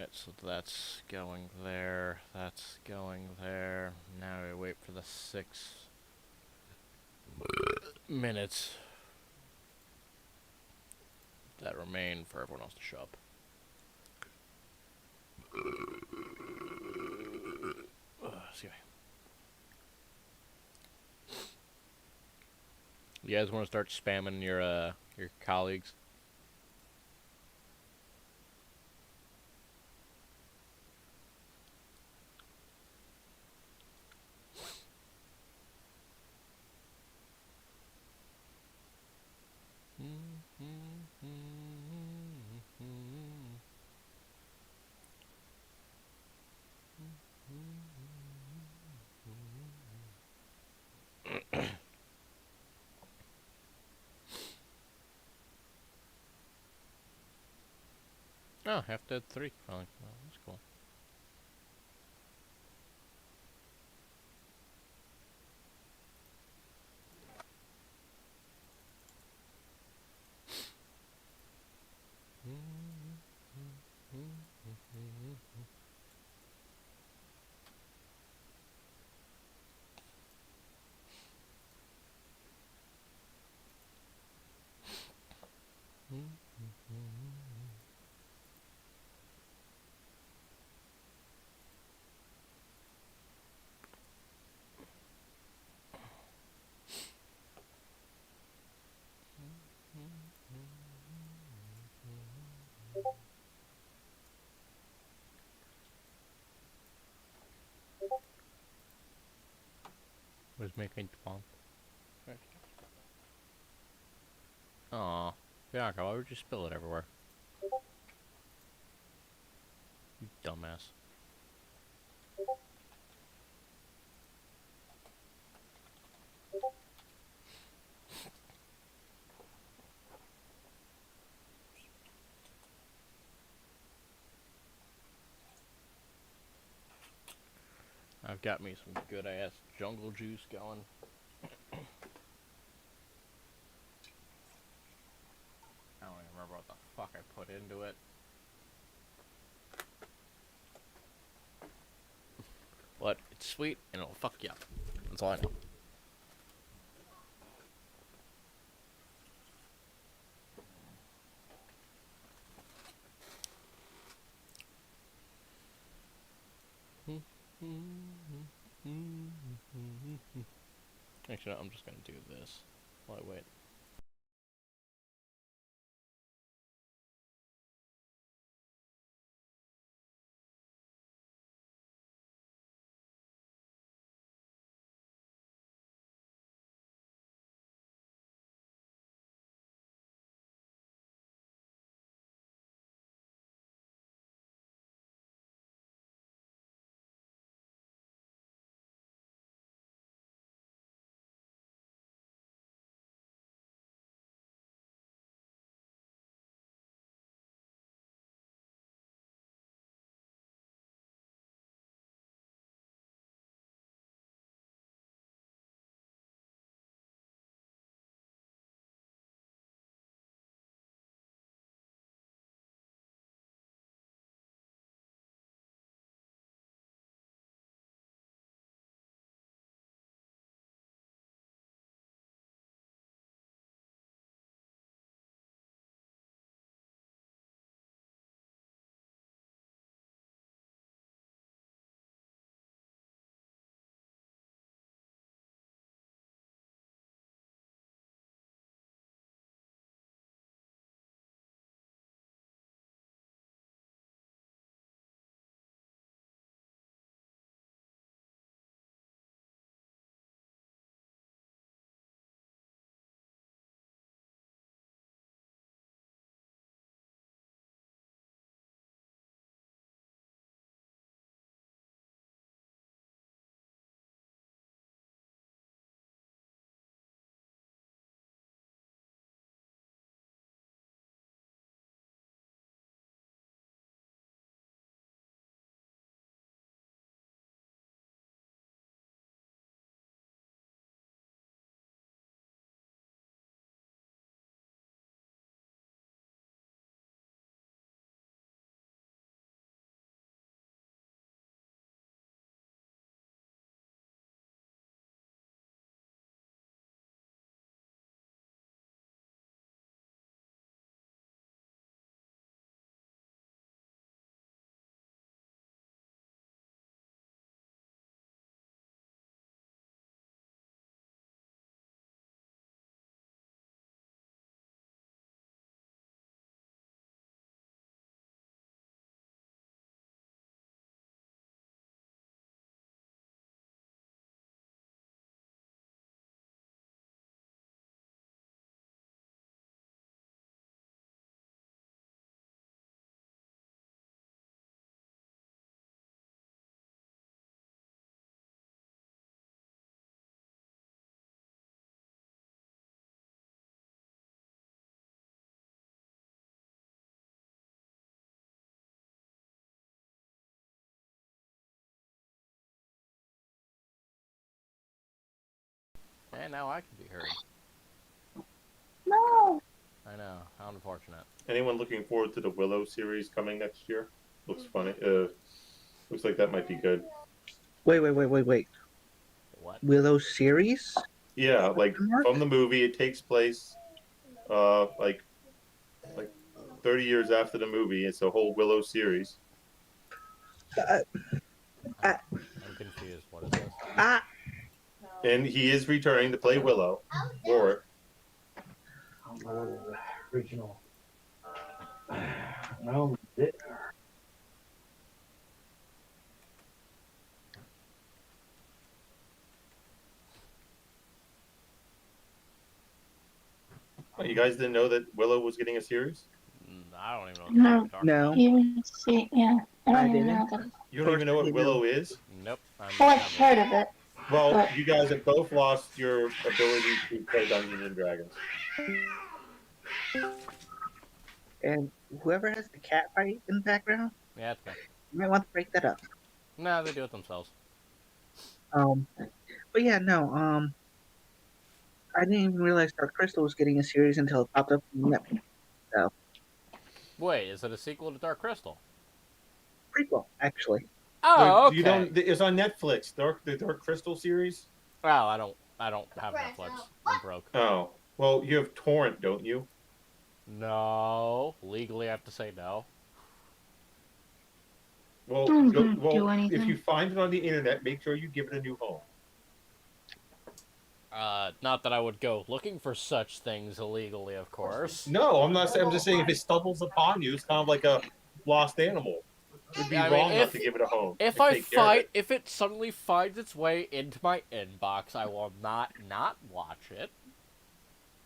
Alright, so that's going there, that's going there. Now we wait for the 6 minutes that remain for everyone else to show up. Excuse me. You guys want to start spamming your colleagues? Oh, half dead 3. Oh, that's cool. Was making fun. Aw. Bianca, why would you spill it everywhere? You dumbass. I've got me some good ass jungle juice going. I don't even remember what the fuck I put into it. But it's sweet and it'll fuck you up. That's all I know. Actually, no, I'm just gonna do this while I wait. And now I can be heard. No. I know. How unfortunate. Anyone looking forward to the Willow series coming next year? Looks funny. Looks like that might be good. Wait. What? Willow series? Yeah, like Mark? from the movie, it takes place like 30 years after the movie. It's a whole Willow series. Uh, uh, I'm confused. What is this? uh, And he is returning to play Willow. Warwick. Original. No, it, Oh, you guys didn't know that Willow was getting a series? I don't even know what you're talking No. about. Even see, yeah. I I don't even didn't. know that. You don't even know what First, Willow is? Nope. Well, I've heard of it. Well, But- you guys have both lost your ability to play Dungeons and Dragons. And whoever has the cat fight in the background, Yeah, it's me. you might want to break that up. No, they do it themselves. But yeah, no, I didn't even realize Dark Crystal was getting a series until it popped up on Netflix. Wait, is it a sequel to Dark Crystal? Prequel, actually. Oh, okay. You don't. It's on Netflix. The Dark Crystal series. Oh, I don't have Netflix. I'm broke. Oh, well, you have Torrent, don't you? No, legally I have to say no. Well, Don't go, do well, anything. if you find it on the internet, make sure you give it a new home. Not that I would go looking for such things illegally, of course. No, I'm not saying. I'm just saying if it stumbles upon you, it's kind of like a lost animal. It would be I mean, wrong not if- to give it a home. If and I take care of find, it. if it suddenly finds its way into my inbox, I will not watch it.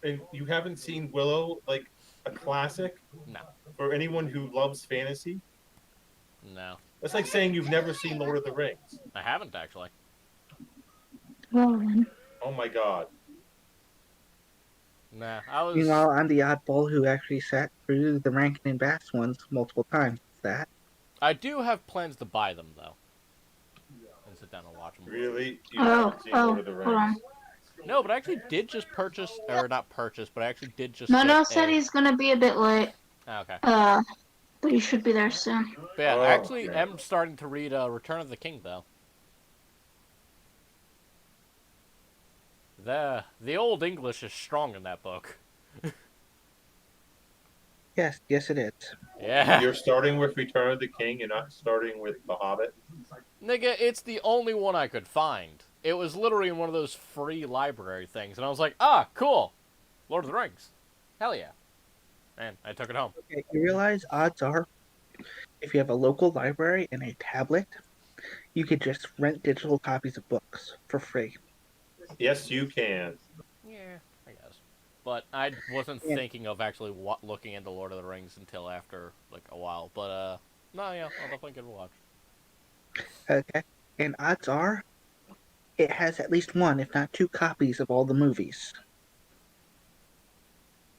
And you haven't seen Willow, like a classic No, for anyone who loves fantasy. no, That's like saying you've never seen Lord of the Rings. I haven't actually. Well, then. Oh my God. Nah, I was. Meanwhile, I'm the oddball who actually sat through the Rankin and Bass ones multiple times. That. I do have plans to buy them though, and sit down and watch them. Really? You Oh, haven't seen Lord of the hold on. Rings? No, but I actually did just purchase, or not purchase, but I actually did just. No, get said a- he's gonna be a bit late. Ah, okay. But he should be there soon. But yeah, Oh, I actually okay. am starting to read Return of the King though. The old English is strong in that book. Yes, it is. Yeah. You're starting with Return of the King. You're not starting with The Hobbit. Nigga, it's the only one I could find. It was literally in one of those free library things, and I was like, ah, cool. Lord of the Rings. Hell yeah. And I took it home. Okay, you realize odds are, if you have a local library and a tablet, you could just rent digital copies of books for free. Yes, you can. Yeah, I guess. But I wasn't Yeah. thinking of actually looking into Lord of the Rings until after, like, a while. But, no, yeah, I'll definitely give it a watch. Okay, and odds are, it has at least one, if not two, copies of all the movies.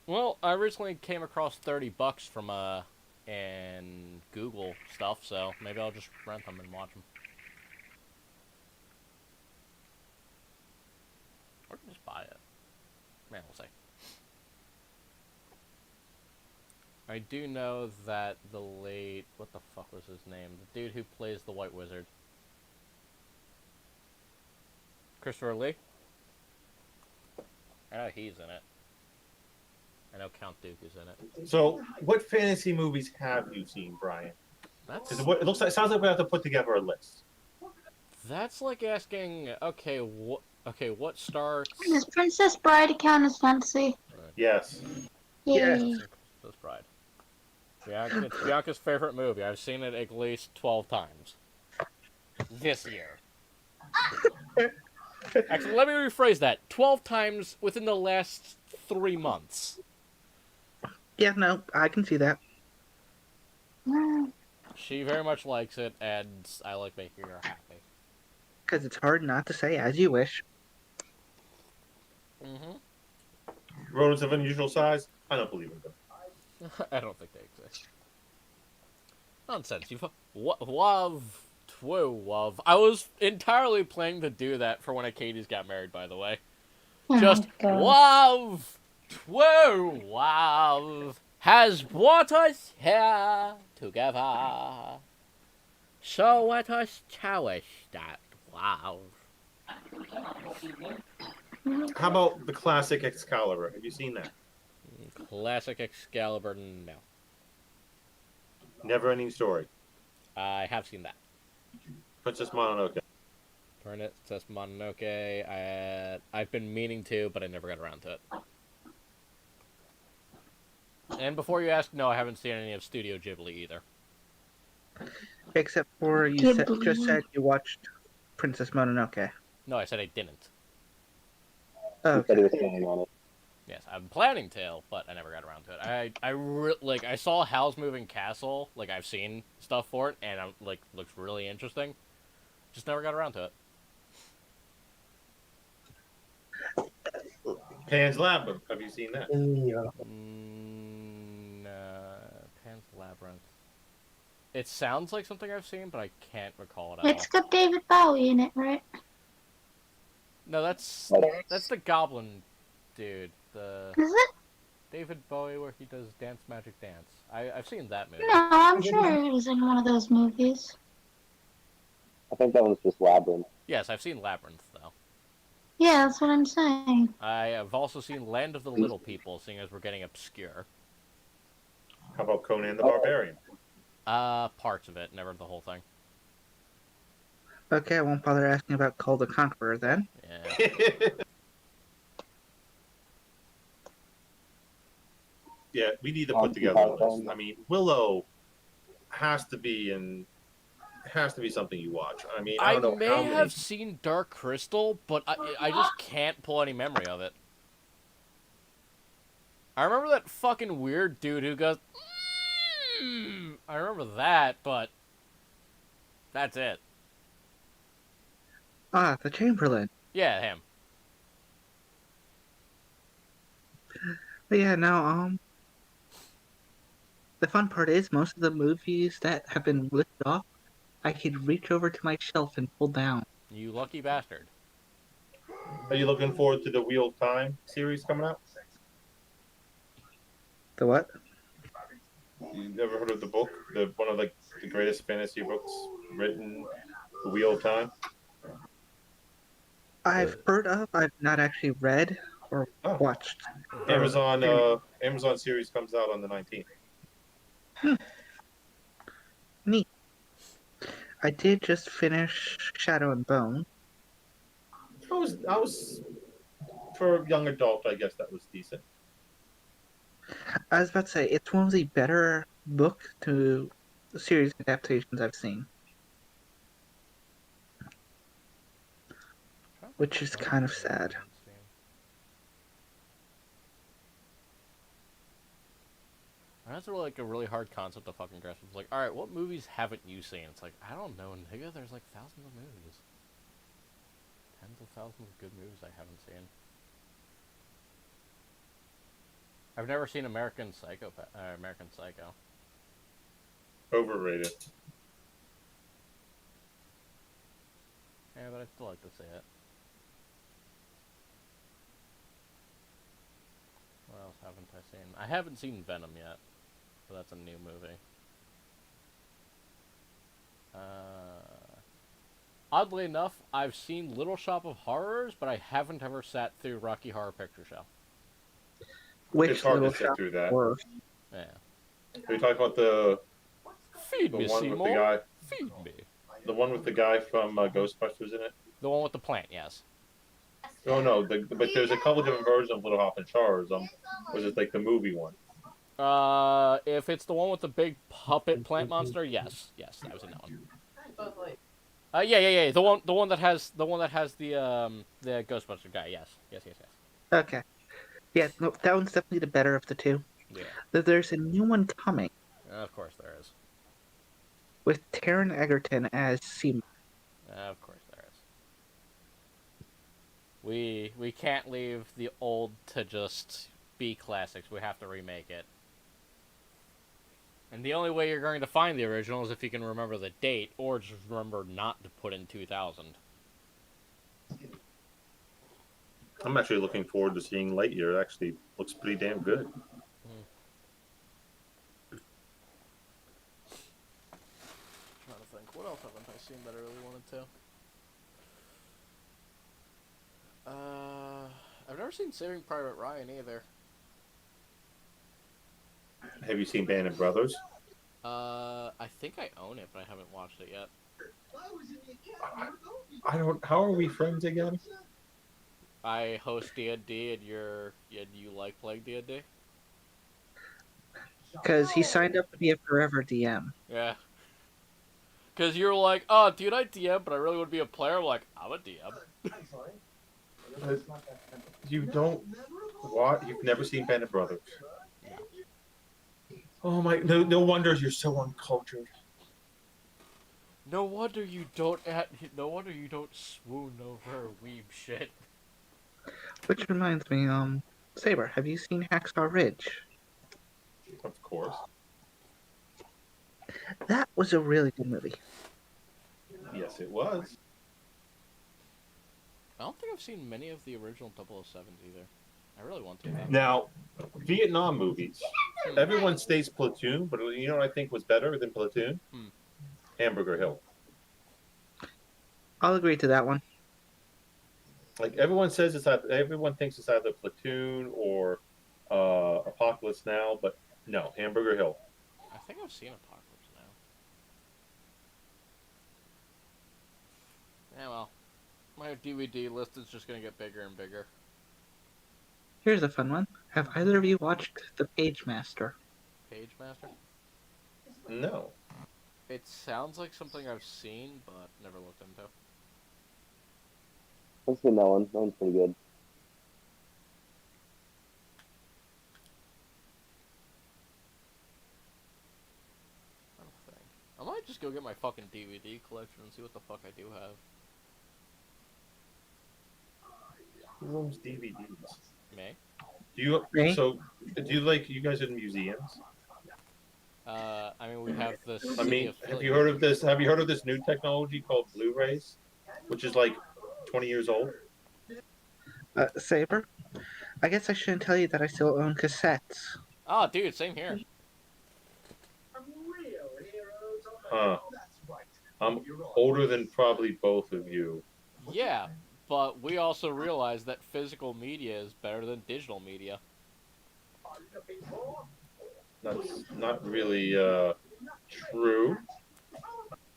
Well, I recently came across $30 from, and Google stuff, so maybe I'll just rent them and watch them. Or just buy it. Man, we'll see. I do know that the late... What the fuck was his name? The dude who plays the White Wizard. Christopher Lee? I know he's in it. I know Count Dooku is in it. So, what fantasy movies have you seen, Brian? That's... Because it looks like, it sounds like we have to put together a list. That's like asking, okay, what starts... Does Princess Bride count as fantasy? Yes. Yes. Yay. Princess Bride. Bianca, it's Bianca's favorite movie. I've seen it at least 12 times. This year. Actually, let me rephrase that. 12 times within the last 3 months. Yeah, no, I can see that. She very much likes it, and I like making her happy. Because it's hard not to say as you wish. Mm-hmm. Rodents of unusual size? I don't believe in them. I don't think they exist. Nonsense. You've... Love... Love. I was entirely planning to do that for when Katie's got married, by the way. Just God. true love has brought us here together. So let us cherish that love. How about the classic Excalibur? Have you seen that? Classic Excalibur, no. Never Ending Story. I have seen that. Princess Mononoke. Princess Mononoke. I've been meaning to, but I never got around to it. And before you ask, no, I haven't seen any of Studio Ghibli either. Except for you just said you watched Princess Mononoke. No, I said I didn't. Oh, He said he okay. was planning on it. Yes, I'm planning to, but I never got around to it. I saw Howl's Moving Castle. Like, I've seen stuff for it, and I'm like, looks really interesting. Just never got around to it. Pan's Labyrinth. Have you seen that? Pan's Labyrinth. It sounds like something I've seen, but I can't recall it at It's got David Bowie in it, right? No, that's the Goblin dude. The Is it? David Bowie where he does Dance Magic Dance. I've seen that movie. No, I'm sure it was in one of those movies. I think that was just Labyrinth. Yes, I've seen Labyrinth though. Yeah, that's what I'm saying. I have also seen Land of the Little People, seeing as we're getting obscure. How about Conan the Barbarian? Parts of it, never the whole thing. Okay, I won't bother asking about Call the Conqueror then. Yeah. Yeah, we need to put together a list. I mean, Willow has to be something you watch. I mean, I don't know may how many. have seen Dark Crystal, but I just can't pull any memory of it. I remember that fucking weird dude who goes, I remember that, but that's it. Ah, the Chamberlain. Yeah, him. But yeah, no, the fun part is most of the movies that have been listed off, I could reach over to my shelf and pull down. You lucky bastard. Are you looking forward to the Wheel of Time series coming out? The what? You ever heard of the book? One of the greatest fantasy books written, The Wheel of Time? I've heard of, I've not actually read or watched. Amazon series comes out on the 19th. Neat. I did just finish Shadow and Bone. I was for a young adult, I guess that was decent. I was about to say, it's one of the better book to series adaptations I've seen. Which is kind of sad. That's like a really hard concept to fucking grasp. It's like, alright, what movies haven't you seen? It's like, I don't know, nigga, there's like thousands of movies. Tens of thousands of good movies I haven't seen. I've never seen American Psycho. Overrated. Yeah, but I'd still like to see it. What else haven't I seen? I haven't seen Venom yet, but that's a new movie. Oddly enough, I've seen Little Shop of Horrors, but I haven't ever sat through Rocky Horror Picture Show. It's hard to sit through that. Yeah. Are you talking about the Feed me, one with the Seymour. guy? Feed me. The one with the guy from Ghostbusters in it? The one with the plant, yes. Oh no, but there's a couple different versions of Little Hop and Charles. Was it like the movie one? If it's the one with the big puppet plant monster, yes, I was in that one. Yeah. The one that has the Ghostbuster guy. Yes. Okay. Yeah, no, that one's definitely the better of the two. Yeah. There's a new one coming Of course there is. with Taron Egerton as Seymour. Of course there is. We can't leave the old to just be classics. We have to remake it. And the only way you're going to find the original is if you can remember the date, or just remember not to put in 2000. I'm actually looking forward to seeing Lightyear. It actually looks pretty damn good. Trying to think, what else haven't I seen that I really wanted to? I've never seen Saving Private Ryan either. Have you seen Band of Brothers? I think I own it, but I haven't watched it yet. I don't. How are we friends again? I host D&D, and you like playing D&D? Because he signed up to be a forever DM. Yeah. Because you're like, oh, dude, I DM, but I really want to be a player. I'm like, I'm a DM. You don't. What? You've never seen Band of Brothers? No. Oh my! No wonder you're so uncultured. No wonder you don't No wonder you don't swoon over weeb shit. Which reminds me, Saber, have you seen Hacksaw Ridge? Of course. That was a really good movie. Yes, it was. I don't think I've seen many of the original 007s either. I really want to, though. Now, Vietnam movies. Everyone stays Platoon, but you know what I think was better than Platoon? Hamburger Hill. I'll agree to that one. Like everyone says, everyone thinks it's either Platoon or Apocalypse Now, but no, Hamburger Hill. I think I've seen Apocalypse Now. Yeah, well, my DVD list is just gonna get bigger and bigger. Here's a fun one. Have either of you watched The Page Master? Page Master? No. It sounds like something I've seen, but never looked into. I've seen that one. That one's pretty good. I don't think. I might just go get my fucking DVD collection and see what the fuck I do have. Who owns DVDs? Me? Do you? Me? So, do you like you guys in museums? I mean, we have the I city mean, of have Philly. you heard of this? Have you heard of this new technology called Blu-rays, which is like 20 years old? Saber? I guess I shouldn't tell you that I still own cassettes. Oh, dude, same here. Huh. I'm older than probably both of you. Yeah, but we also realize that physical media is better than digital media. That's not really true.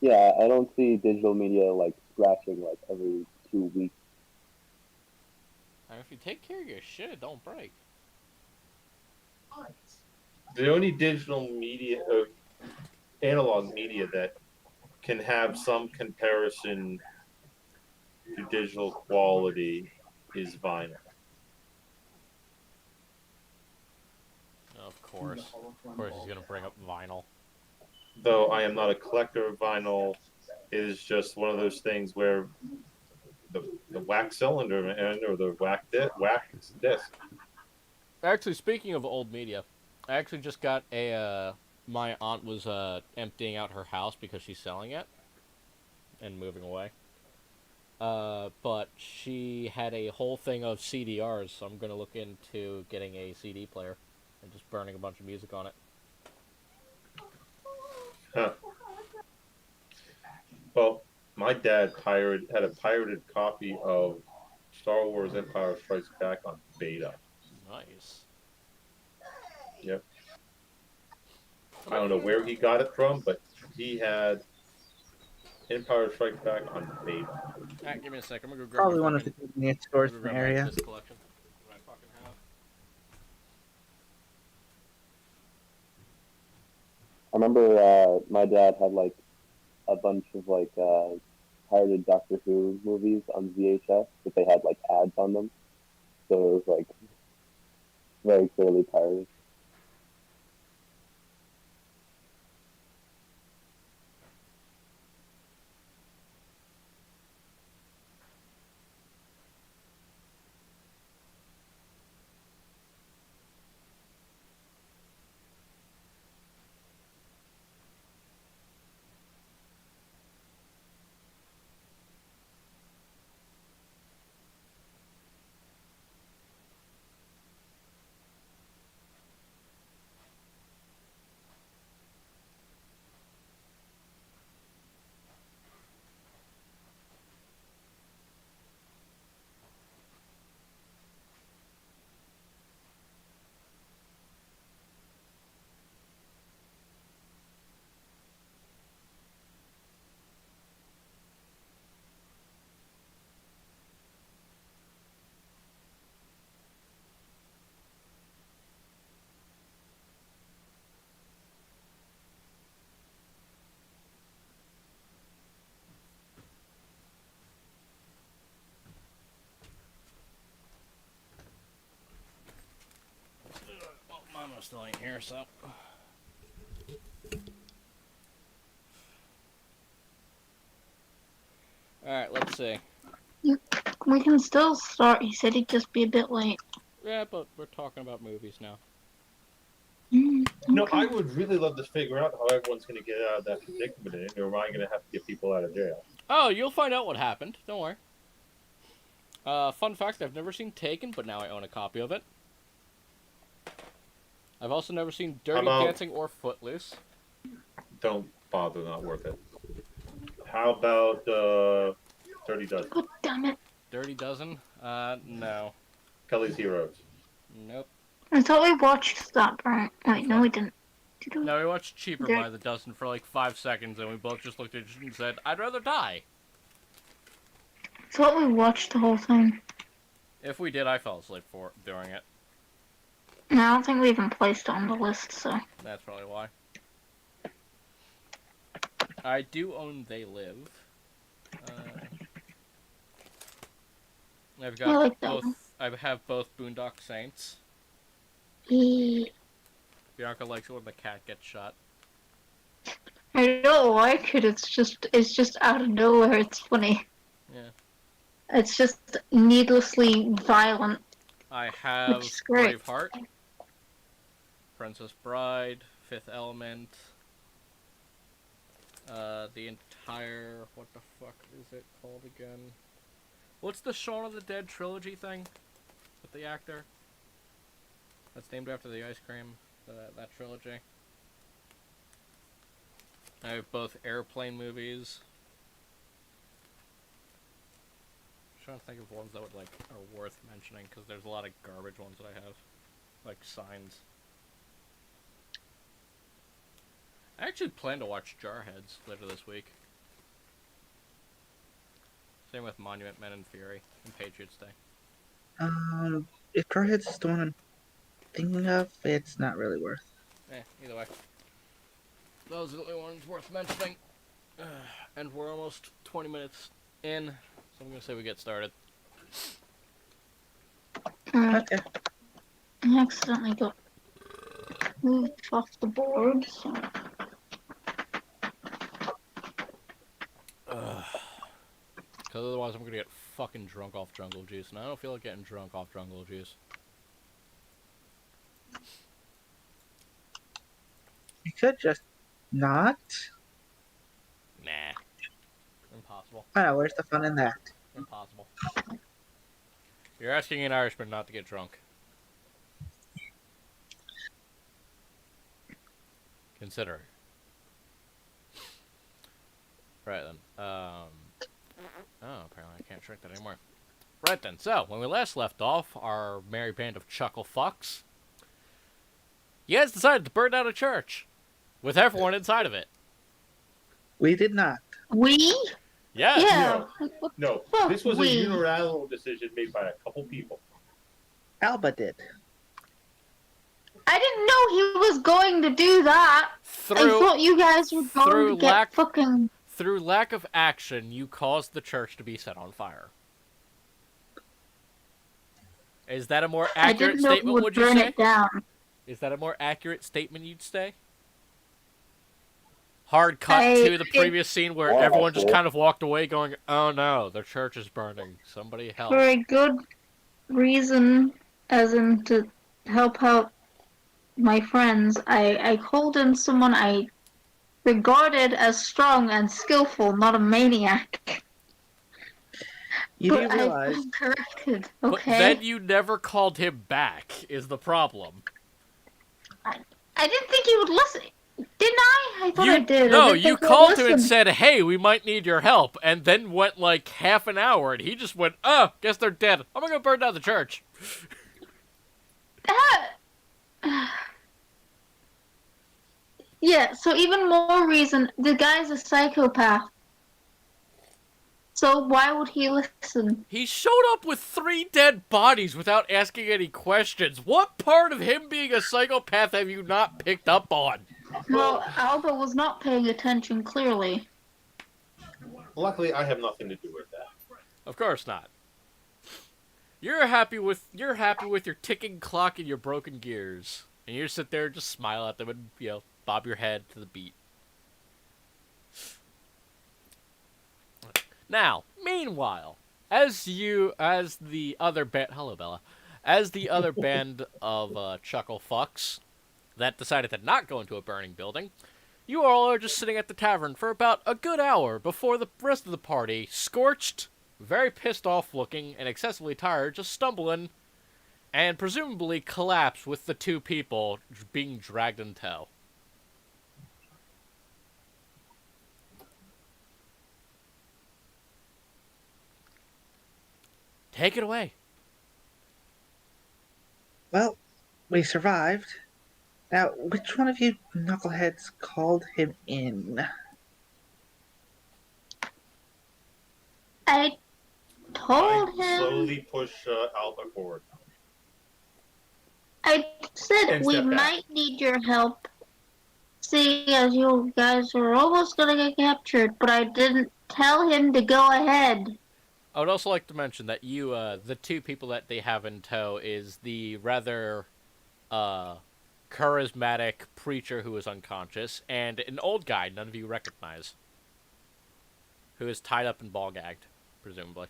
Yeah, I don't see digital media like scratching like every 2 weeks. And if you take care of your shit, it don't break. The only digital media, analog media that can have some comparison to digital quality is vinyl. Of course he's gonna bring up vinyl. Though I am not a collector of vinyl, it is just one of those things where the wax cylinder end or the wax disc. Actually, speaking of old media, I actually just got my aunt was emptying out her house because she's selling it and moving away. But she had a whole thing of CDRs, so I'm gonna look into getting a CD player and just burning a bunch of music on it. Huh. Well, my dad had a pirated copy of Star Wars Empire Strikes Back on beta. Nice. Yep. I don't know where he got it from, but he had Empire Strikes Back on beta. Alright, give me a sec. I'm gonna go grab Probably my one of the fucking, convenience I'm stores gonna in grab the my area. disc collection. What I fucking have. I remember my dad had like a bunch of like pirated Doctor Who movies on VHS, but they had like ads on them, so it was like very clearly pirated. still ain't here, so. Alright, let's see. We can still start. He said he'd just be a bit late. Yeah, but we're talking about movies now. No, Okay. I would really love to figure out how everyone's going to get out of that predicament, or am I going to have to get people out of jail? Oh, you'll find out what happened. Don't worry. Fun fact, I've never seen Taken, but now I own a copy of it. I've also never seen Dirty Dancing or Footloose. Don't bother, not worth it. How about Dirty Dozen? God damn it. Dirty Dozen? No. Kelly's Heroes. Nope. I thought we watched that, right? Wait, no, we didn't. Did we? No, we watched Cheaper by the Dozen for like 5 seconds, and we both just looked at each other and said, I'd rather die. I thought we watched the whole thing. If we did, I fell asleep during it. No, I don't think we even placed it on the list, so. That's probably why. I do own They Live. I've got I like that both. one. I have both Boondock Saints. E- Bianca likes it when the cat gets shot. I don't like it. It's just out of nowhere. It's funny. Yeah. It's just needlessly violent. I have Which is great. Braveheart, Princess Bride, Fifth Element, the entire, what the fuck is it called again? What's the Shaun of the Dead trilogy thing with the actor? That's named after the ice cream, that trilogy. I have both Airplane movies. I'm trying to think of ones that would, like, are worth mentioning, because there's a lot of garbage ones that I have. Like Signs. I actually plan to watch Jarheads later this week. Same with Monument Men and Fury and Patriots Day. If Jarheads is the one I'm thinking of, it's not really worth. Either way. Those are the only ones worth mentioning. And we're almost 20 minutes in, so I'm going to say we get started. Okay. I accidentally got moved off the board, so. Because otherwise I'm going to get fucking drunk off jungle juice, and I don't feel like getting drunk off jungle juice. You could just not. Nah. Impossible. I know, where's the fun in that? Impossible. You're asking an Irishman not to get drunk. Consider. Right then. Oh, apparently I can't drink that anymore. Right then. So, when we last left off, our merry band of chuckle fucks, you guys decided to burn down a church with everyone inside of it. We did not. We? Yes. Yeah. No, Fuck this was a we. unilateral decision made by a couple people. Alba did. I didn't know he was going to do that. I thought you guys were going to get fucking... Through lack of action, you caused the church to be set on fire. Is that a more accurate statement, would you say? It down. Is that a more accurate statement you'd say? Hard cut to the previous scene where everyone just kind of walked away going, oh no, the church is burning. Somebody help. For a good reason, as in to help out my friends, I called in someone I regarded as strong and skillful, not a maniac. You But do realize. I've been corrected, But okay? then you never called him back, is the problem. I didn't think he would listen. Didn't I? I thought I did. No, I didn't you think he would called him and listen. said, hey, we might need your help, and then went like half an hour, and he just went, oh, guess they're dead. I'm gonna burn down the church. Yeah, so even more reason, the guy's a psychopath. So why would he listen? He showed up with 3 dead bodies without asking any questions. What part of him being a psychopath have you not picked up on? Well, Alba was not paying attention, clearly. Luckily, I have nothing to do with that. Of course not. You're happy with your ticking clock and your broken gears. And you just sit there, just smile at them, and bob your head to the beat. Now, meanwhile, as the other band, hello Bella, as the other band of chuckle fucks that decided to not go into a burning building, you all are just sitting at the tavern for about a good hour before the rest of the party, scorched, very pissed off looking, and excessively tired, just stumbling and presumably collapse with the two people being dragged in tow. Take it away. Well, we survived. Now, which one of you knuckleheads called him in? I told him. Slowly push Alba forward. I said And we step back. might need your help. See, as you guys were almost gonna get captured, but I didn't tell him to go ahead. I would also like to mention that the two people that they have in tow is the rather, charismatic preacher who is unconscious, and an old guy none of you recognize, who is tied up and ball gagged, presumably.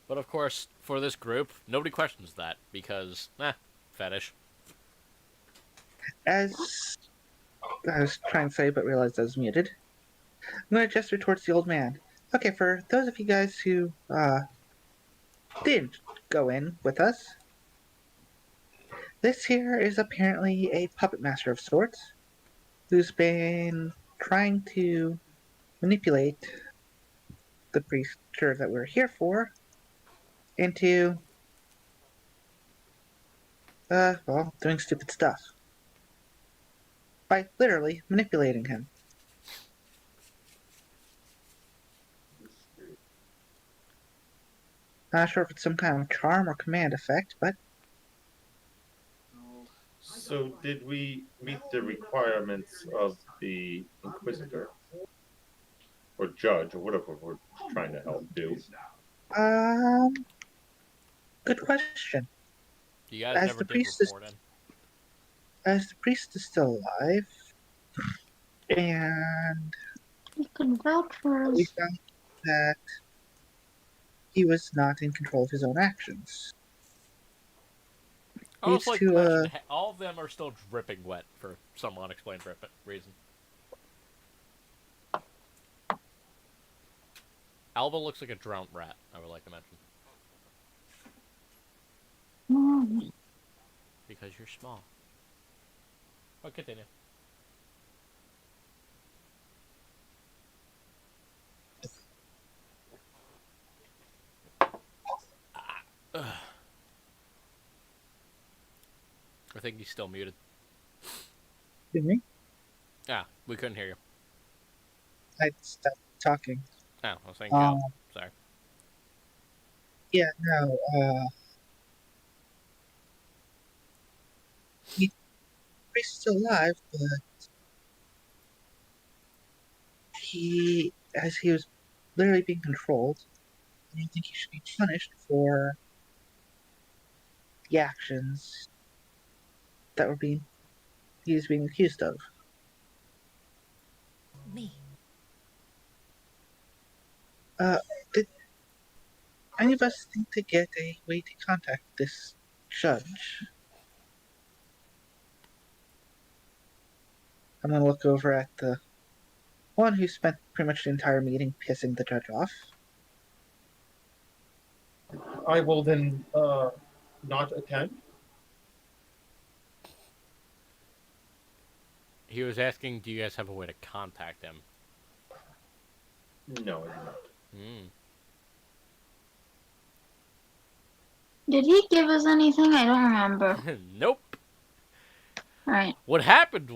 But of course, for this group, nobody questions that, because, fetish. As I was trying to say, but realized I was muted. I'm going to gesture towards the old man. Okay, for those of you guys who did go in with us, this here is apparently a puppet master of sorts who's been trying to manipulate the preacher that we're here for into, well, doing stupid stuff. By literally manipulating him. Not sure if it's some kind of charm or command effect, but So did we meet the requirements of the Inquisitor? Or Judge, or whatever we're trying to help do? Good question. You guys As never the did priest report in. As the priest is still alive, and You can vouch for we us. found that he was not in control of his own actions. I would Leads also like to to mention, all of them are still dripping wet for some unexplained reason. Alba looks like a drowned rat, I would like to mention. Because you're small. But continue. I think he's still muted. Excuse me? Ah, we couldn't hear you. I stopped talking. Oh, I was saying go. Um, Sorry. Yeah, no, the priest is still alive, but as he was literally being controlled, I don't think he should be punished for the actions that he was being accused of. Me. Did any of us think to get a way to contact this judge? I'm gonna look over at the one who spent pretty much the entire meeting pissing the judge off. I will then not attend. He was asking, do you guys have a way to contact him? No, I do not. Hmm. Did he give us anything? I don't remember. Nope. Right. What happened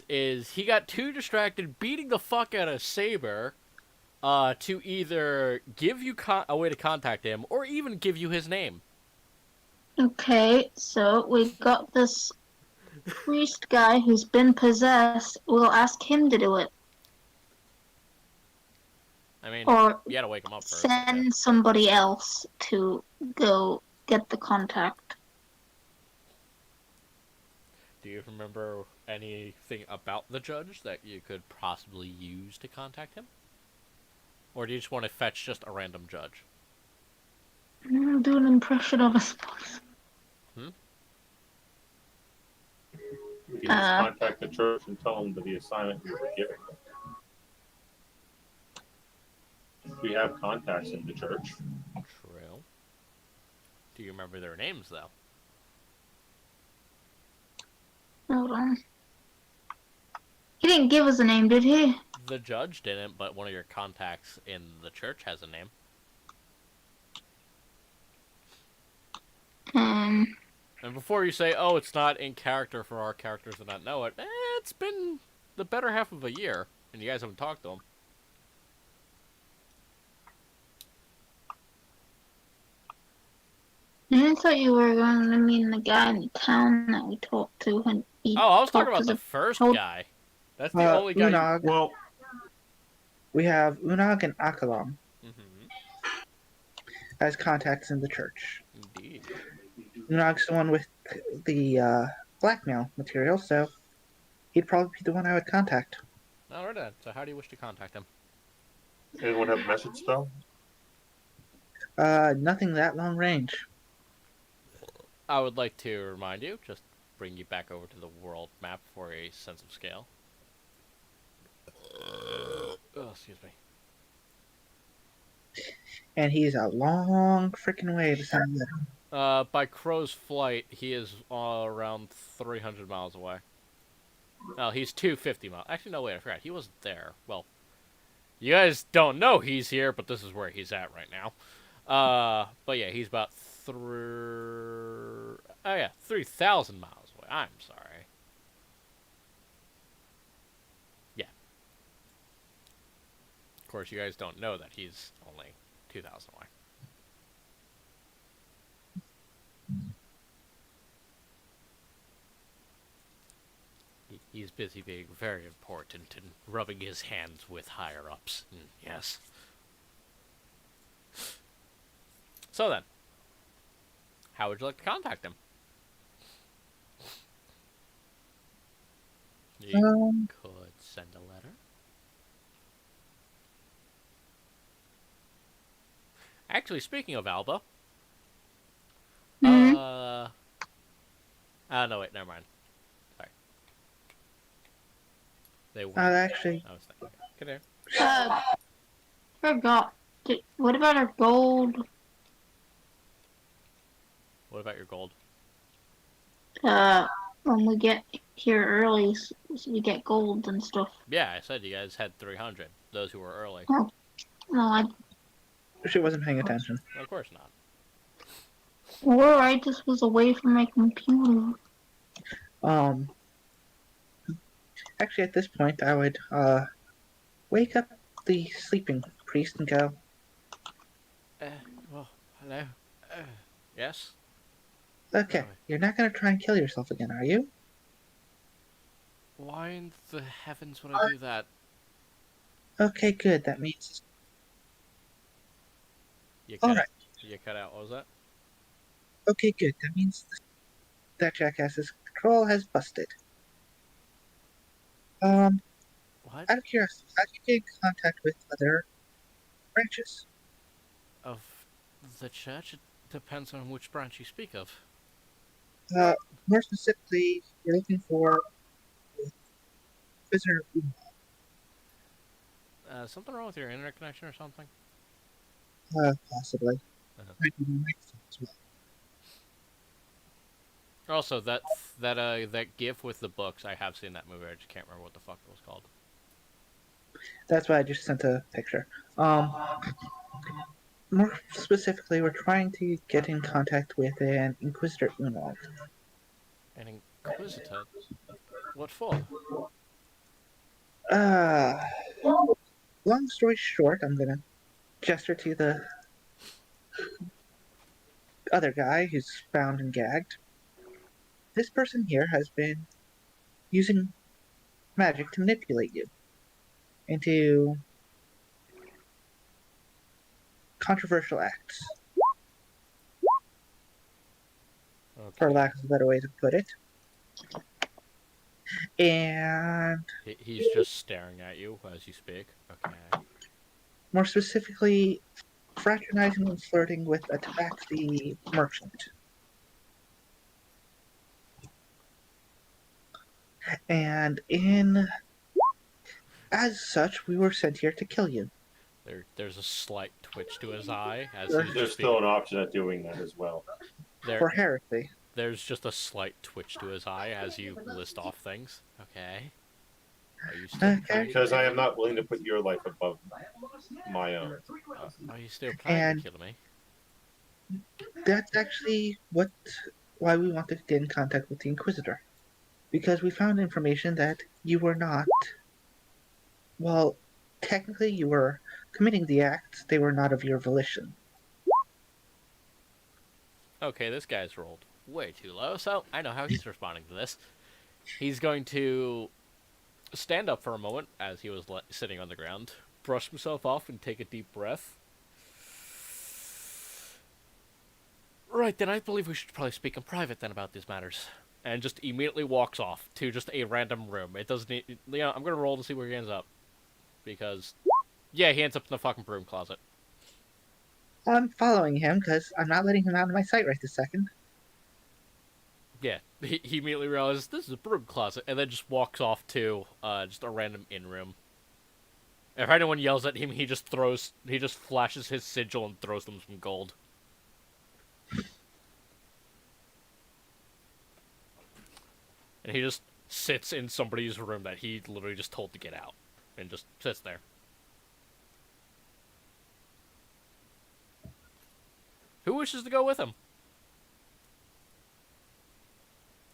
is he got too distracted beating the fuck out of Saber to either give you a way to contact him or even give you his name. Okay, so we got this priest guy who's been possessed. We'll ask him to do it. I mean, Or you gotta wake him up first. I guess. send somebody else to go get the contact. Do you remember anything about the judge that you could possibly use to contact him? Or do you just want to fetch just a random judge? Do an impression of us. You can just contact the church and tell them the assignment you were given. We have contacts in the church. True. Do you remember their names, though? Hold on. He didn't give us a name, did he? The judge didn't, but one of your contacts in the church has a name. And before you say, oh, it's not in character for our characters to not know it, it's been the better half of a year, and you guys haven't talked to him. I thought you were going to mean the guy in the town that we talked to when he Oh, I was talking talked about to the first told- guy. That's the only guy. Unog. Well, We have Unog and Akalam Mm-hmm. as contacts in the church. Indeed. Unog's the one with the blackmail material, so he'd probably be the one I would contact. Alright then. So how do you wish to contact him? anyone have a message spell? Nothing that long range. I would like to remind you, just bring you back over to the world map for a sense of scale. Oh, excuse me. And he's a long freaking way to send that. By crow's flight, he is around 300 miles away. No, he's 250 miles. Actually, no, wait, I forgot. He wasn't there. Well, you guys don't know he's here, but this is where he's at right now. But yeah, he's about 3,000 miles away. I'm sorry. Yeah. Of course, you guys don't know that he's only 2,000 away. He's busy being very important and rubbing his hands with higher-ups. Yes. So then, how would you like to contact him? You could send a letter. Actually, speaking of Alba, no, wait, never mind. Sorry. They went. Actually, I was thinking. Come here. Forgot. What about our gold? What about your gold? When we get here early, so we get gold and stuff. Yeah, I said you guys had 300. Those who were early. No, I. she wasn't paying attention. Of course not. Or I just was away from my computer. Actually, at this point, I would wake up the sleeping priest and go, Well, hello. Yes? okay, you're not going to try and kill yourself again, are you? Why in the heavens would I do that? Okay, good. That means... You cut, Alright. You cut out. What was that? Okay, good. That means that jackass's control has busted. What? Out of curiosity, how do you get in contact with other branches? Of the church? It depends on which branch you speak of. More specifically, we're looking for prisoner. Something wrong with your internet connection or something? Possibly. Uh-huh. Might be my microphone as well. Also, that GIF with the books, I have seen that movie. I just can't remember what the fuck it was called. That's why I just sent a picture. More specifically, we're trying to get in contact with an Inquisitor Unwald. An Inquisitor? What for? Long story short, I'm gonna gesture to the other guy who's bound and gagged. This person here has been using magic to manipulate you into controversial acts, for Okay. lack of a better way to put it. And He's just staring at you as you speak. Okay. more specifically, fraternizing and flirting with a tabaxi merchant. And as such, we were sent here to kill you. There's a slight twitch to his eye as Sure. he's There's just still being, an option at doing that as well. For heresy. there's just a slight twitch to his eye as you list off things. Okay. Are you still Okay. planning? Because I am not willing to put your life above my own. Are you still planning And to kill me? that's actually why we wanted to get in contact with the Inquisitor. Because we found information that you were not, well, technically you were committing the acts, they were not of your volition. Okay, this guy's rolled way too low, so I know how he's responding to this. He's going to stand up for a moment as he was sitting on the ground, brush himself off, and take a deep breath. Right, then I believe we should probably speak in private then about these matters. And just immediately walks off to just a random room. It doesn't need... I'm gonna roll to see where he ends up. Because... yeah, he ends up in the fucking broom closet. I'm following him because I'm not letting him out of my sight right this second. Yeah, he immediately realizes this is a broom closet, and then just walks off to just a random in-room. If anyone yells at him, he just flashes his sigil and throws them some gold. And he just sits in somebody's room that he literally just told to get out. And just sits there. Who wishes to go with him?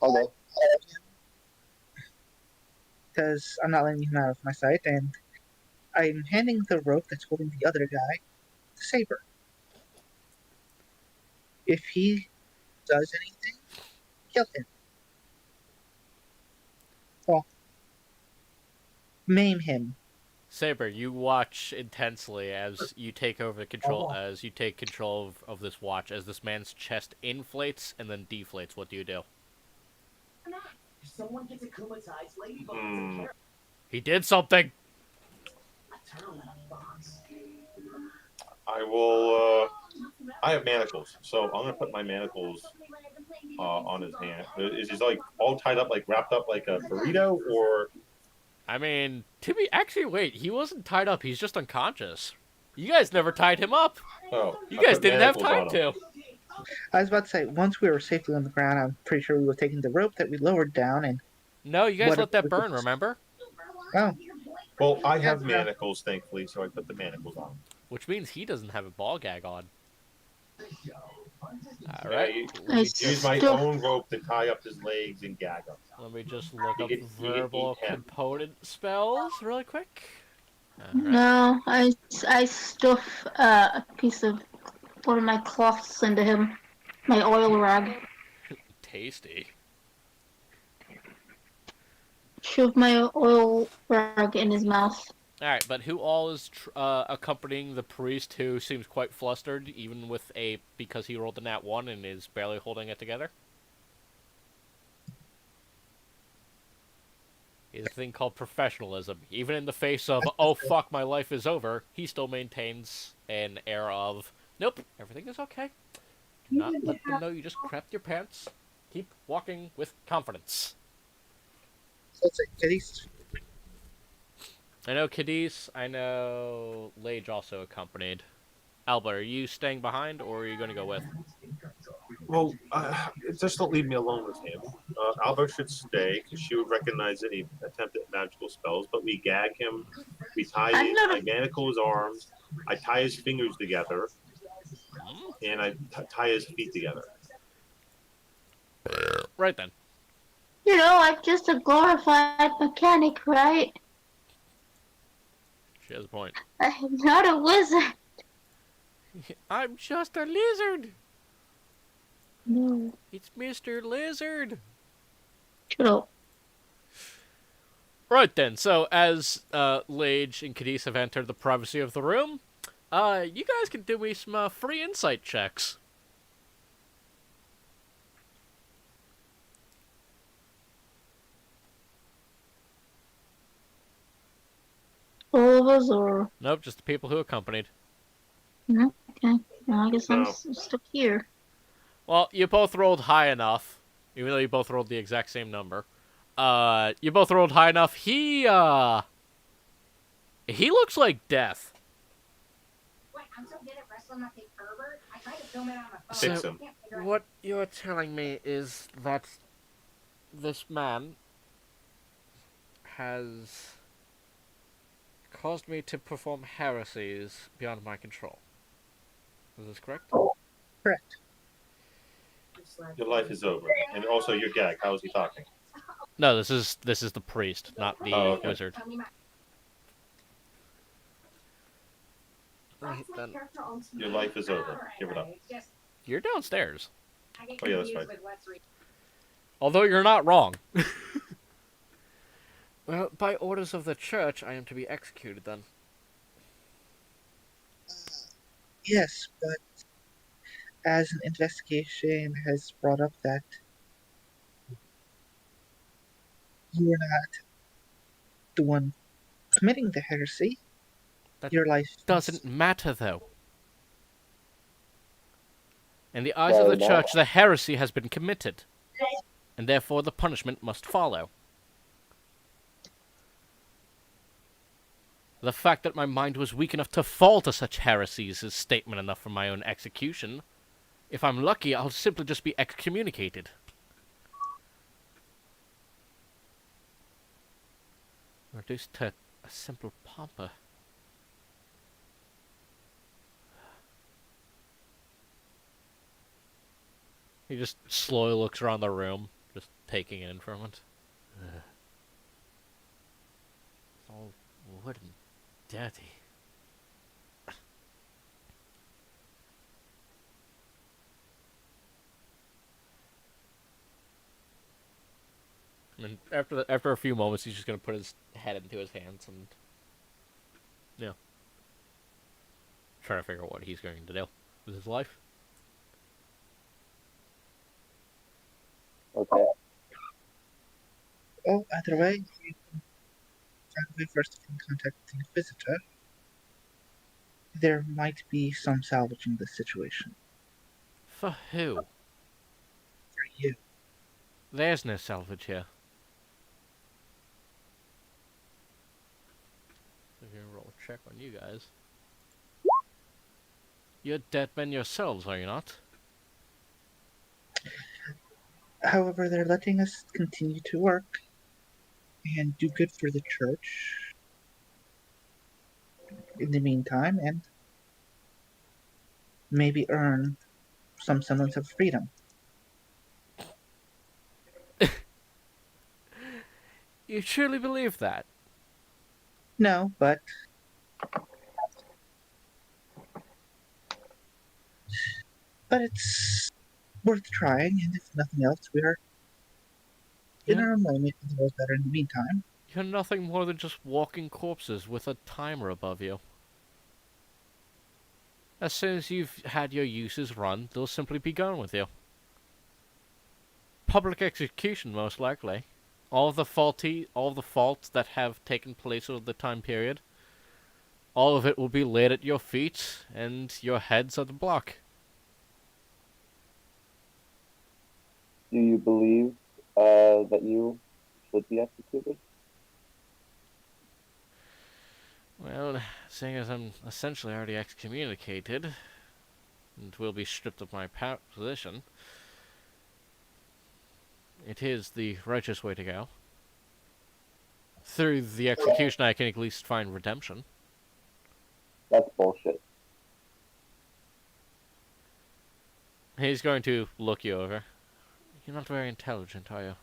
Okay. Because I'm not letting him out of my sight, and I'm handing the rope that's holding the other guy to Saber. If he does anything, kill him. Well, maim him. Saber, you watch intensely as you take over control of this watch as this man's chest inflates and then deflates. What do you do? If someone gets akumatized, Ladybug Hmm. doesn't care. He did something. A turtle in a box. I will. I have manacles, so I'm gonna put my manacles on his hand. Is he like all tied up, like wrapped up like a burrito, or? I mean, actually, wait, he wasn't tied up. He's just unconscious. You guys never tied him up. Oh, You I guys put didn't have manacles time on him. to. I was about to say, once we were safely on the ground, I'm pretty sure we were taking the rope that we lowered down and... No, you guys What let if that we burn, could- remember? Oh, Well, I have Yeah. manacles, thankfully, so I put the manacles on. Which means he doesn't have a ball gag on. Yeah, Alright. I Use my still- own rope to tie up his legs and gag him. Let me just look You up can eat verbal him. component spells really quick. Alright. No, I stuff a piece of one of my cloths into him, my oil rag. Tasty. Shove my oil rag in his mouth. Alright, but who all is accompanying the priest who seems quite flustered, even with because he rolled a nat 1 and is barely holding it together? It's a thing called professionalism. Even in the face of, oh fuck, my life is over, he still maintains an air of, nope, everything is okay. Do not let them know you just crapped your pants. Keep walking with confidence. so it's like Kitty's. I know Cadiz, I know Lage also accompanied. Albert, are you staying behind or are you going to go with? Well, just don't leave me alone with him. Albert should stay because she would recognize any attempt at magical spells. But we gag him, we tie I'm his, not a- I manacle his arms, I tie his fingers together, and I tie his feet together. Right then. You know, I'm just a glorified mechanic, right? She has a point. I'm not a wizard. I'm just a lizard. No, It's Mr. Lizard. shut up. Right then, so as Lage and Cadiz have entered the privacy of the room, You guys can do me some free insight checks. All of us, or Nope, just the people who accompanied. no? Okay. Well, I guess I'm No. stuck here. Well, you both rolled high enough, even though you both rolled the exact same number. You both rolled high enough. He looks like death. What? I'm so good at wrestling my big pervert. I tried to film it on my phone. So- Fix him. I can't figure out- What you're telling me is that this man has caused me to perform heresies beyond my control. Is this correct? Correct. Your life is over. And also your gag. How is he talking? No, this is the priest, not the Oh, okay. wizard. Tell me my- Right That's my then, character on TV. Your life is over. Alright, Give it up. it's just- you're downstairs. I get Oh, yeah, that's confused right. with what's real. Although you're not wrong. Well, by orders of the church, I am to be executed then. Yes, but as an investigation has brought up that you were not the one committing the heresy, That your life Doesn't matter though. In the eyes of Why the not? church, the heresy has been committed, and therefore the punishment must follow. The fact that my mind was weak enough to fall to such heresies is statement enough for my own execution. If I'm lucky, I'll simply just be excommunicated. Reduced to a simple pauper. He just slowly looks around the room, just taking it in for a moment. Ugh. It's all wood and dirty. And after a few moments, he's just gonna put his head into his hands and, try to figure out what he's going to do with his life. Okay. Well, either way, you can find a way for us to get in contact with the Inquisitor. There might be some salvaging the situation For who? for you. There's no salvage here. So we're gonna roll a check on you guys. You're dead men yourselves, are you not? However, they're letting us continue to work and do good for the church in the meantime, and maybe earn some semblance of freedom. You truly believe that? No, but it's worth trying, and if nothing else, we're in Yeah. our own way making the world better in the meantime. You're nothing more than just walking corpses with a timer above you. As soon as you've had your uses run, they'll simply be gone with you. Public execution, most likely. All the faults that have taken place over the time period, all of it will be laid at your feet, and your heads are the block. Do you believe that you should be executed? Well, seeing as I'm essentially already excommunicated, and will be stripped of my position, it is the righteous way to go. Through the execution, I can at least find redemption. That's bullshit. He's going to look you over. You're not very intelligent, are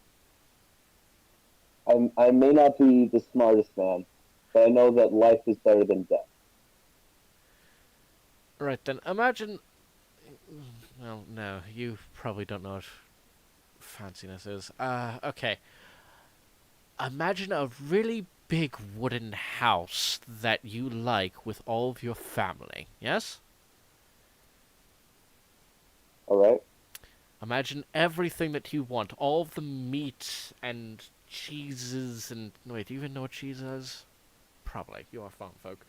you? I may not be the smartest man, but I know that life is better than death. Right then, imagine... Well, no, you probably don't know what fanciness is. Okay. Imagine a really big wooden house that you like with all of your family, yes? Alright? Imagine everything that you want, all of the meat and cheeses and... Wait, do you even know what cheese is? Probably. You are farm folk.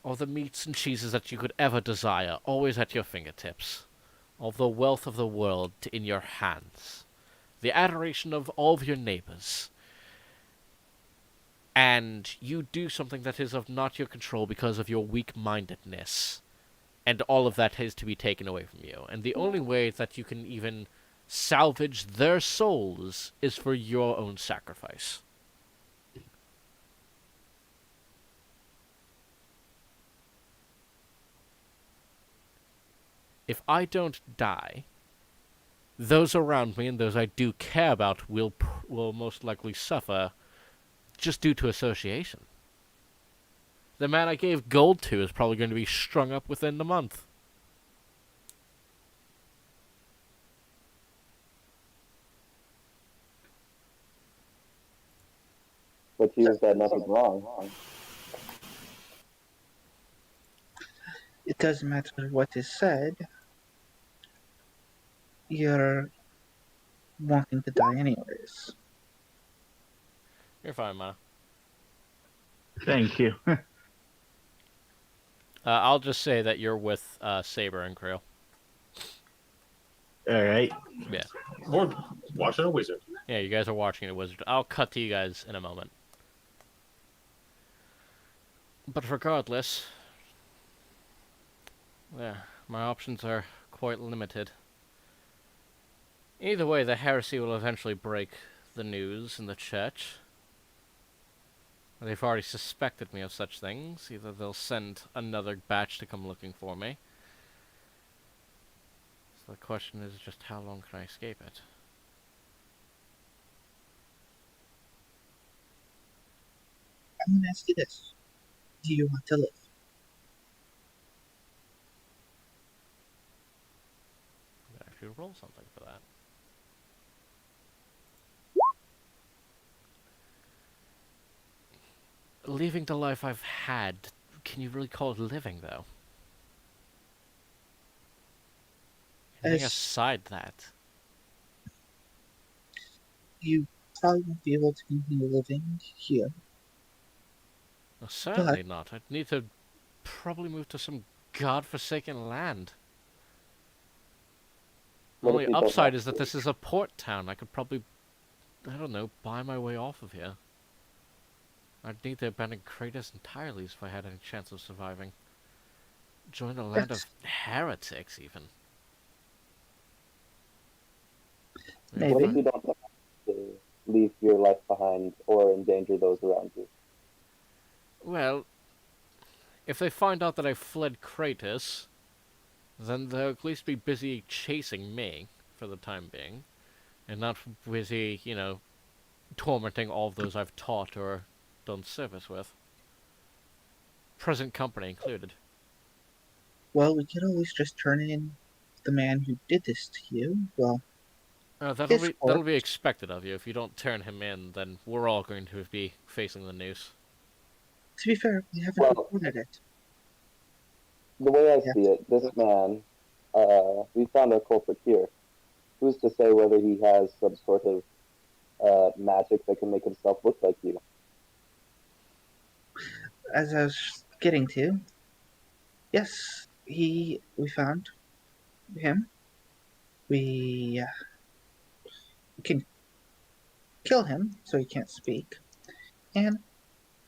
All the meats and cheeses that you could ever desire, always at your fingertips. All the wealth of the world in your hands. The adoration of all of your neighbors. And you do something that is of not your control because of your weak-mindedness. And all of that is to be taken away from you. And the only way that you can even salvage their souls is for your own sacrifice. If I don't die, those around me and those I do care about will most likely suffer just due to association. The man I gave gold to is probably going to be strung up within the month. But you said nothing wrong. It doesn't matter what is said. You're wanting to die anyways. You're fine, Ma. Thank you. I'll just say that you're with Saber and Krill. Alright. Yeah. We're watching a wizard. Yeah, you guys are watching a wizard. I'll cut to you guys in a moment. But regardless, yeah, my options are quite limited. Either way, the heresy will eventually break the news in the church. They've already suspected me of such things. Either they'll send another batch to come looking for me. So the question is just how long can I escape it? I'm going to ask you this. Do you want to live? I should roll something for that. Leaving the life I've had, can you really call it living, though? Anything As aside that? you probably won't be able to continue living here. Well, certainly not. I'd need to probably move to some godforsaken land. The What if only you don't upside have is that this is a port town. I could probably, I don't know, buy my way off of here. I'd need to abandon Kratos entirely if I had any chance of surviving. Join a land of heretics, even. Maybe. What if you don't have to leave your life behind or endanger those around you? Well, if they find out that I fled Kratos, then they'll at least be busy chasing me for the time being, and not busy, tormenting all of those I've taught or done service with. Present company included. Well, we could always just turn in the man who did this to you. Well, That'll his be corpse. expected of you. If you don't turn him in, then we're all going to be facing the noose. To be fair, we haven't Well- recorded it. The way I Yeah. see it, this man, we found our culprit here. Who's to say whether he has some sort of magic that can make himself look like you? As I was getting to, yes, we found him. We can kill him so he can't speak, and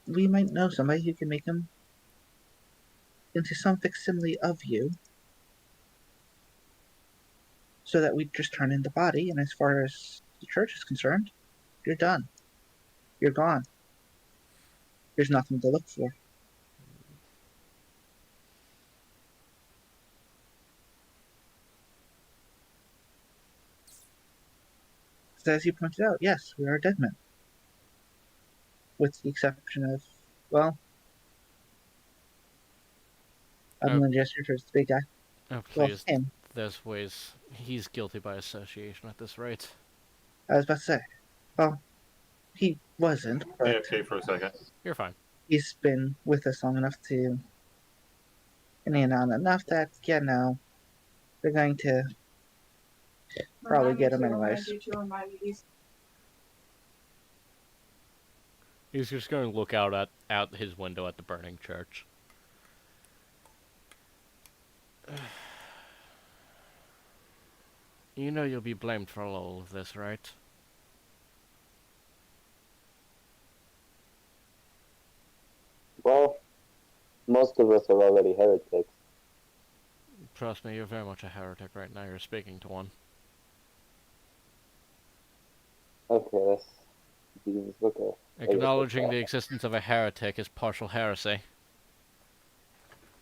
we might know somebody who can make him into some facsimile of you, so that we just turn in the body. And as far as the church is concerned, you're done. You're gone. There's nothing to look for. So as you pointed out, yes, we are dead men. With the exception of, well, I'm going to gesture towards the big guy. Oh, Well, please. him. There's ways. He's guilty by association at this rate. I was about to say, well, he wasn't, but AFK for a second. You're fine. he's been with us long enough to, and in on enough that, yeah, no, they're going to probably get him anyways. He's just going to look out his window at the burning church. You know you'll be blamed for all of this, right? Well, most of us are already heretics. Trust me, you're very much a heretic right now. You're speaking to one. Okay, that's Jesus. Okay. Acknowledging the existence of a heretic is partial heresy.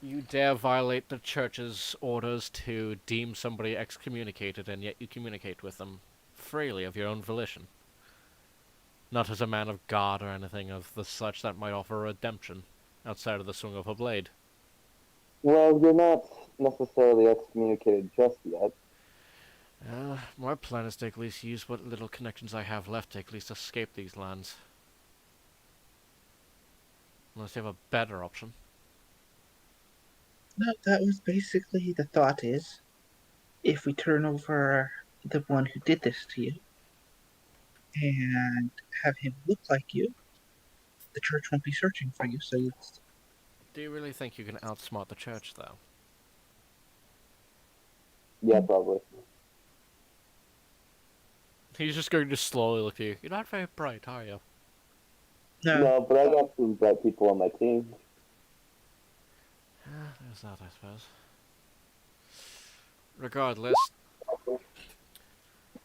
You dare violate the church's orders to deem somebody excommunicated, and yet you communicate with them freely of your own volition. Not as a man of God or anything of the such that might offer redemption outside of the swing of a blade. Well, you're not necessarily excommunicated just yet. My plan is to at least use what little connections I have left to at least escape these lands. Unless you have a better option. No, that was basically the thought is, if we turn over the one who did this to you and have him look like you, the church won't be searching for you, so it's... Do you really think you can outsmart the church, though? Yeah, probably. He's just going to slowly look at you. You're not very bright, are you? No, but I got some bright people on my team. There's that, I suppose. Regardless,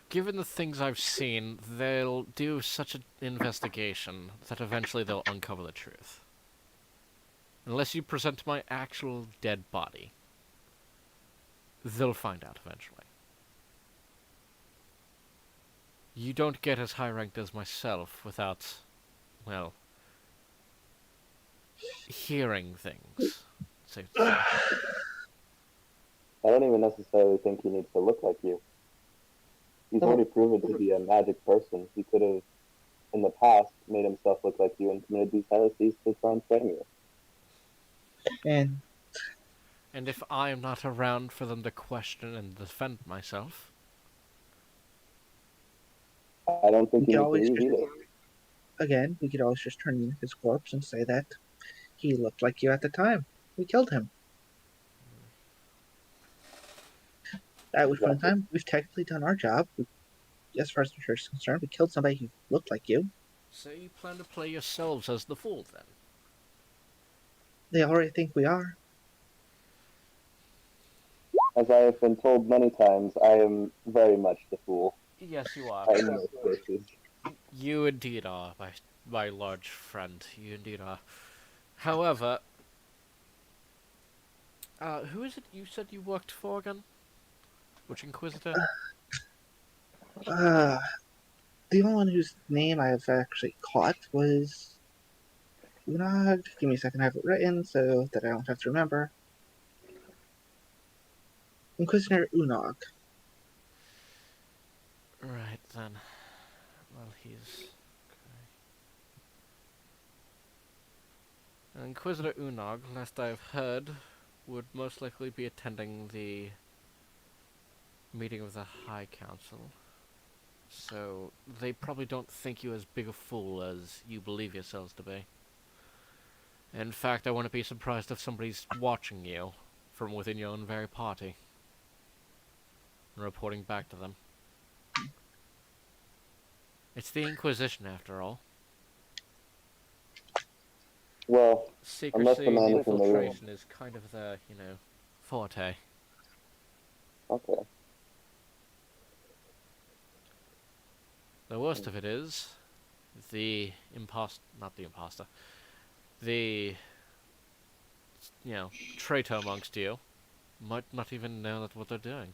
given the things I've seen, they'll do such an investigation that eventually they'll uncover the truth. Unless you present my actual dead body, they'll find out eventually. You don't get as high ranked as myself without, well, hearing things. Safe to say. I don't even necessarily think he needs to look like you. He's already proven to be a magic person. He could have, in the past, made himself look like you and committed these heresies to try and frame you. And if I am not around for them to question and defend myself... I don't think you need to leave either. Again, we could always just turn in his corpse and say that he looked like you at the time. We killed him. At which point in time, we've technically done our job. As far as the church is concerned, we killed somebody who looked like you. So you plan to play yourselves as the fool, then? They already think we are. As I have been told many times, I am very much the fool. Yes, you are. In most cases. You indeed are, my large friend. You indeed are. However, who is it you said you worked for again? Which Inquisitor? The only one whose name I have actually caught was Unog. Give me a second, I have it written so that I don't have to remember. Inquisitor Unog. Right, then. Well, he's... okay. Inquisitor Unog, last I've heard, would most likely be attending the meeting of the High Council. So, they probably don't think you as big a fool as you believe yourselves to be. In fact, I wouldn't be surprised if somebody's watching you from within your own very party and reporting back to them. It's the Inquisition, after all. Well, Secrecy and man is in the infiltration is kind of the, forte. Okay. The worst of it is, the traitor amongst you might not even know that what they're doing.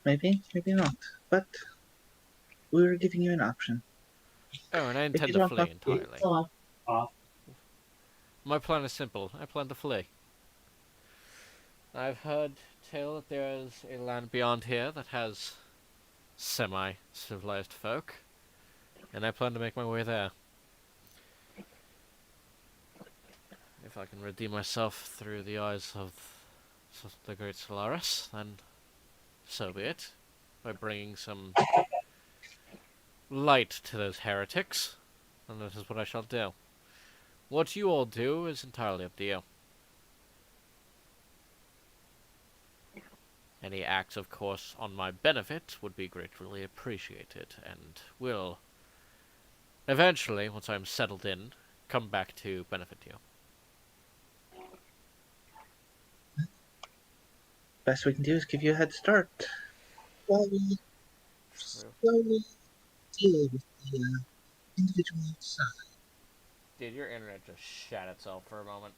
Maybe, maybe not. But we were giving you an option. Oh, and I If intend you to don't flee want- entirely. My plan is simple. I plan to flee. I've heard tale that there is a land beyond here that has semi-civilized folk, and I plan to make my way there. If I can redeem myself through the eyes of the great Solaris, then so be it. By bringing some light to those heretics, and that is what I shall do. What you all do is entirely up to you. Any acts, of course, on my benefit would be greatly appreciated, and will eventually, once I'm settled in, come back to benefit you. Best we can do is give you a head start while we slowly deal with the individual outside. Dude, your internet just shat itself for a moment.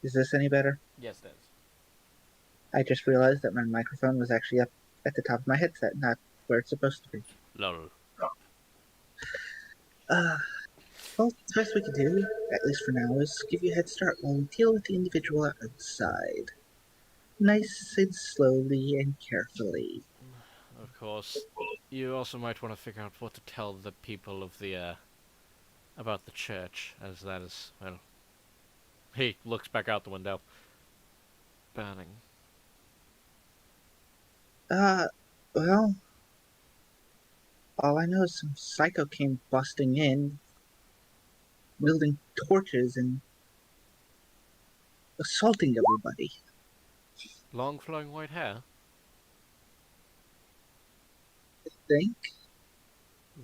Is this any better? Yes, it is. I just realized that my microphone was actually up at the top of my headset, not where it's supposed to be. Lol. Well, the best we can do, at least for now, is give you a head start while we deal with the individual outside. Nice and slowly and carefully. Of course. You also might want to figure out what to tell the people of the, about the church, as that is, well... He looks back out the window. Burning. Well... All I know is some psycho came busting in, wielding torches and assaulting everybody. Long flowing white hair? I think.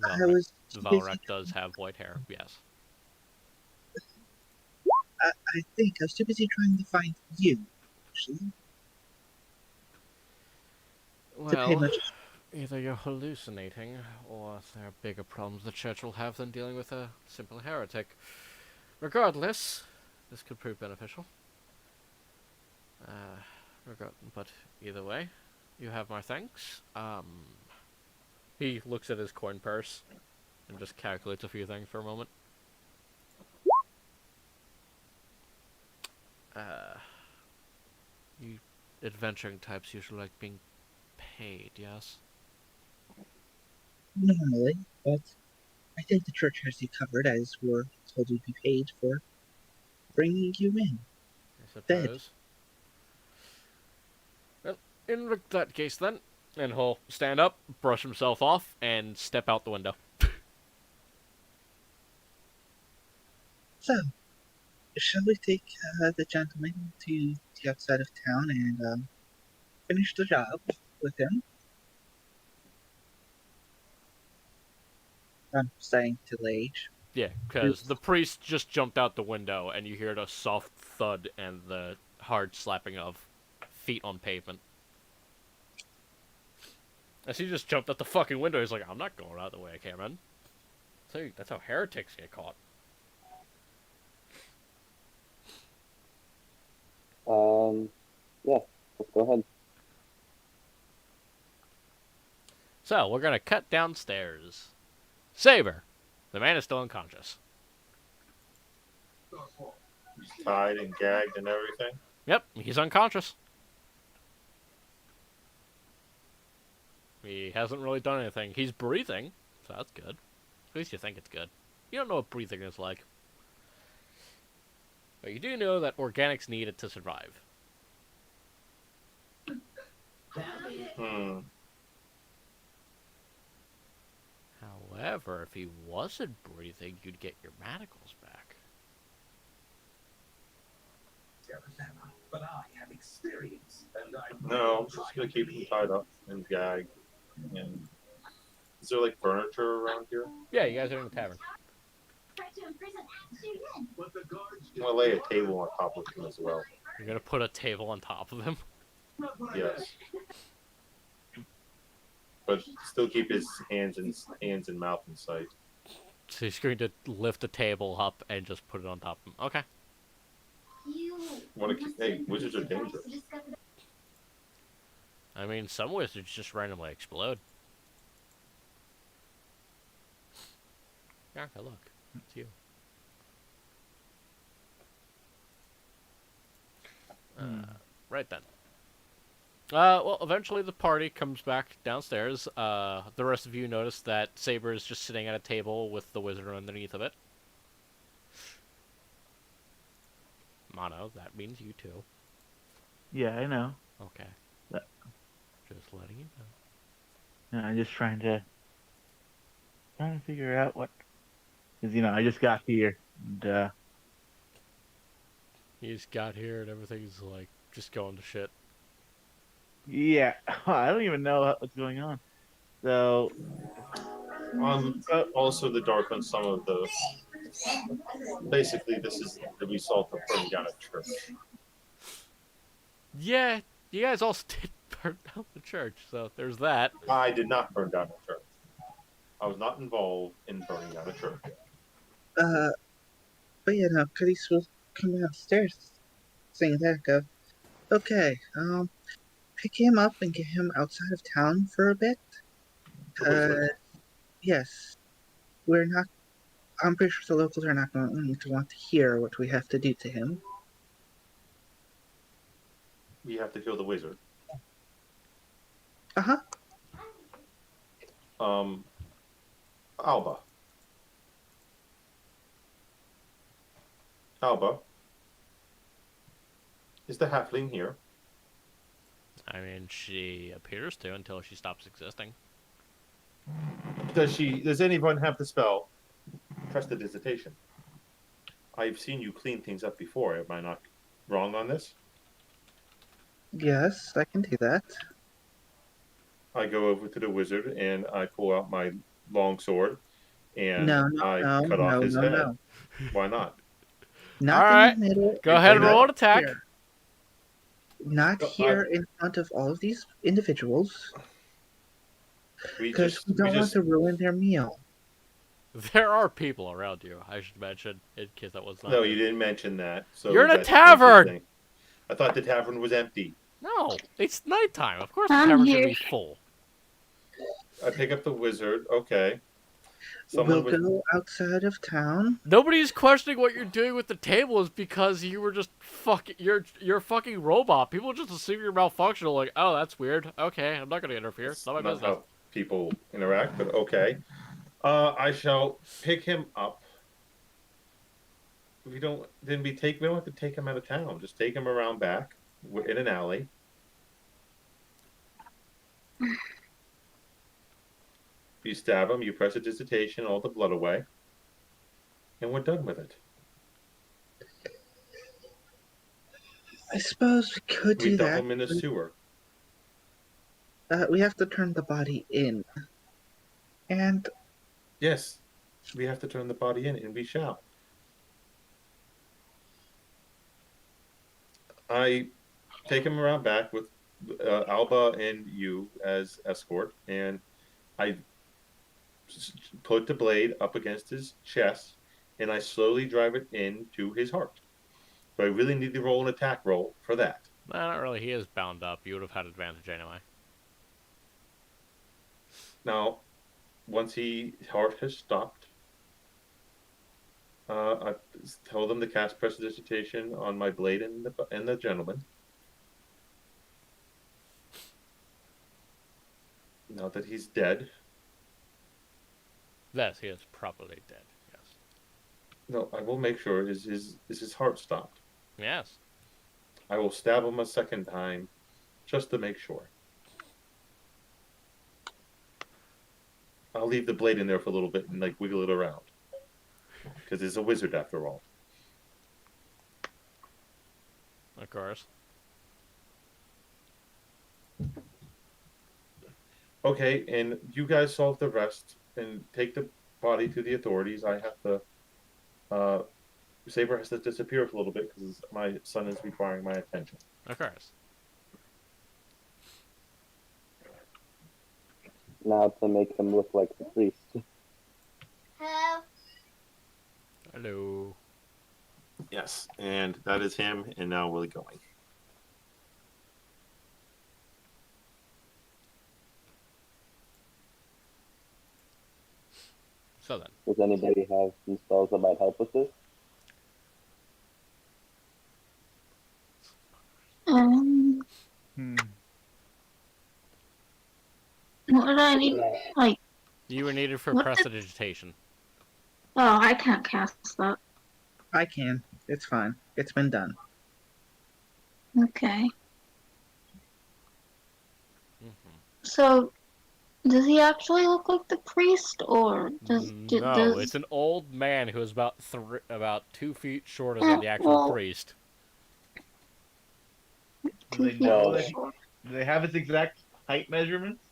I was too busy. Valrak does have white hair, yes. I think I was too busy trying to find you, actually. Well, either you're hallucinating, or there are bigger problems the church will have than dealing with a simple heretic. Regardless, this could prove beneficial. But either way, you have my thanks. He looks at his coin purse and just calculates a few things for a moment. You adventuring types usually like being paid, yes? Normally, but I think the church has you covered, as we're told you'd be paid for bringing you in. I suppose. Well, in that case then, and he'll stand up, brush himself off, and step out the window. So, shall we take the gentleman to the outside of town and finish the job with him? I'm saying to Lage. Yeah, because the priest just jumped out the window, and you hear the soft thud and the hard slapping of feet on pavement. As he just jumped out the fucking window, he's like, I'm not going out the way I came in. That's how heretics get caught. Yeah, let's go ahead. So, we're gonna cut downstairs. Saber! The man is still unconscious. He's tied and gagged and everything. Yep, he's unconscious. He hasn't really done anything. He's breathing, so that's good. At least you think it's good. You don't know what breathing is like. But you do know that organics need it to survive. However, if he wasn't breathing, you'd get your manacles back. But I have experience, and I No, I'm just gonna keep him tied up and gagged. And is there like furniture around here? Yeah, you guys are in the tavern. But the guards I'm gonna lay a table on top of him as well. You're gonna put a table on top of him? Yes. But still keep his hands and mouth in sight. So he's going to lift the table up and just put it on top of him. Okay. Hey, wizards are dangerous. I mean, some wizards just randomly explode. Yeah, look. It's you. Right then. Well, eventually the party comes back downstairs. The rest of you notice that Saber is just sitting at a table with the wizard underneath of it. Mono, that means you too. Yeah, I know. Okay. But, Just letting you know. I'm just trying to figure out what, because I just got here, and You just got here and everything's like just going to shit. yeah, I don't even know what's going on. So, Also the dark on some of the. Basically, this is the result of burning down a church. Yeah, you guys all did burn down the church, so there's that. I did not burn down a church. I was not involved in burning down a church. But yeah, no, Cuddy's was coming upstairs, saying that go. Okay, pick him up and get him outside of town for a bit. The wizard. Yes, we're not. I'm pretty sure the locals are not going to want to hear what we have to do to him. We have to kill the wizard. Uh-huh. Alba. Alba. Is the halfling here? I mean, she appears to until she stops existing. Does anyone have the spell Prestidigitation? I've seen you clean things up before. Am I not wrong on this? Yes, I can do that. I go over to the wizard and I pull out my long sword and No, I no, cut no, off his no, head. no. Why not? Not Alright, in the middle. go ahead and Why roll not? an attack. Here. Not No, here in front of all of these individuals, We because just we don't want to ruin their meal. There are people around you, I should mention, in case that was not. No, you didn't mention that. So You're in a that's tavern! interesting. I thought the tavern was empty. No, it's nighttime. Of course the I'm tavern should here. be full. I pick up the wizard. Okay. We'll go outside of town. Nobody's questioning what you're doing with the table is because you were just fucking. You're a fucking robot. People just assume you're malfunctional. Like, oh, that's weird. Okay, I'm not gonna interfere. It's not my business. How people interact, but okay. I shall pick him up. We don't have to take him out of town. Just take him around back in an alley. You stab him, you press a dissertation, all the blood away, and we're done with it. I suppose we could We do dump that. him in the sewer. We have to turn the body in. And Yes, we have to turn the body in, and we shall. I take him around back with Alba and you as escort, and I put the blade up against his chest, and I slowly drive it into his heart. But I really need to roll an attack roll for that. Nah, not really. He is bound up. You would have had advantage anyway. Now, once his heart has stopped, I told them to cast prestidigitation on my blade and the gentleman. Now that he's dead. Yes, he is probably dead. Yes. No, I will make sure his heart stopped. Yes. I will stab him a second time, just to make sure. I'll leave the blade in there for a little bit and wiggle it around, because he's a wizard after all. Of course. Okay, and you guys solve the rest and take the body to the authorities. I have to. Saber has to disappear for a little bit because my son is requiring my attention. Of course. Now to make him look like the priest. Hello. Hello. Yes, and that is him, and now we're going. So then. Does anybody have some spells that might help with this? What did I need? Like, You were needed for What the- prestidigitation. oh, I can't cast that. I can. It's fine. It's been done. Okay. Mm-hmm. So, does he actually look like the priest, or No, it's an old man who is about 2 feet shorter than the actual well, priest. Do they know that? Do they have his exact height measurements?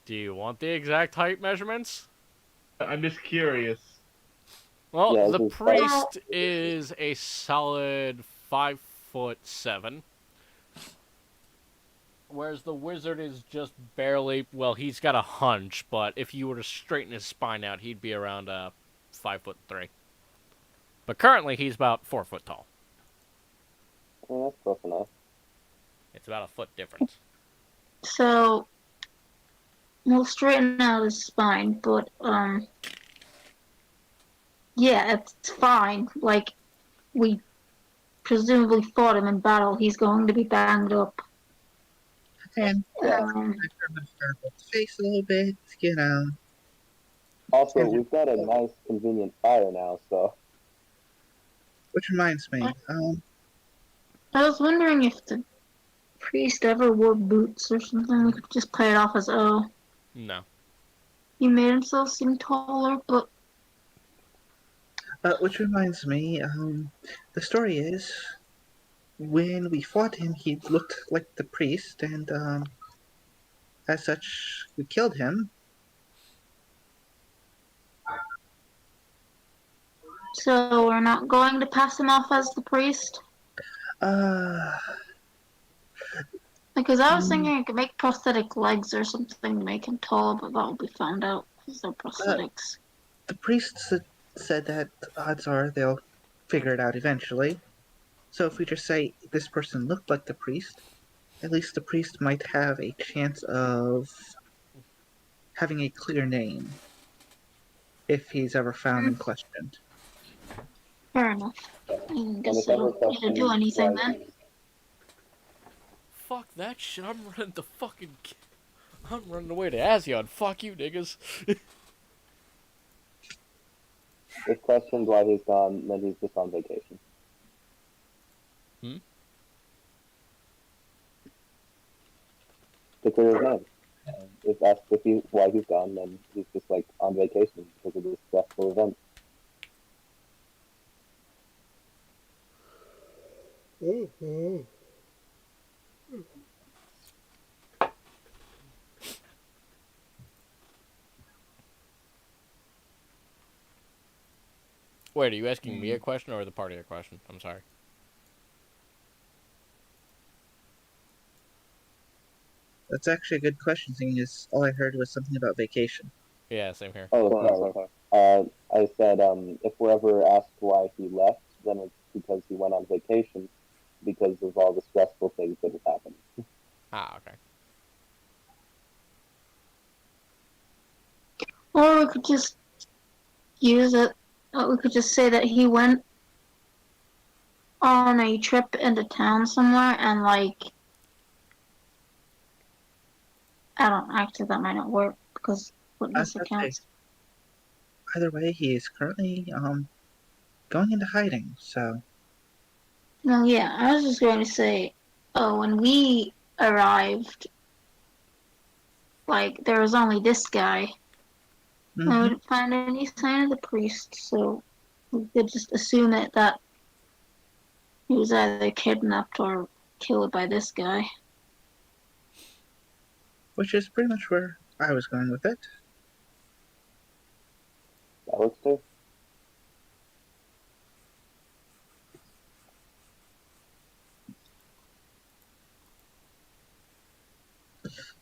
Do you want the exact height measurements? I'm just curious. Well, Yeah, the this is priest is a solid 5'7", whereas the wizard is just barely. Well, he's got a hunch, but if you were to straighten his spine out, he'd be around 5'3". But currently, he's about 4 foot tall. Yeah, that's close enough. It's about a foot difference. So, we'll straighten out his spine, but yeah, it's fine. Like, we presumably fought him in battle. He's going to be banged up. And Yeah. I'm gonna start with the face a little bit, you know. Also, we've got a nice, convenient fire now, so. Which reminds me, I was wondering if the priest ever wore boots or something. We could just play it off as, oh, No. he made himself seem taller, but which reminds me, the story is, when we fought him, he looked like the priest, and as such, we killed him. so we're not going to pass him off as the priest? Uh, Because I was thinking I could make prosthetic legs or something to make him tall, but that will be found out because they're prosthetics. the priest said that odds are they'll figure it out eventually. So if we just say this person looked like the priest, at least the priest might have a chance of having a clear name if he's ever found and questioned. Fair enough. I guess I don't need to do anything then. Fuck that shit. I'm running away to Asyon. Fuck you, niggas. If questions why he's gone, then he's just on vacation. To clear his name. If asked why he's gone, then he's just like on vacation because of this stressful event. Wait, are you asking me a question or the party a question? I'm sorry. That's actually a good question, seeing as all I heard was something about vacation. Yeah, same here. Oh, sorry. I said if we're ever asked why he left, then it's because he went on vacation because of all the stressful things that have happened. Ah, okay. Or we could just use it. We could just say that he went on a trip into town somewhere and, like, I don't actually, that might not work because witness accounts. Either way, he is currently going into hiding, so. No, yeah, I was just going to say, when we arrived, like, there was only this guy. Mm-hmm. I wouldn't find any sign of the priest, so we could just assume that he was either kidnapped or killed by this guy. Which is pretty much where I was going with it. That works too.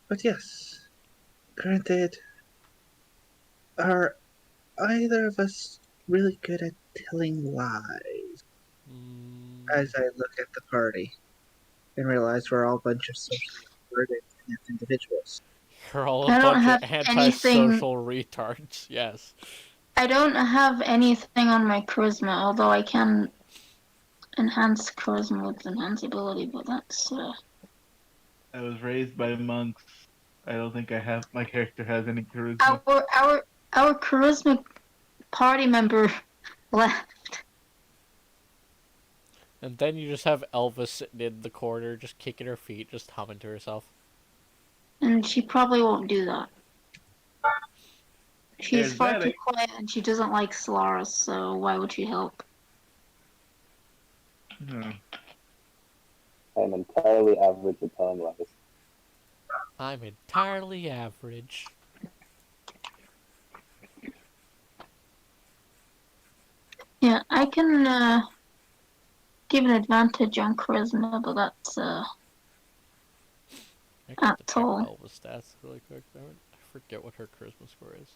But yes, granted, are either of us really good at telling lies? As I look at the party and realize we're all a bunch of socially awkward and individuals. You're all a I don't bunch of have antisocial retards. Yes. I don't have anything on my charisma, although I can enhance charisma with enhance ability, but that's I was raised by monks. I don't think my character has any charisma. Our charisma party member left. And then you just have Elvis sitting in the corner, just kicking her feet, just humming to herself. And she probably won't do that. She's There's far that, too quiet and she doesn't like Solaris, so why would she help? Hmm. I'm entirely average at telling lies. I'm entirely average. Yeah, I can give an advantage on charisma, but that's I have to at check all. Elvis stats really quick. I forget what her charisma score is.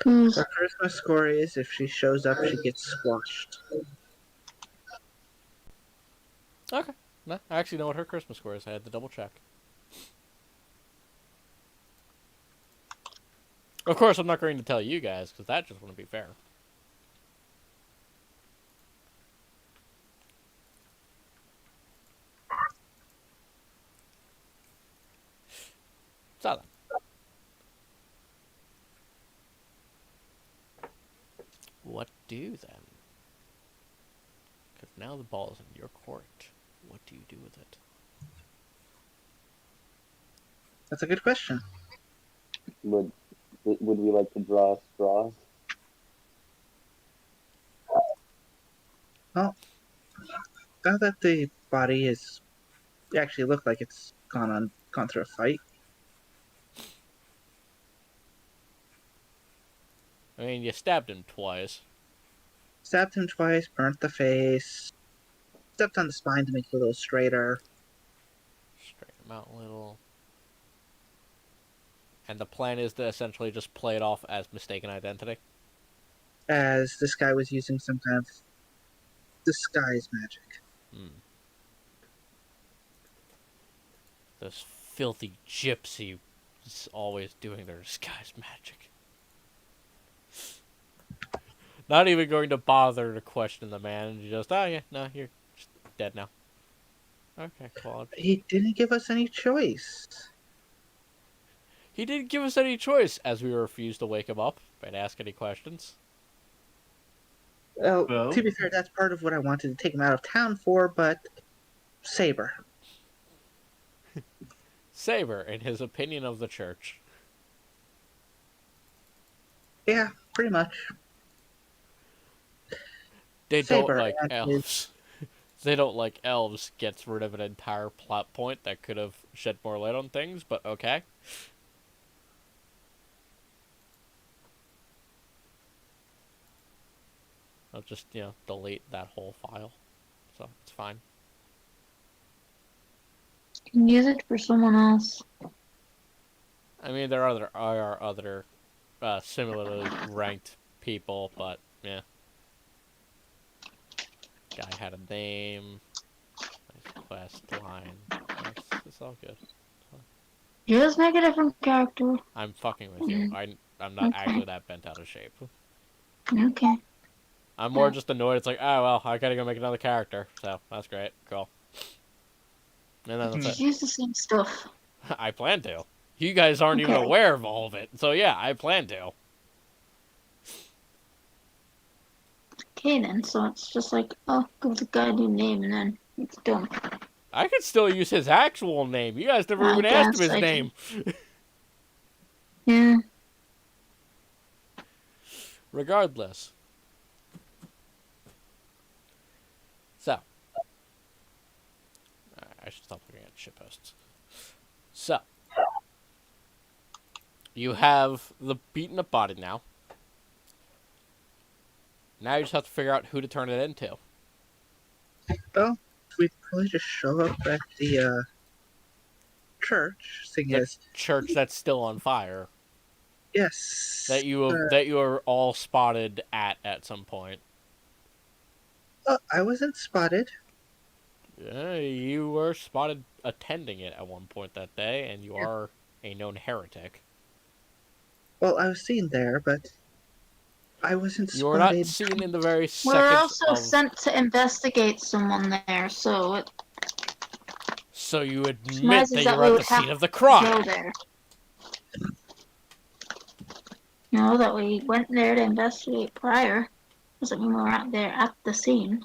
Who's Her charisma score is if she shows up, she gets squashed. Okay. No, I actually know what her Christmas score is. I had to double check. Of course, I'm not going to tell you guys, because that just wouldn't be fair. So then. What do then? Because now the ball is in your court. What do you do with it? That's a good question. Would we like to draw straws? Well, now that the body is actually looked like it's gone through a fight. I mean, you stabbed him twice. Stabbed him twice, burnt the face, stepped on the spine to make it a little straighter. Straighten him out a little. And the plan is to essentially just play it off as mistaken identity. As this guy was using some kind of disguise magic. Hmm. This filthy gypsy is always doing their disguise magic. Not even going to bother to question the man. Just, oh yeah, no, you're just dead now. Okay, cool. He didn't give us any choice. He didn't give us any choice, as we refused to wake him up and ask any questions. Well, Well, to be fair, that's part of what I wanted to take him out of town for, but Saber. Saber, in his opinion of the church. Yeah, pretty much. They Saber don't like and elves. They don't like elves gets rid of an entire plot point that could have shed more light on things, but okay. I'll just, delete that whole file. So, it's fine. You can use it for someone else. I mean, there are other similarly ranked people, but, yeah. Guy had a name. Nice quest line. It's all good. Just make a different character. I'm fucking with you. I'm not Okay. actually that bent out of shape. Okay. I'm more just annoyed. It's like, oh, well, I gotta go make another character. So, that's great. Cool. And then that's Just it. use the same stuff. I plan to. You guys aren't even Okay. aware of all of it. So, yeah, I plan to. Okay then, so it's just like, oh, give the guy a new name and then it's done. I could still use his actual name. You guys never I even asked him guess his I name. Yeah. Regardless. So. I should stop looking at shitposts. So. You have the beaten up body now. Now you just have to figure out who to turn it into. Well, we'd probably just show up at the church, seeing The as church that's still on fire. yes, That you are all spotted at some point. I wasn't spotted. Yeah, you were spotted attending it at one point that day, and you Yeah. are a known heretic. Well, I was seen there, but I wasn't You were not spotted. seen in the very We're seconds also of... sent to investigate someone there, so So you admit Surmises that that you were we at would the have scene of the to crime. go there. You know, that we went there to investigate prior. Doesn't mean we were out there at the scene.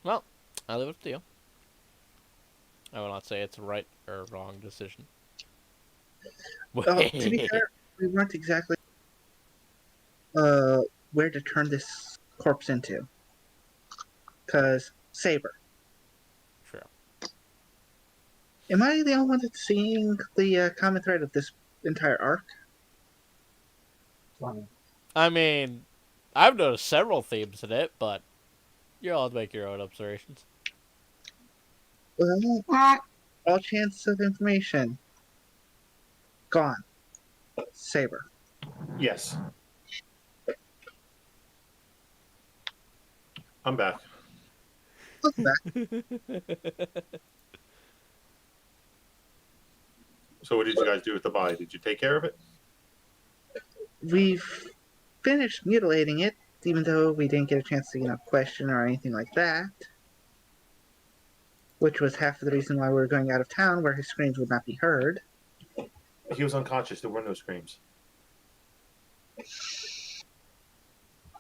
Well, I live with you. I will not say it's a right or wrong decision. To be fair, we weren't exactly where to turn this corpse into. Because Saber. True. Am I the only one that's seeing the common thread of this entire arc? I mean, I've noticed several themes in it, but you're allowed to make your own observations. Well, all chance of information gone. Saber. Yes. I'm back. Welcome back. So what did you guys do with the body? Did you take care of it? We've finished mutilating it, even though we didn't get a chance to, question or anything like that. Which was half of the reason why we were going out of town, where his screams would not be heard. He was unconscious. There were no screams.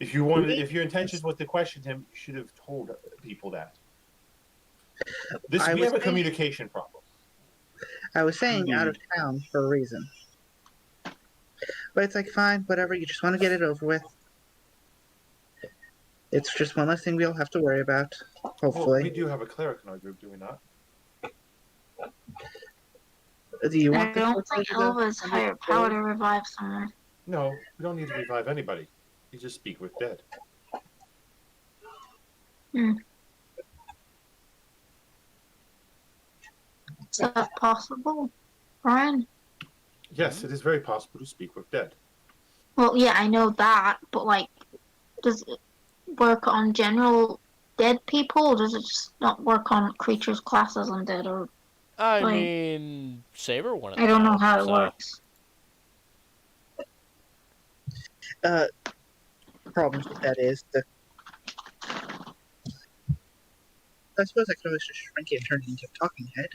If your intentions was to question him, you should have told people that. We have a communication problem. I was saying out of town for a reason. But it's like, fine, whatever, you just want to get it over with. It's just one less thing we'll have to worry about, hopefully. Well, we do have a cleric in our group, do we not? Do you want I don't think Elva's higher power to revive someone. No, we don't need to revive anybody. You just speak with dead. Is that possible, Brian? Yes, it is very possible to speak with dead. Well, yeah, I know that, but like, does it work on general dead people, or does it just not work on creatures classed as undead? Or I mean, Saber wanted. I don't know how it works. Problems with that is the. I suppose I could always just shrink it and turn it into a talking head.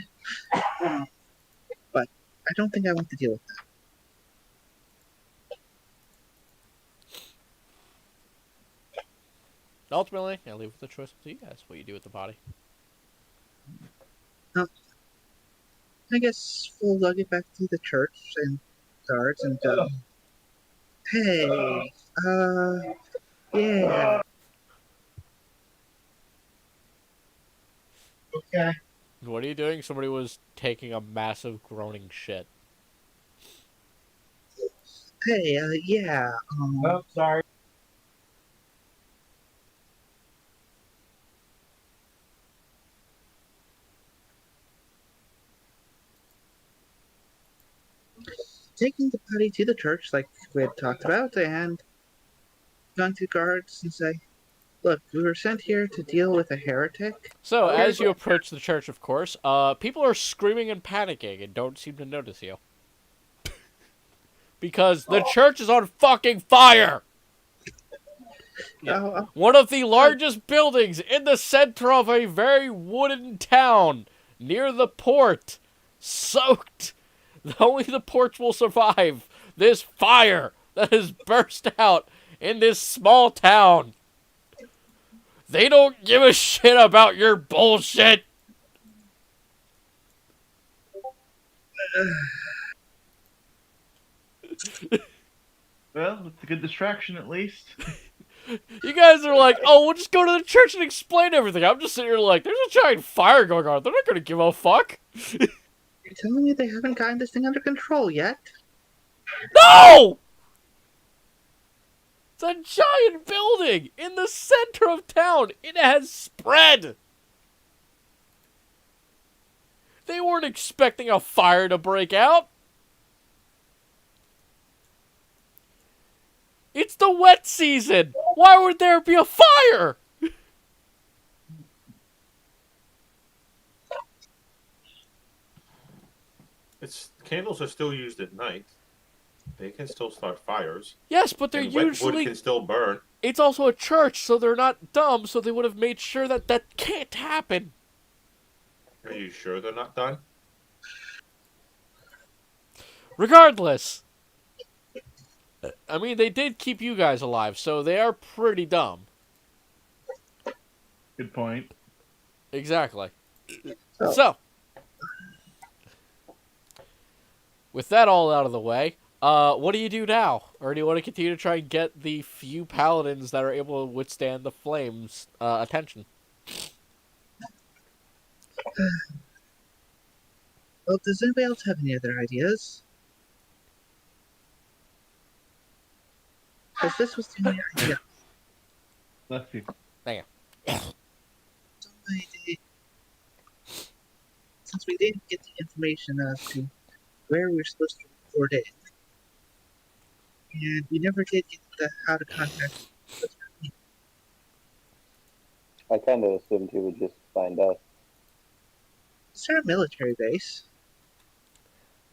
But I don't think I want to deal with that. Ultimately, I leave with the choice to you guys what you do with the body. I guess we'll lug it back to the church and guards and go. Hey, yeah. Okay. What are you doing? Somebody was taking a massive groaning shit. Hey, yeah. Oh, sorry. Taking the body to the church, like we had talked about, and going to guards and say, look, we were sent here to deal with a heretic. So, as you approach the church, of course, people are screaming and panicking and don't seem to notice you. Because the church is on fucking fire! Yeah. One of the largest buildings in the center of a very wooden town near the port. Soaked. Only the ports will survive this fire that has burst out in this small town. They don't give a shit about your bullshit. Well, it's a good distraction at least. You guys are like, oh, we'll just go to the church and explain everything. I'm just sitting here like, there's a giant fire going on. They're not going to give a fuck. You're telling me they haven't gotten this thing under control yet? No! It's a giant building in the center of town. It has spread. They weren't expecting a fire to break out. It's the wet season. Why would there be a fire? Candles are still used at night. They can still start fires. Yes, but they're and wet wood usually can still burn. It's also a church, so they're not dumb, so they would have made sure that that can't happen. Are you sure they're not done? Regardless, I mean, they did keep you guys alive, so they are pretty dumb. Good point. Exactly. So, So, with that all out of the way, what do you do now? Or do you want to continue to try and get the few paladins that are able to withstand the flames' attention? well, does anybody else have any other ideas? Because this was the only idea. Let's see. Hang Somebody, since we didn't get the information as to where we were supposed to record it, and we never did get how to contact. I kind of assumed he would just find us. Is there a military base?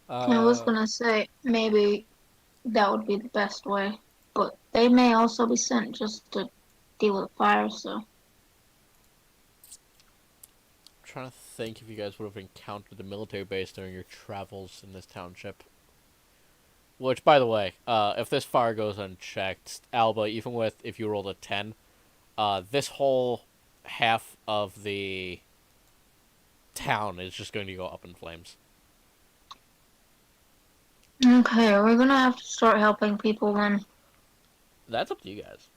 I was gonna say maybe that would be the best way, but they may also be sent just to deal with fire. So trying to think if you guys would have encountered the military base during your travels in this township. Which, by the way, if this fire goes unchecked, Alba, even with if you rolled a 10, this whole half of the town is just going to go up in flames. okay, we're gonna have to start helping people then. That's up to you guys.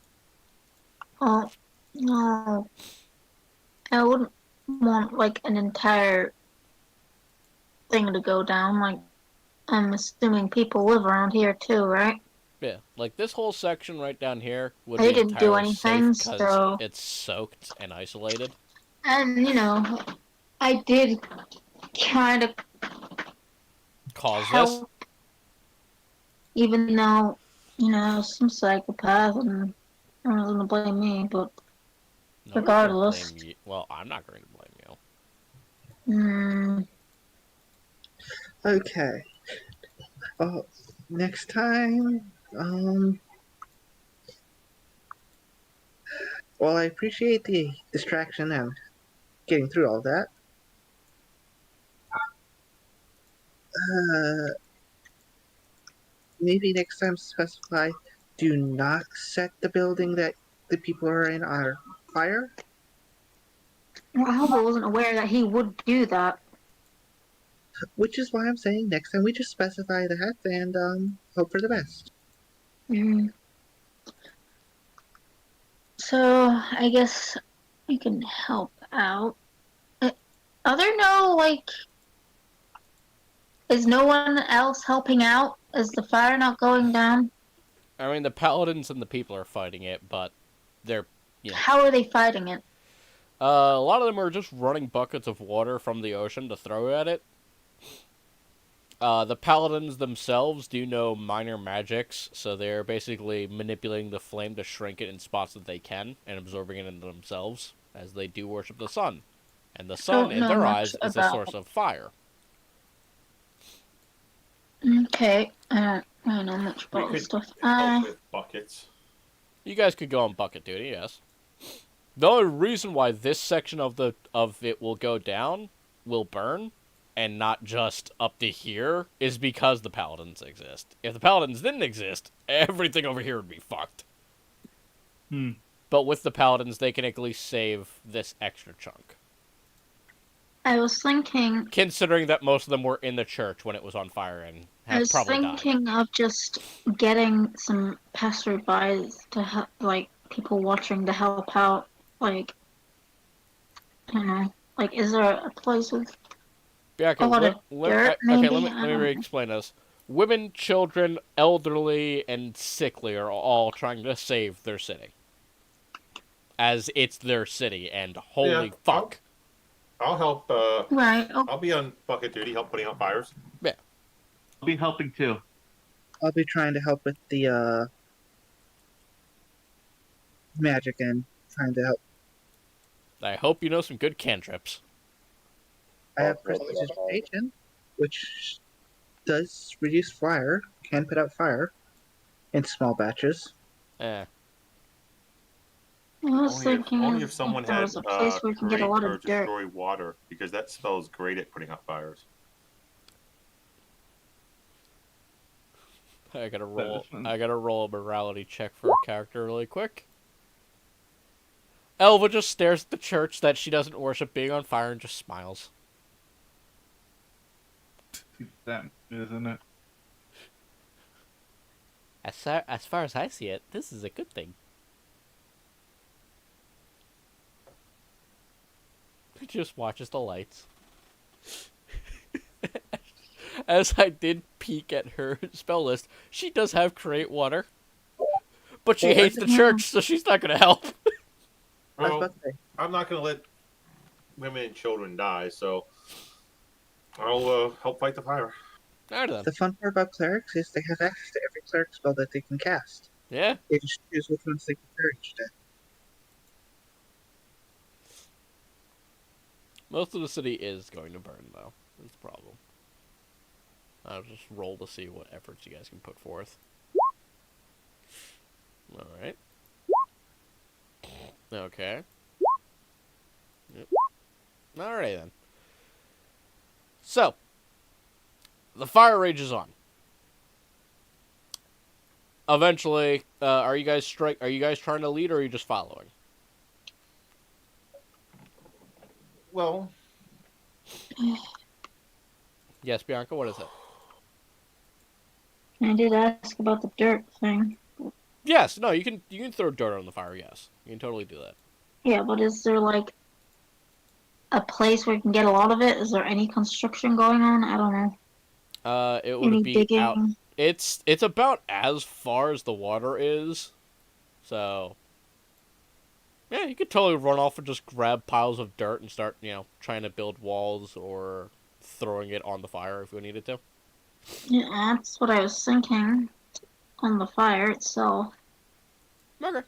Oh no, I wouldn't want like an entire thing to go down. Like I'm assuming people live around here too, right? Yeah, like this whole section right down here would They be didn't do entirely safe anything, because so it's soaked and isolated. and I did kind of Cause this? help, even though some psychopath and everyone's gonna blame me, but Nobody's regardless. gonna blame you. Well, I'm not going to blame you. Okay. Next time, well, I appreciate the distraction and getting through all that. Maybe next time specify do not set the building that the people are in on fire. Well, Alba wasn't aware that he would do that. Which is why I'm saying next time we just specify that and hope for the best. So I guess you can help out. Are there no is no one else helping out? Is the fire not going down? I mean, the paladins and the people are fighting it, but they're, How are they fighting it? a lot of them are just running buckets of water from the ocean to throw at it. The paladins themselves do know minor magics, so they're basically manipulating the flame to shrink it in spots that they can and absorbing it into themselves, as they do worship the sun. And the sun, in their eyes, is the source of fire. Okay, I don't know much about this stuff. Help with buckets. You guys could go on bucket duty, yes. The only reason why this section of it will go down, will burn, and not just up to here, is because the paladins exist. If the paladins didn't exist, everything over here would be fucked. But with the paladins, they can at least save this extra chunk. I was thinking. Considering that most of them were in the church when it was on fire and have probably died. I was thinking of just getting some passerbys to help, like people watching to help out. Like, I don't know. Like, is there a place with okay, a lot of dirt? Maybe? let me re-explain this. Women, children, elderly, and sickly are all trying to save their city. As it's their city, and holy fuck. I'll help. Right. Okay. I'll be on bucket duty, help putting out fires. Yeah. I'll be helping too. I'll be trying to help with the magic and trying to help. I hope you know some good cantrips. I have prestidigitation, which does reduce fire, can put out fire in small batches. I was thinking Only if if someone there had was a place where you can get a create lot or of dirt. destroy water, because that spell is great at putting out fires. I gotta But roll. this one, I gotta roll a morality check for a character really quick. Elva just stares at the church that she doesn't worship being on fire and just smiles. that isn't it? As far as I see it, this is a good thing. He just watches the lights. As I did peek at her spell list, she does have create water, but she Well, hates the church, so she's not gonna help. I was Well, about to say, I'm not going to let women and children die, so I'll help fight the fire. Alright then. the fun part about clerics is they have access to every cleric spell that they can cast. Yeah. They just choose which ones they prefer each day. Most of the city is going to burn, though. That's the problem. I'll just roll to see what efforts you guys can put forth. Alright. Okay. Yep. Alright then. So, the fire rages on. Eventually, are you guys trying to lead, or are you just following? Well, Yes, Bianca, what is it? I did ask about the dirt thing. Yes, no, you can throw dirt on the fire, yes. You can totally do that. Yeah, but is there like a place where you can get a lot of it? Is there any construction going on? I don't know. It would Any be out. digging? It's about as far as the water is, so yeah, you could totally run off and just grab piles of dirt and start, trying to build walls or throwing it on the fire if you needed to. Yeah, that's what I was thinking. On the fire itself. Okay.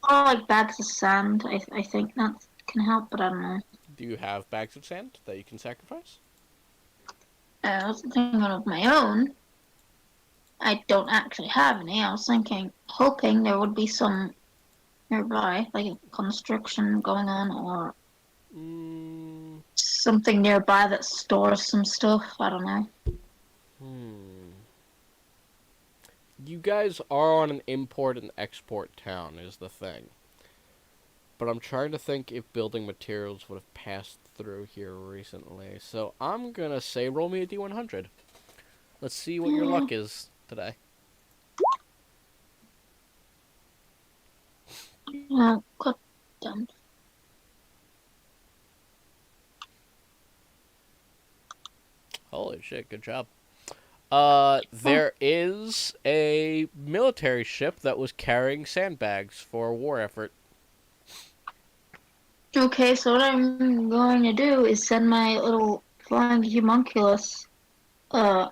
Or like bags of sand. I think that can help, but I don't know. Do you have bags of sand that you can sacrifice? I was thinking of my own. I don't actually have any. I was hoping there would be some nearby, like a construction going on or something nearby that stores some stuff. I don't know. You guys are on an import and export town, is the thing. But I'm trying to think if building materials would have passed through here recently. So I'm gonna say roll me a D100. Let's see what your luck is today. Good done. Holy shit, good job. There is a military ship that was carrying sandbags for a war effort. Okay, so what I'm going to do is send my little flying homunculus. Can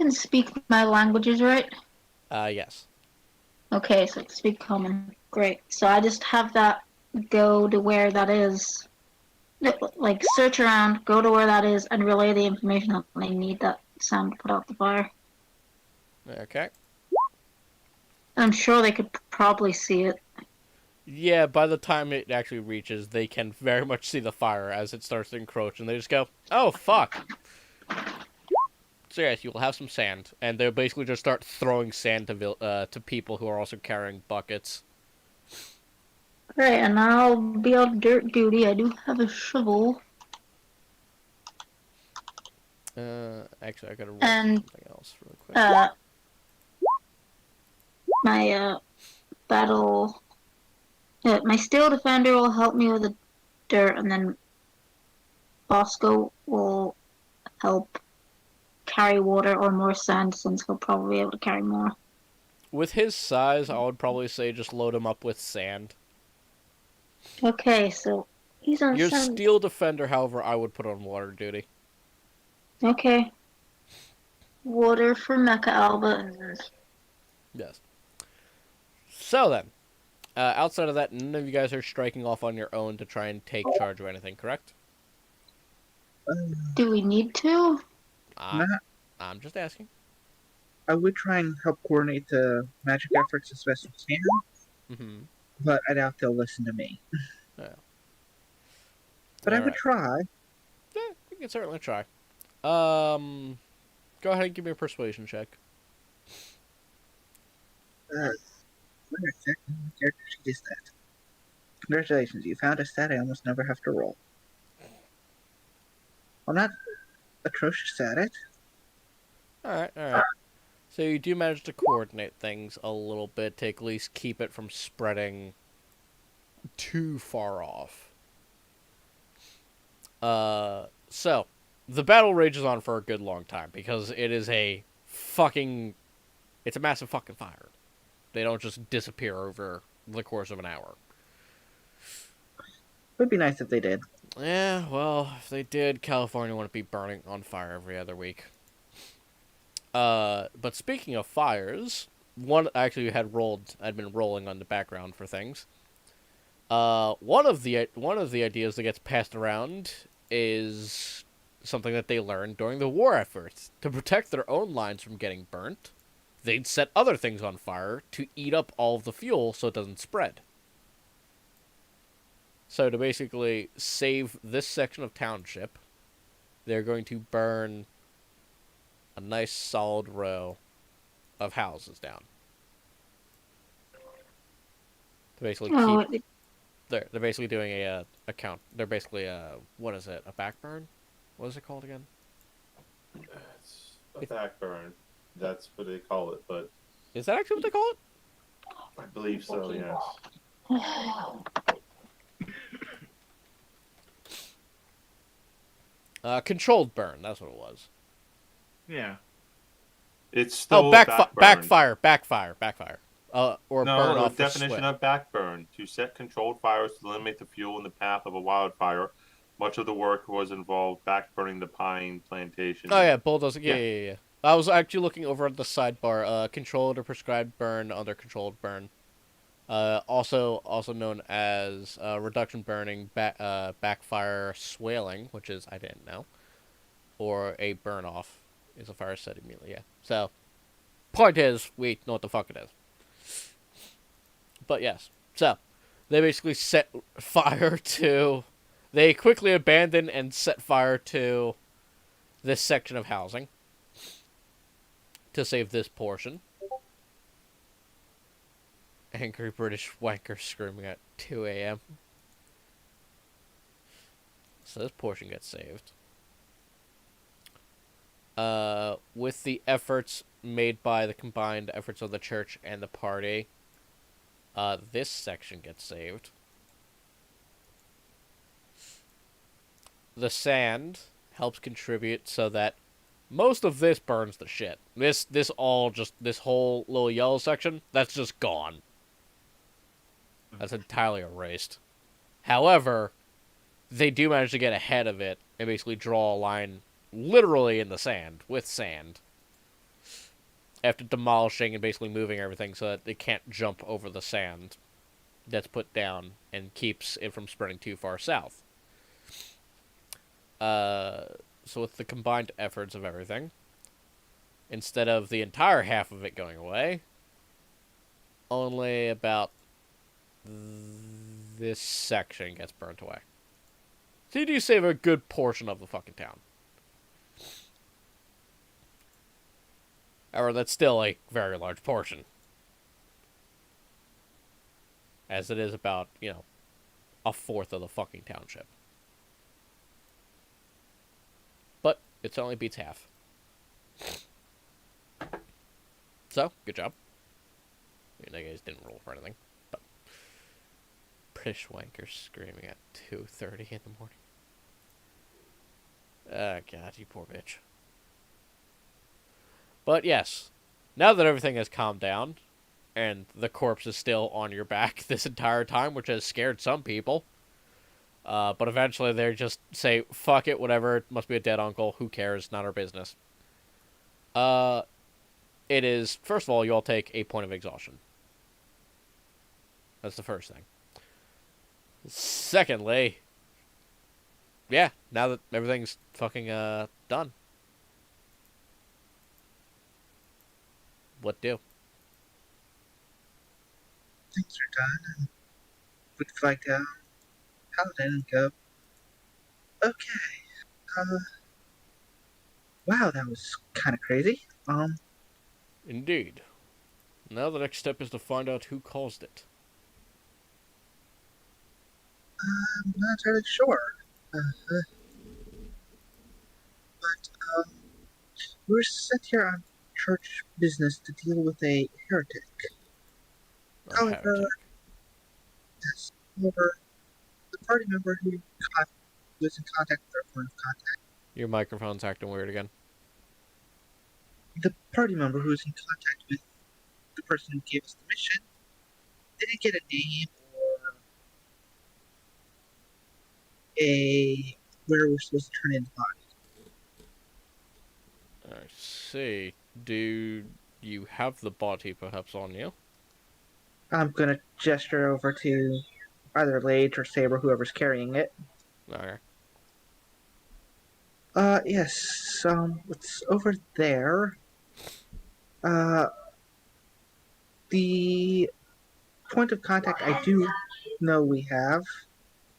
speak my languages, right? Yes. Okay, so speak common. Great. So I just have that go to where that is. Like, search around, go to where that is, and relay the information that they need that sound to put out the fire. Okay. I'm sure they could probably see it. Yeah, by the time it actually reaches, they can very much see the fire as it starts to encroach, and they just go, "Oh, fuck." So yes, you'll have some sand, and they'll basically just start throwing sand to people who are also carrying buckets. Great, and I'll be on dirt duty. I do have a shovel. Actually, I gotta roll And, something else real quick. My battle. My steel defender will help me with the dirt, and then Bosco will help carry water or more sand, since he'll probably be able to carry more. With his size, I would probably say just load him up with sand. Okay, so he's on Your sand. steel defender, however, I would put on water duty. Okay. Water for Mecha Alba. Yes. So then, outside of that, none of you guys are striking off on your own to try and take charge of anything, correct? Do we need to? Not, I'm just asking. I would try and help coordinate the magic efforts as best we can. Mm-hmm. but I doubt they'll listen to me. Yeah. But All I would right. try. Yeah, we can certainly try. Go ahead and give me a persuasion check. Where exactly my character sheet is that? Congratulations, you found a stat I almost never have to roll. I'm not atrocious at it. All right, all right. So you do manage to coordinate things a little bit to at least keep it from spreading too far off. So the battle rages on for a good long time because it is it's a massive fucking fire. They don't just disappear over the course of an hour. It would be nice if they did. Yeah, well, if they did, California wouldn't be burning on fire every other week. But speaking of fires, one actually I'd been rolling on the background for things. One of the ideas that gets passed around is something that they learned during the war efforts to protect their own lines from getting burnt. They'd set other things on fire to eat up all of the fuel so it doesn't spread. So to basically save this section of township, they're going to burn a nice solid row of houses down. To basically Oh, they're basically doing a count. They're basically what is it? A backburn? What is it called again? It's a backburn. That's what they call it, but Is that actually what they call it? I believe so, yes. Controlled burn. That's what it was. Yeah. It's still backfire. Or No, burn the off. definition of backburn: to set controlled fires to eliminate the fuel in the path of a wildfire. Much of the work was involved backburning the pine plantation. Oh yeah, bulldozer. Yeah. I was actually looking over at the sidebar. Controlled or prescribed burn under controlled burn. Also known as reduction burning, backfire swaling, which is I didn't know, or a burn off is a fire set immediately. Yeah. So, point is, we know what the fuck it is. But yes, so they basically set fire to. They quickly abandon and set fire to this section of housing to save this portion. Angry British wanker screaming at 2 a.m. So this portion gets saved. With the efforts made by the combined efforts of the church and the party, this section gets saved. The sand helps contribute so that most of this burns to shit. This whole little yellow section, that's just gone. That's entirely erased. However, they do manage to get ahead of it and basically draw a line literally in the sand, with sand. After demolishing and basically moving everything so that it can't jump over the sand that's put down and keeps it from spreading too far south. So with the combined efforts of everything, instead of the entire half of it going away, only about this section gets burnt away. So you do save a good portion of the fucking town. However, that's still a very large portion. As it is about, a fourth of the fucking township. But it only beats half. So, good job. I mean, you guys didn't roll for anything. But British wanker screaming at 2:30 in the morning. Oh, God, you poor bitch. But yes, now that everything has calmed down, and the corpse is still on your back this entire time, which has scared some people, but eventually they just say, fuck it, whatever, it must be a dead uncle, who cares, not our business. It is, first of all, you all take a point of exhaustion. That's the first thing. Secondly, yeah, now that everything's fucking done. What do? things are done. Put the flag down. Paladin and go. Okay. Uh, wow, that was kind of crazy. Indeed. Now the next step is to find out who caused it. I'm not entirely sure. Uh, but we were sent here on church business to deal with a heretic. A However, heretic. yes, however, the party member who was in contact with our point of contact, Your microphone's acting weird again. the party member who was in contact with the person who gave us the mission, didn't get a name or a where we're supposed to turn in the body. I see. Do you have the body perhaps on you? I'm gonna gesture over to either Lage or Saber, whoever's carrying it. Okay. Yes, it's over there. Uh, the point of contact I do know we have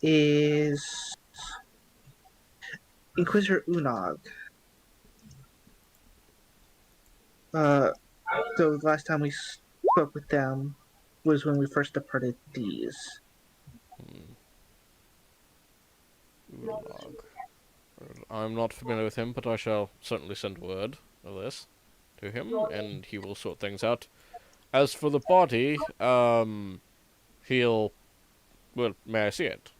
is Inquisitor Unog. So the last time we spoke with them was when we first departed these. Log. I'm not familiar with him, but I shall certainly send word of this to him, and he will sort things out. As for the body, he'll... Well, may I see it?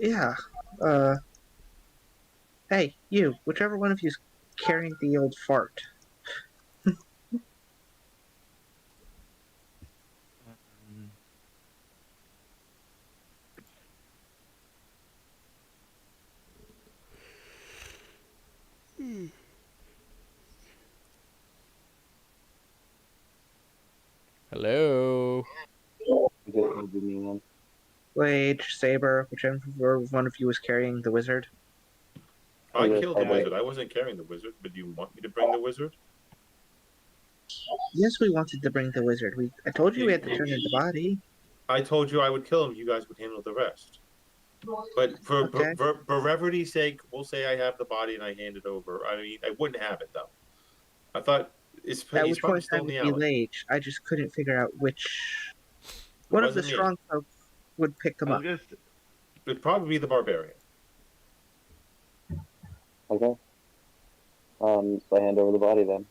Yeah. Uh, hey, you, whichever one of you's carrying the old fart. Hello? I guess maybe me one. Lage, Saber, whichever one of you is carrying the wizard. I Okay, killed the okay. wizard. I wasn't carrying the wizard, but do you want me to bring the wizard? Yes, we wanted to bring the wizard. I told you we had to turn in the body. I told you I would kill him. You guys would handle the rest. But for Okay. brevity's sake, we'll say I have the body and I hand it over. I mean, I wouldn't have it though. I thought At he's which point probably in still time in the would be alley. Lage. I just couldn't figure out which It one of the wasn't me. strong folks would pick them I up. was gonna. It'd probably be the barbarian. Okay. So I hand over the body then.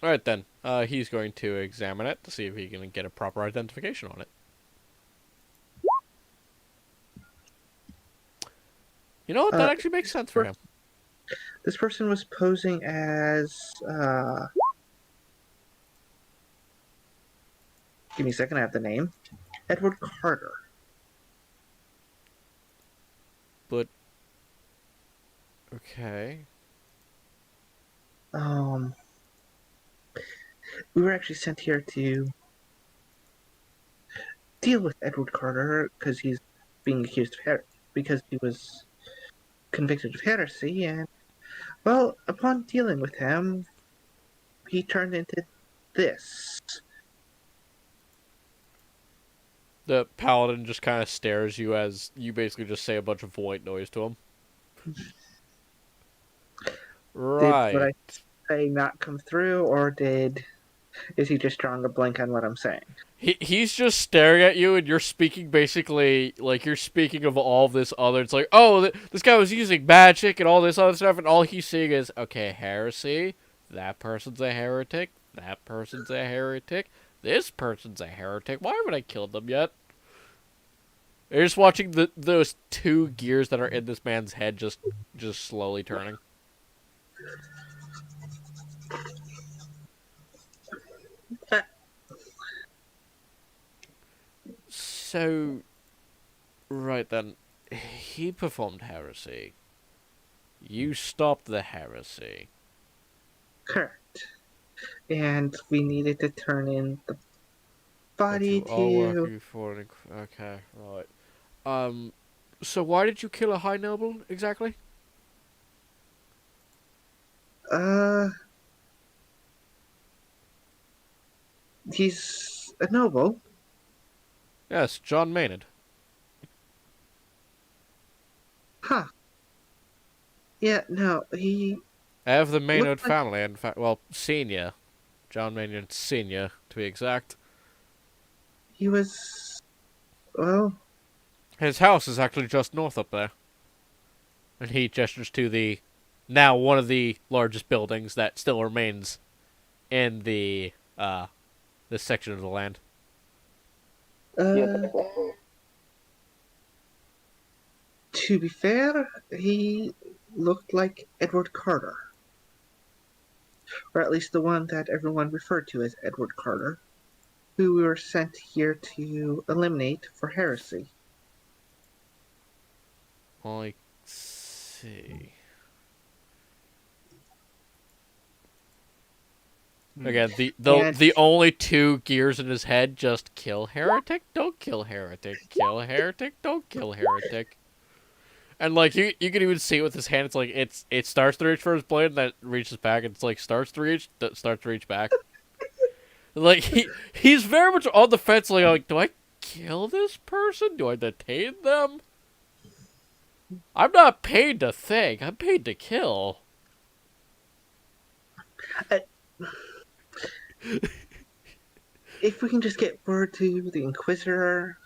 Alright then. He's going to examine it to see if he can get a proper identification on it. You know what? That actually makes sense for him. This person was posing as give me a second, I have the name. Edward Carter. But... Okay. We were actually sent here to deal with Edward Carter because he's being accused of because he was convicted of heresy, and well, upon dealing with him, he turned into this. The paladin just kind of stares you as you basically just say a bunch of white noise to him. Right. Did what I say not come through, or is he just drawing a blank on what I'm saying? He's just staring at you, and you're speaking basically like you're speaking of all this other. It's like, oh, this guy was using magic and all this other stuff, and all he's seeing is, okay, heresy. That person's a heretic. That person's a heretic. This person's a heretic. Why haven't I killed them yet? You're just watching those two gears that are in this man's head just slowly turning. So, right then, he performed heresy. You stopped the heresy. Correct. And we needed to turn in the body But you are to. working for an... Okay, right. So why did you kill a high noble, exactly? Uh, he's a noble. Yes, John Maynard. Huh. Yeah, no, he I have the looked Maynard like family, in fact, well, Senior. John Maynard Senior, to be exact. he was, well, His house is actually just north up there. And he gestures to the now one of the largest buildings that still remains in the this section of the land. Yeah, uh, to be fair, he looked like Edward Carter. Or at least the one that everyone referred to as Edward Carter, who we were sent here to eliminate for heresy. I see. Again, And the only two gears in his head just kill heretic, don't kill heretic, kill heretic, don't kill heretic. And like you can even see it with his hand. It's like it starts to reach for his blade, and then it reaches back. And it's like starts to reach back. Like he's very much on the fence. Like, do I kill this person? Do I detain them? I'm not paid to think. I'm paid to kill. if we can just get word to the Inquisitor,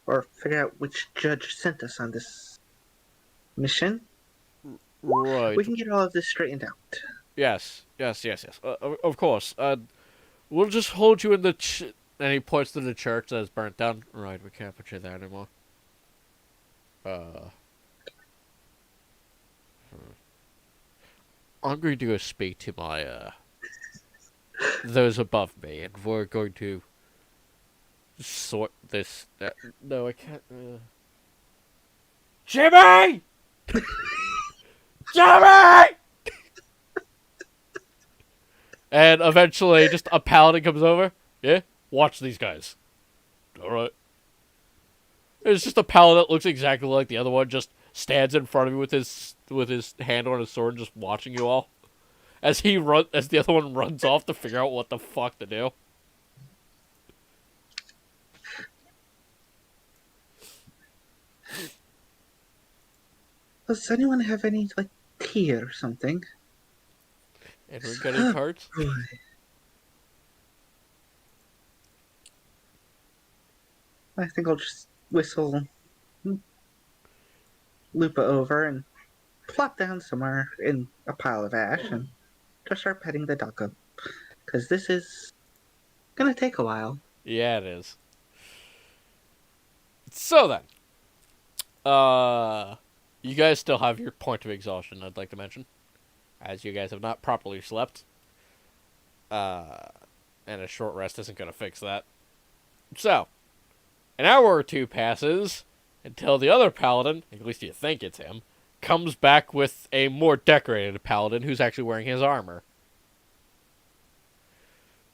or figure out which judge sent us on this mission, Right. we can get all of this straightened out. Yes. Of course. We'll just hold you in the and he points to the church that is burnt down. Right, we can't put you there anymore. I'm going to go speak to my, those above me, and we're going to sort this. No, I can't. Jimmy! Jimmy! And eventually, just a paladin comes over. Yeah? Watch these guys. Alright. It's just a paladin that looks exactly like the other one, just stands in front of you with his hand on his sword, just watching you all. As the other one runs off to figure out what the fuck to do. Does anyone have any, like, tea or something? And we're getting cards. Boy. I think I'll just whistle Lupa over and plop down somewhere in a pile of ash and just start petting the duck up. Because this is gonna take a while. Yeah, it is. So then, you guys still have your point of exhaustion, I'd like to mention, as you guys have not properly slept. And a short rest isn't going to fix that. So, an hour or two passes until the other paladin, at least you think it's him, comes back with a more decorated paladin who's actually wearing his armor.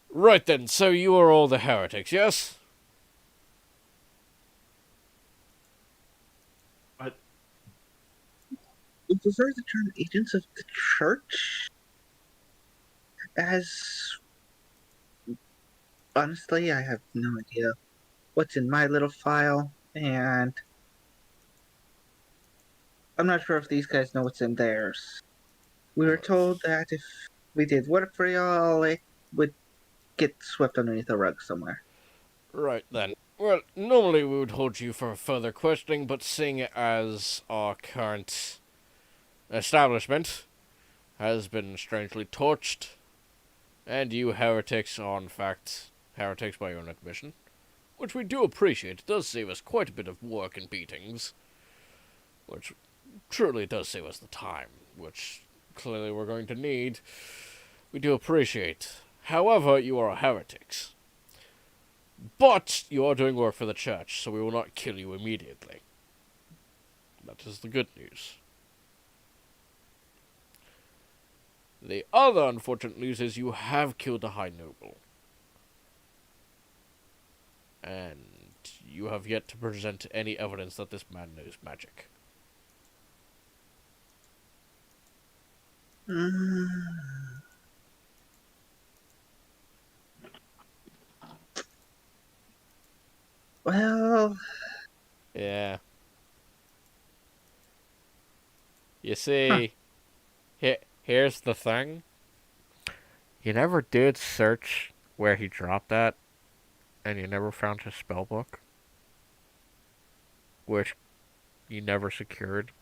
Right then, so you are all the heretics, yes? We prefer the term agents of the church, as honestly, I have no idea what's in my little file, and I'm not sure if these guys know what's in theirs. We were told that if we did work for y'all, it would get swept underneath a rug somewhere. Right then. Well, normally we would hold you for further questioning, but seeing as our current establishment has been strangely torched, and you heretics are in fact heretics by your own admission, which we do appreciate. It does save us quite a bit of work and beatings, which truly does save us the time, which clearly we're going to need. We do appreciate. However, you are heretics. But you are doing work for the church, so we will not kill you immediately. That is the good news. The other unfortunate news is you have killed a high noble. And you have yet to present any evidence that this man knows magic. Mm, well, Yeah. You huh. see, here's the thing. You never did search where he dropped that, and you never found his spell book, which you never secured.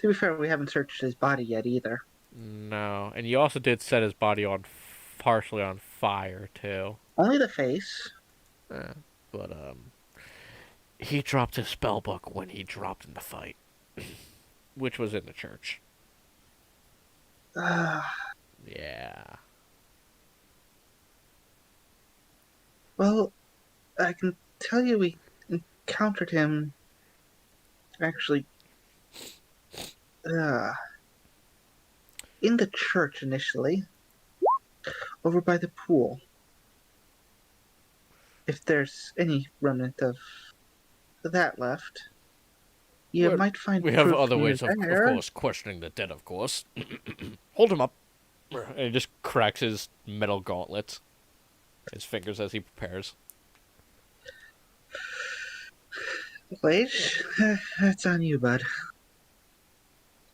To be fair, we haven't searched his body yet either. No, and you also did set his body on partially on fire too. Only the face. Eh, but he dropped his spell book when he dropped in the fight, which was in the church. Uh, Yeah. well, I can tell you we encountered him actually uh, in the church initially, over by the pool. If there's any remnant of that left, you Well, might find we have proof other near ways of there. course, questioning the dead, of course. Hold him up. And he just cracks his metal gauntlets, his fingers as he prepares. Wait, that's on you, bud.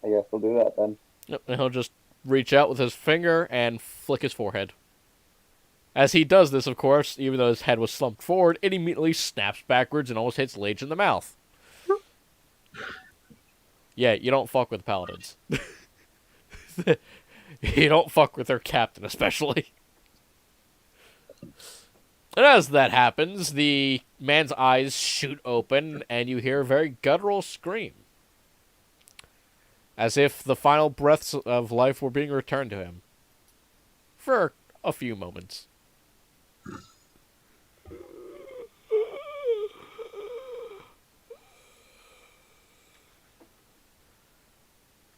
I guess we'll do that then. Yep, and he'll just reach out with his finger and flick his forehead. As he does this, of course, even though his head was slumped forward, it immediately snaps backwards and almost hits Lage in the mouth. Yeah, you don't fuck with paladins. You don't fuck with their captain, especially. And as that happens, the man's eyes shoot open, and you hear a very guttural scream. As if the final breaths of life were being returned to him. For a few moments.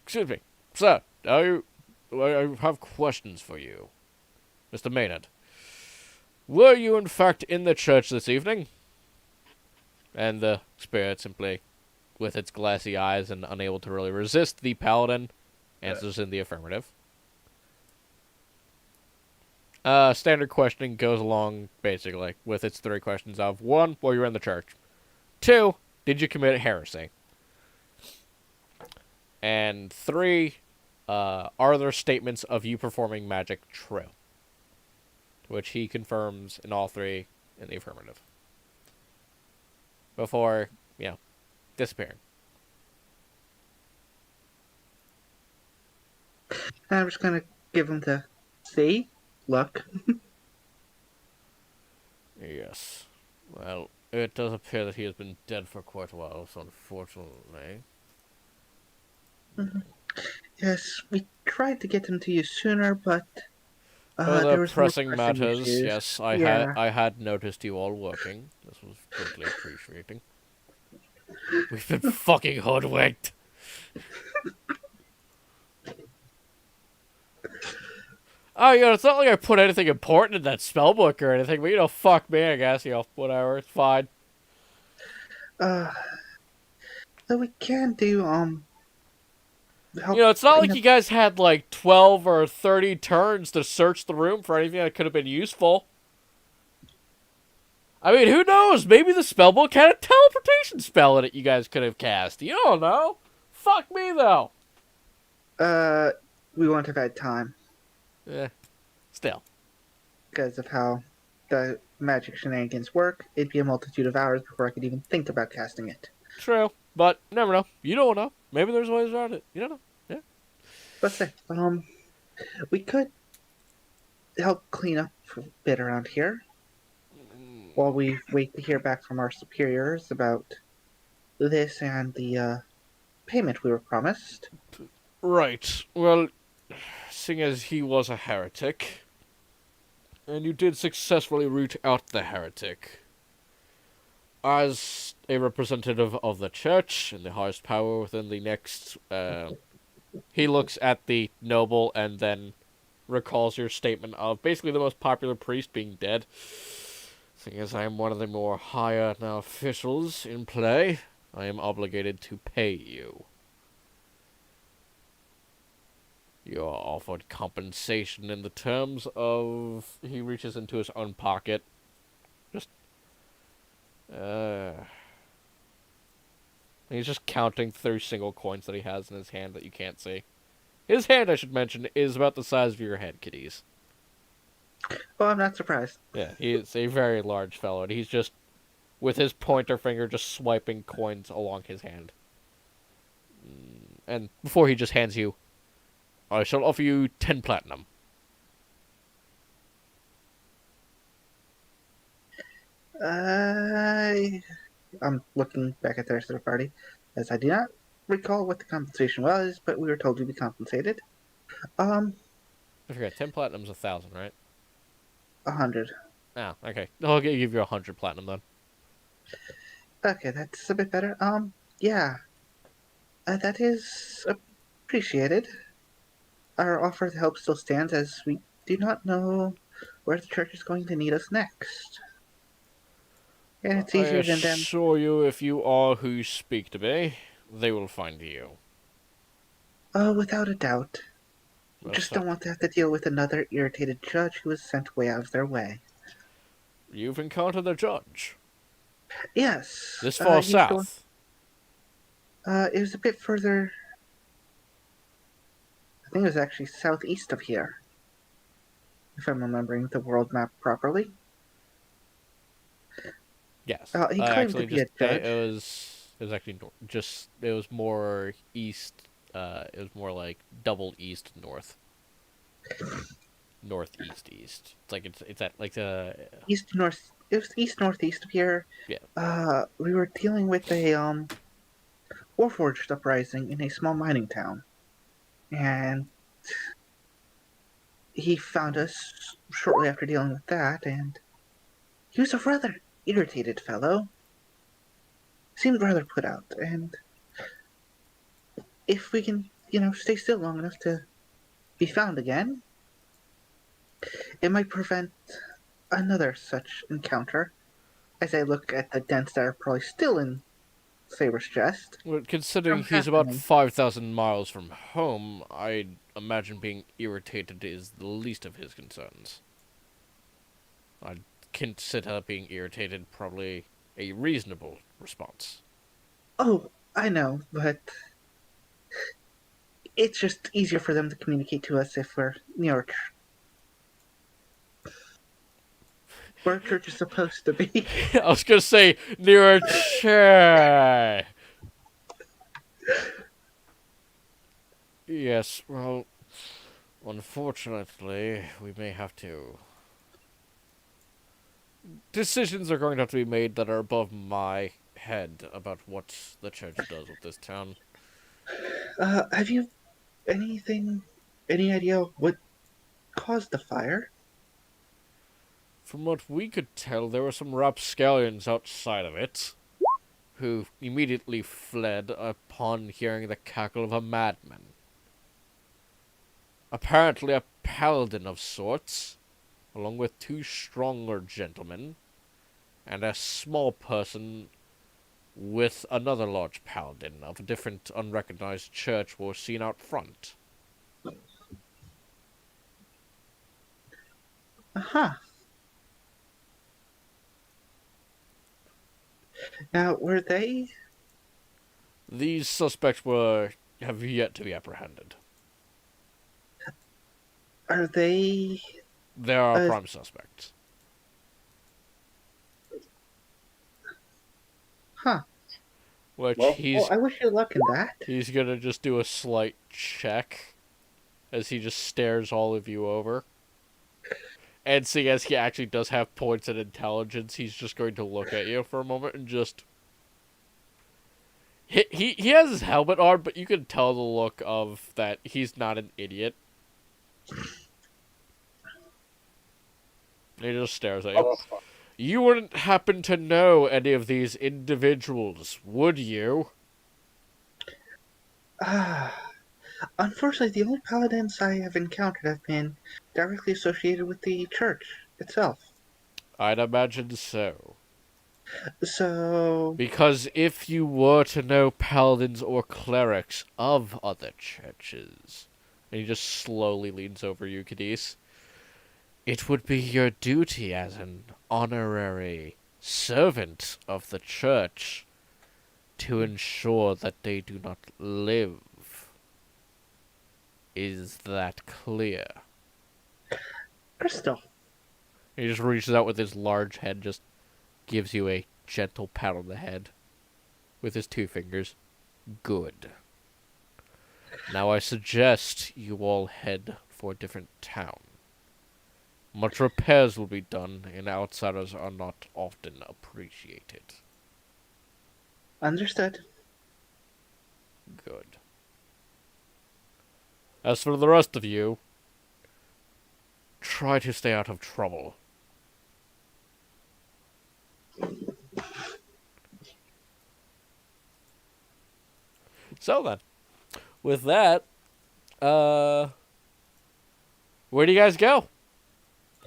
Excuse me. Sir, I have questions for you. Mr. Maynard. Were you in fact in the church this evening? And the spirit simply, with its glassy eyes and unable to really resist the paladin, answers in the affirmative. Standard questioning goes along, basically, with its three questions of, 1, were you in the church? 2, did you commit heresy? And 3, are there statements of you performing magic true? Which he confirms in all three in the affirmative. Before, disappearing. I'm just gonna give him the see look. Yes. Well, it does appear that he has been dead for quite a while, so unfortunately. Yes, we tried to get him to you sooner, but Other there was more pressing pressing matters, issues. yes, Yeah. I had noticed you all working. This was greatly appreciating. We've been fucking hoodwinked. Oh, it's not like I put anything important in that spellbook or anything, but fuck me, I guess, whatever, it's fine. So we can do help It's not clean like up. you guys had like 12 or 30 turns to search the room for anything that could have been useful. I mean, who knows? Maybe the spellbook had a teleportation spell in it you guys could have cast. You don't know. Fuck me, though. We won't have had time Still. because of how the magic shenanigans work. It'd be a multitude of hours before I could even think about casting it. True. But you never know. You don't know. Maybe there's ways around it. You don't know. Yeah. But say, we could help clean up a bit around here while we wait to hear back from our superiors about this and the payment we were promised. Right. Well, seeing as he was a heretic, and you did successfully root out the heretic, as a representative of the church and the highest power within the next, he looks at the noble and then recalls your statement of basically the most popular priest being dead. Seeing as I am one of the more higher now officials in play, I am obligated to pay you. You are offered compensation in the terms of. He reaches into his own pocket. Just. He's just counting through single coins that he has in his hand that you can't see. His hand, I should mention, is about the size of your head, kiddies. Well, I'm not surprised. Yeah, he is a very large fellow, and he's just, with his pointer finger, just swiping coins along his hand. And before he just hands you, I shall offer you 10 platinum. I'm looking back at the rest of the party, as I do not recall what the compensation was, but we were told to be compensated. I forget, 10 platinum's 1,000, right? 100. Oh, okay. I'll give you 100 platinum then. Okay, that's a bit better. Yeah. That is appreciated. Our offer to help still stands, as we do not know where the church is going to need us next. And it's I easier than them. assure you, if you are who you speak to be, they will find you. Oh, without a doubt. Most Just don't want to have to deal with another irritated judge who was sent way out of their way. You've encountered a judge. Yes. This far he's the one- south. it was a bit further. I think it was actually southeast of here. If I'm remembering the world map properly. Yes. He claimed actually, to be a judge. it was actually it was more east. It was more like double east north. Northeast east. It's like it's at like the East north. It was east northeast of here. Yeah. We were dealing with a Warforged uprising in a small mining town, and he found us shortly after dealing with that, and he was a rather irritated fellow. Seemed rather put out, and if we can, stay still long enough to be found again, it might prevent another such encounter. As I look at the dents that are probably still in Saber's chest. Well, considering From he's about happening. 5,000 miles from home, I'd imagine being irritated is the least of his concerns. I'd consider being irritated probably a reasonable response. Oh, I know, but it's just easier for them to communicate to us if we're near where a church is supposed to be. I was gonna say, near a chair! Yes, well, unfortunately, we may have to. Decisions are going to have to be made that are above my head about what the church does with this town. Have you any idea what caused the fire? From what we could tell, there were some rapscallions outside of it, who immediately fled upon hearing the cackle of a madman. Apparently a paladin of sorts, along with two stronger gentlemen, and a small person with another large paladin of a different unrecognized church were seen out front. Uh-huh. Now, were they... These suspects have yet to be apprehended. Are they... They are prime suspects. Huh. Which Well, I wish you luck in that. he's gonna just do a slight check as he just stares all of you over. And seeing as he actually does have points in intelligence, he's just going to look at you for a moment and just... He has his helmet on, but you can tell the look of that he's not an idiot. He just stares at you. You wouldn't happen to know any of these individuals, would you? Unfortunately, the only paladins I have encountered have been directly associated with the church itself. I'd imagine so. So... Because if you were to know paladins or clerics of other churches, And he just slowly leans over you, Cadiz. It would be your duty as an honorary servant of the church to ensure that they do not live. Is that clear? Crystal. He just reaches out with his large head, just gives you a gentle pat on the head with his 2 fingers. Good. Now I suggest you all head for a different town. Much repairs will be done, and outsiders are not often appreciated. Understood. Good. As for the rest of you, try to stay out of trouble. So then, with that, where do you guys go?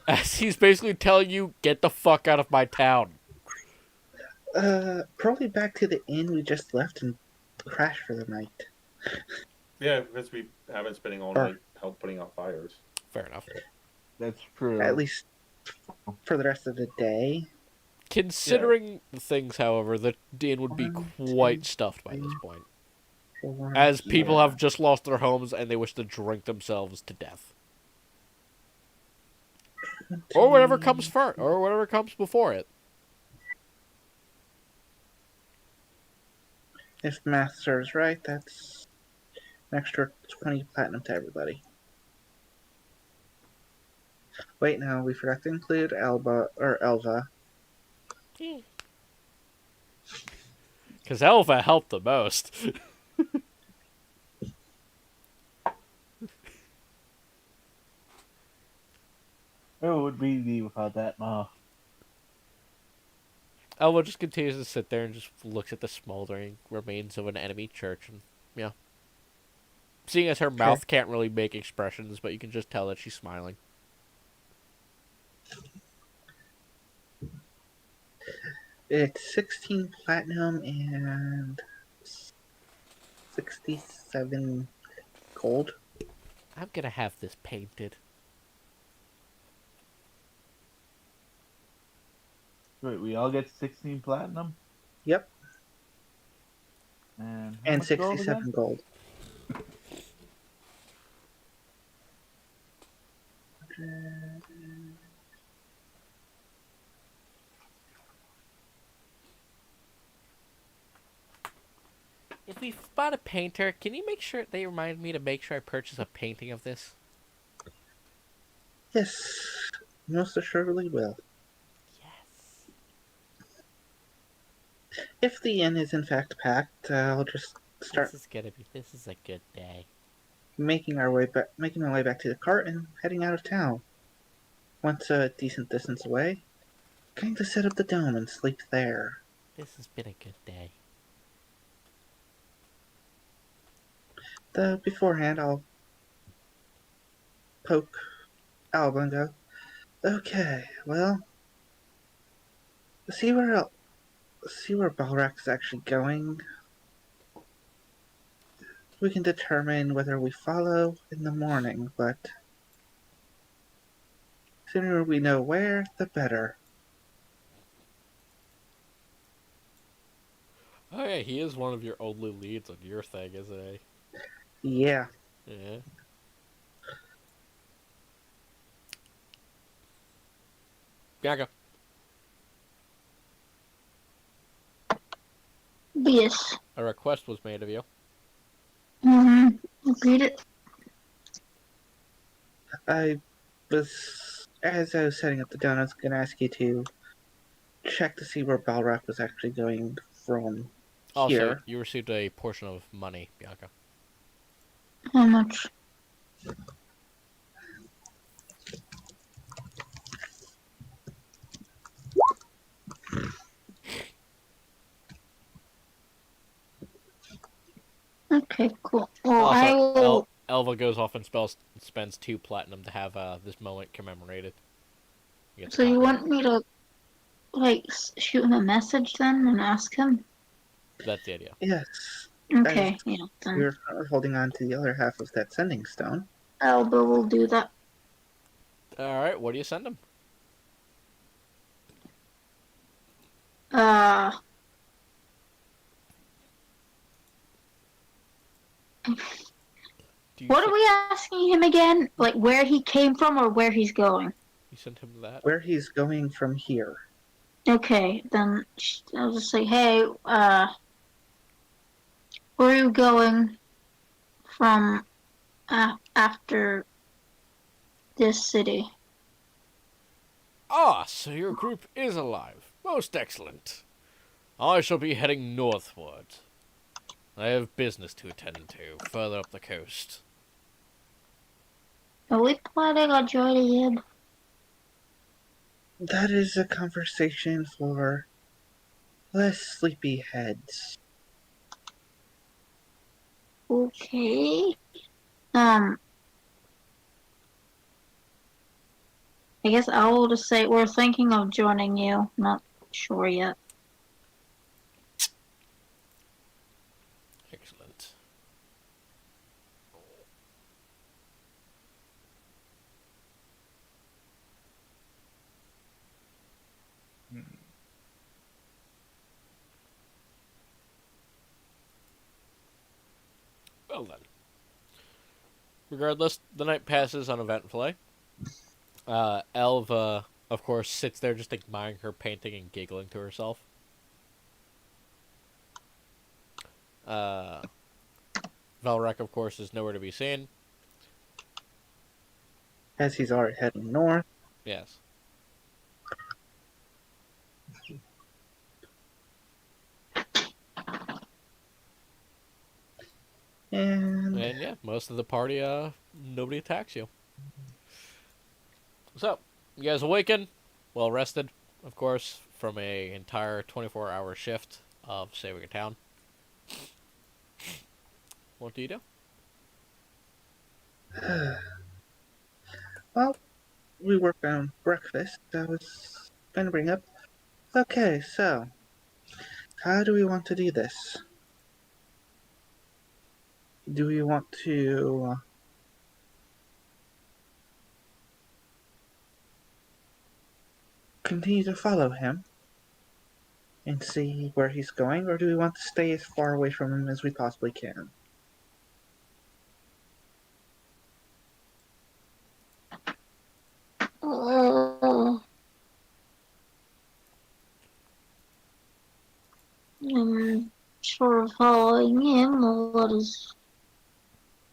As he's basically telling you, get the fuck out of my town. Probably back to the inn we just left and crash for the night. Yeah, because we have been spending all night help putting out fires. Fair enough. That's true. At least for the rest of the day. Considering the things, however, the inn would be 1, quite 2, stuffed by this 3, point. 4, As people yeah. have just lost their homes and they wish to drink themselves to death. Or whatever comes first, or whatever comes before it. If math serves right, that's an extra 20 platinum to everybody. Wait, no, we forgot to include Elva. Because Elva helped the most. Where would we be without that Ma? Elva just continues to sit there and just looks at the smoldering remains of an enemy church. And, yeah. Seeing as her mouth can't really make expressions, but you can just tell that she's smiling. It's 16 platinum and 67 gold. I'm gonna have this painted. Wait, we all get 16 platinum? Yep. And, how And much gold 67 again? gold. If we spot a painter, can you make sure they remind me to make sure I purchase a painting of this? Yes, most assuredly will. Yes. If the inn is in fact packed, I'll just start This is a good day. making my way back to the cart and heading out of town. Once a decent distance away, going to set up the dome and sleep there. This has been a good day. Though beforehand, I'll poke Alba and go, okay, well, see where Balrak's actually going. We can determine whether we follow in the morning, but the sooner we know where, the better. Oh yeah, he is one of your only leads on your thing, isn't he? Yeah. Yeah. Bianca. Yes. A request was made of you. Read it. As I was setting up the dome, I was going to ask you to check to see where Balrak was actually going from Also, here. you received a portion of money, Bianca. How much? Okay, cool. Well, Also, I will. Elva goes off and spends 2 platinum to have this moment commemorated. So you want me to, like, shoot him a message then and ask him? That's the idea. Yes. Okay, yeah. We're holding on to the other half of that sending stone. Alba will do that. All right, what do you send him? Uh, Do you what are we asking him again? Like where he came from or where he's going? You sent him that? Where he's going from here. Okay, then I'll just say, hey, where are you going from after this city? Ah, so your group is alive. Most excellent. I shall be heading northward. I have business to attend to further up the coast. Are we planning on joining him? That is a conversation for less sleepy heads. Okay. I guess I will just say we're thinking of joining you. Not sure yet. Excellent. Well then. Regardless, the night passes uneventfully. Elva, of course, sits there just admiring her painting and giggling to herself. Uh, Velrek, of course, is nowhere to be seen. As he's already heading north. Yes. And yeah, most of the party, nobody attacks you. So, you guys awaken, well rested, of course, from a entire 24-hour shift of saving a town. What do you do? well, we worked on breakfast. I was going to bring up. Okay, so how do we want to do this? Do we want to continue to follow him and see where he's going, or do we want to stay as far away from him as we possibly can? I'm sort of following him. What is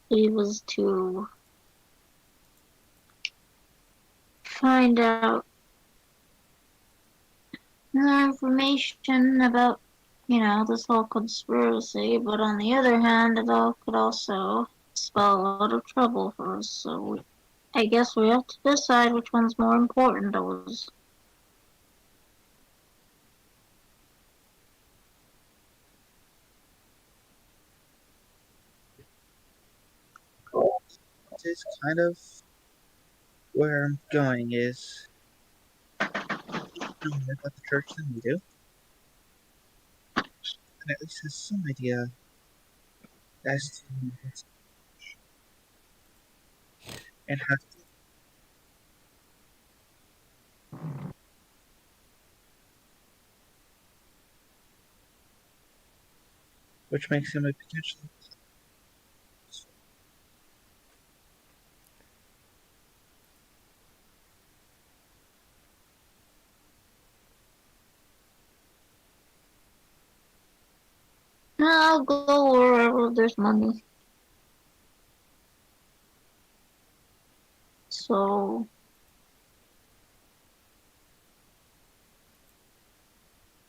he was to find out more information about, this whole conspiracy, but on the other hand, it all could also spell a lot of trouble for us, so I guess we have to decide which one's more important to us. It is kind of where I'm going is know more about the church than we do, and at least has some idea as to what's and how to do it, which makes him a potentially. I'll go wherever there's money. So,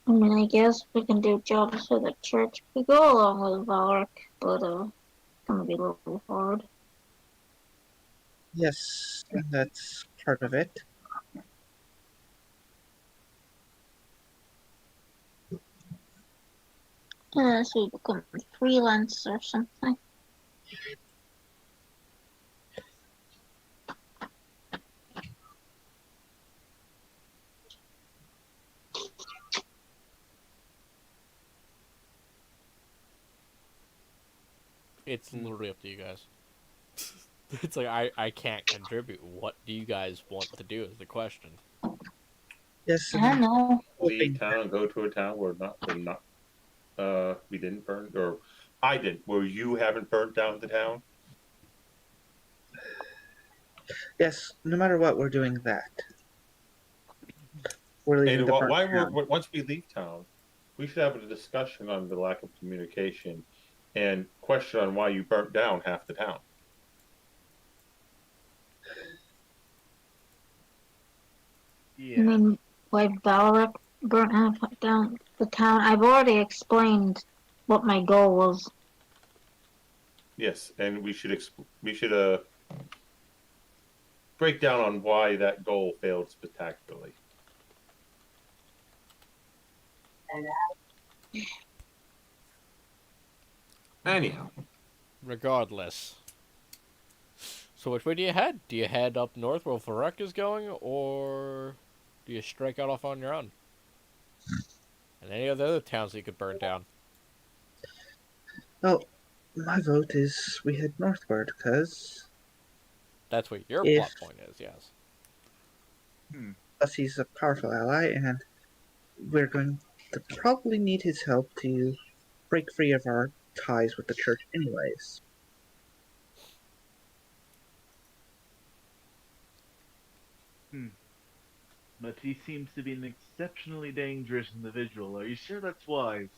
I guess we can do jobs for the church. We go along with Valak, but it's gonna be a little hard. Yes, and that's part of it. Unless we become freelance or something. It's literally up to you guys. It's like I can't contribute. What do you guys want to do? Is the question. Yes, I and don't I'm know. Leave hoping. town and go to a town where we didn't burn, or I didn't, where you haven't burnt down the town. Yes, no matter what, we're doing that. We're leaving And the burnt why town. once we leave town, we should have a discussion on the lack of communication and question on why you burnt down half the town. I Yeah. mean, why Valeric burnt half down the town? I've already explained what my goal was. Yes, and we should break down on why that goal failed spectacularly. Anyhow, Regardless. So which way do you head? Do you head up north where Varek is going, or do you strike out off on your own? And any of the other towns that you could burn down? Well, my vote is we head northward, because That's what your if plot point is, yes. plus he's a powerful ally, and we're going to probably need his help to break free of our ties with the church, anyways. But he seems to be an exceptionally dangerous individual. Are you sure that's wise?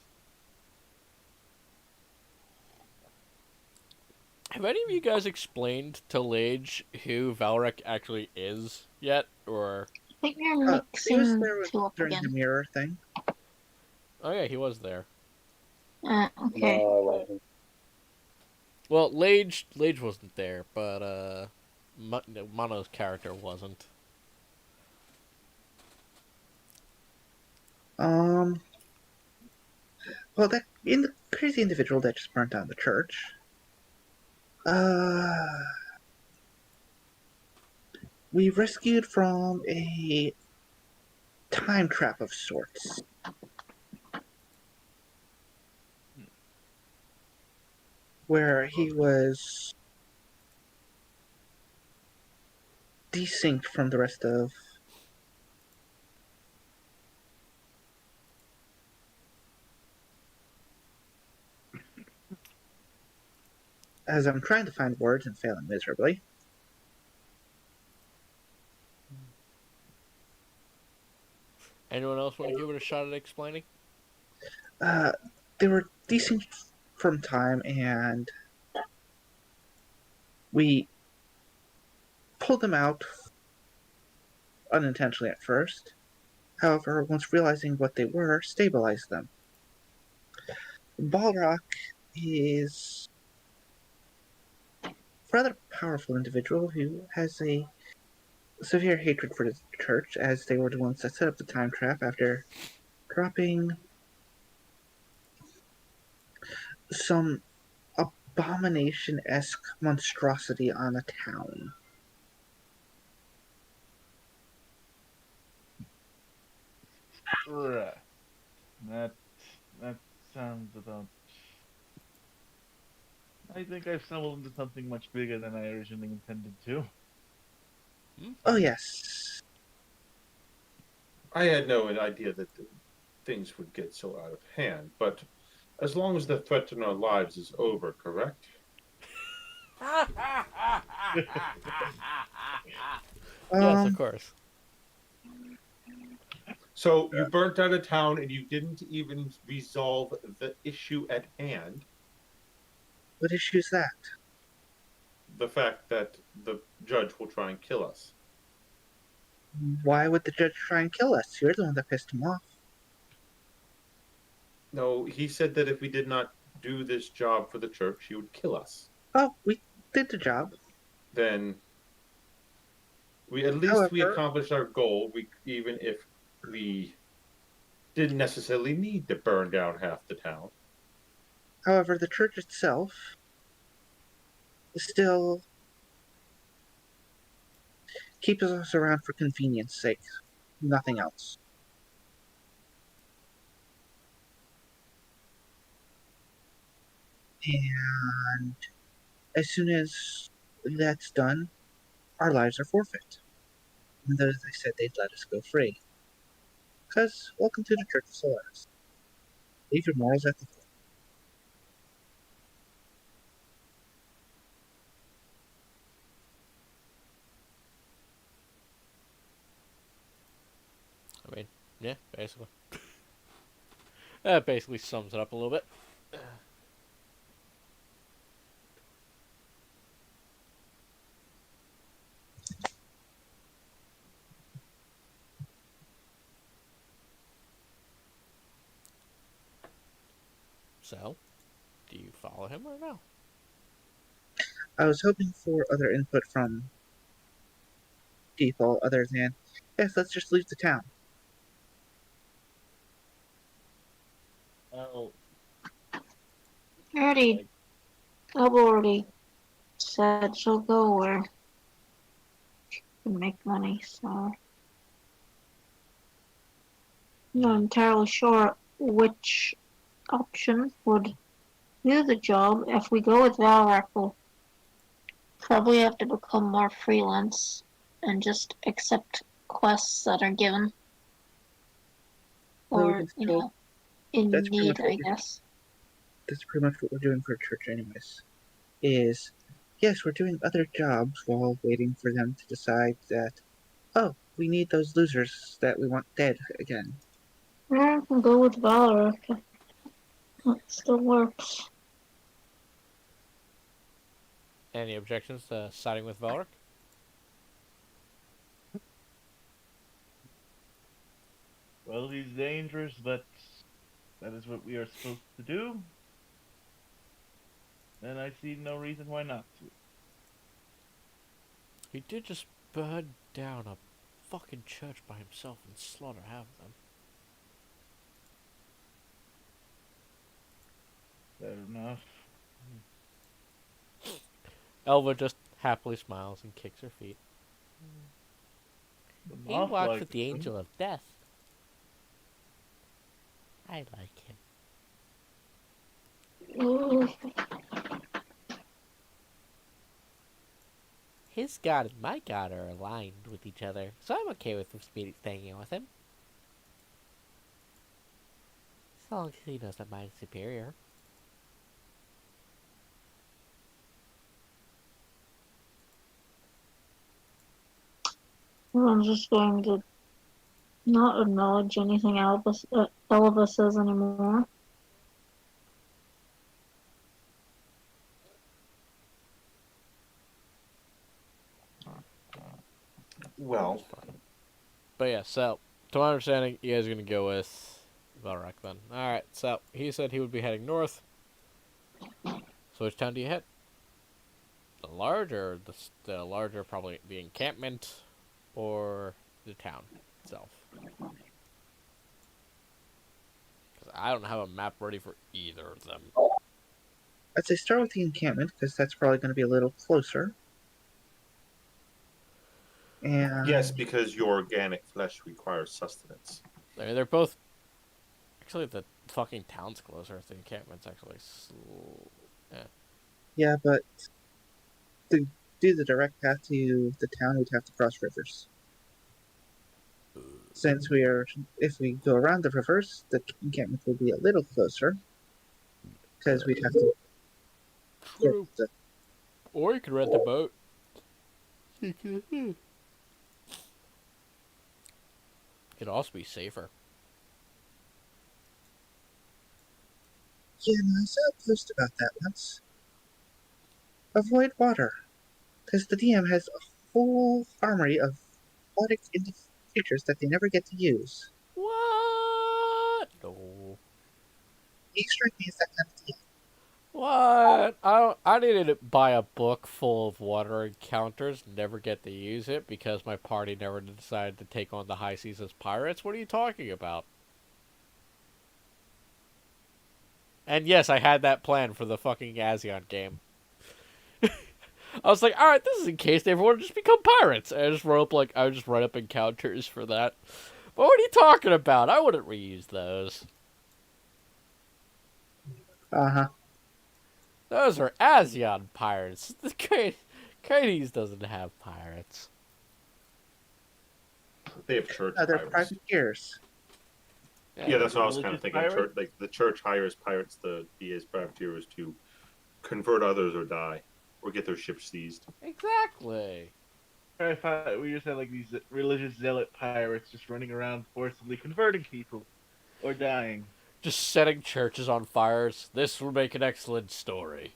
Have any of you guys explained to Lage who Valrek actually is yet? Or I think you're He was mixing there two up during the again. mirror thing. oh yeah, he was there. Okay. No, I wasn't. Well, Lage wasn't there, but Mono's character wasn't. Um, well, that in the crazy individual that just burnt down the church. Uh, we rescued from a time trap of sorts. Where he was desynced from the rest of as I'm trying to find words and failing miserably. Anyone else want to give it a shot at explaining? They were desynced from time, and we pulled them out unintentionally at first. However, once realizing what they were, stabilized them. Balrock is a rather powerful individual who has a severe hatred for the church, as they were the ones that set up the time trap after dropping some abomination-esque monstrosity on a town. Right. That sounds about. I think I've stumbled into something much bigger than I originally intended to. Oh yes. I had no idea that things would get so out of hand, but as long as the threat to our lives is over, correct? Yes, of Um, course. So you burnt out a town and you didn't even resolve the issue at hand. what issue is that? The fact that the judge will try and kill us. Why would the judge try and kill us? You're the one that pissed him off. No, he said that if we did not do this job for the church, he would kill us. Oh, we did the job. Then we at least we However, accomplished our goal. We even if we didn't necessarily need to burn down half the town. however, the church itself still keeps us around for convenience sake. Nothing else. And as soon as that's done, our lives are forfeit. And though they said they'd let us go free. Because welcome to the Church of Solaris. Leave your morals at the door. I mean, yeah, basically. That basically sums it up a little bit. So, do you follow him or no? I was hoping for other input from people other than, yes, let's just leave the town. Well, Already, like, I've already said she'll go where she can make money, so I'm not entirely sure which option would do the job. If we go with Valrak, we'll probably have to become more freelance and just accept quests that are given. Well, we Or, can still, in that's pretty much need, what I we're, guess. that's pretty much what we're doing for church anyways. Is, yes, we're doing other jobs while waiting for them to decide that, oh, we need those losers that we want dead again. I can go with Valrak. That still works. Any objections to siding with Velric? well, he's dangerous, but that is what we are supposed to do. And I see no reason why not to. He did just burn down a fucking church by himself and slaughter half of them. Fair enough. Elva just happily smiles and kicks her feet. The He moth walks likes with the him. angel of death. I like him. Ooh, His god and my god are aligned with each other, so I'm okay with staying with him. As long as he knows that mine's superior. I'm just going to not acknowledge anything Elva says anymore. Well, But yeah, so, to my understanding, you guys are going to go with Velrek then. Alright, so, he said he would be heading north. So which town do you hit? The larger, the larger, probably the encampment, or the town itself? Because I don't have a map ready for either of them. I'd say start with the encampment, because that's probably going to be a little closer. And yes, because your organic flesh requires sustenance. I mean, they're both... Actually, the fucking town's closer. The encampment's actually... yeah, but to do the direct path to the town, we'd have to cross rivers. Since if we go around the rivers, the encampment will be a little closer. Because we'd have to. True. Or you could rent a boat. It'd also be safer. Yeah, no, I saw a post about that once. Avoid water. Because the DM has a whole armory of aquatic creatures that they never get to use. What? No. He strike me as that kind of DM. What? I needed to buy a book full of water encounters, never get to use it because my party never decided to take on the high seas as pirates. What are you talking about? And yes, I had that plan for the fucking Azion game. I was like, alright, this is in case they ever want to just become pirates. And I just write up encounters for that. But what are you talking about? I wouldn't reuse those. Uh-huh. Those are Azion pirates. Katie's doesn't have pirates. They have church They're pirates. privateers. Yeah, that's what I was kind Religious of thinking. pirates? Church, like the church hires pirates to be as privateers to convert others or die, or get their ships seized. Exactly. Or if we just had like these religious zealot pirates just running around forcibly converting people or dying. Just setting churches on fires. This would make an excellent story.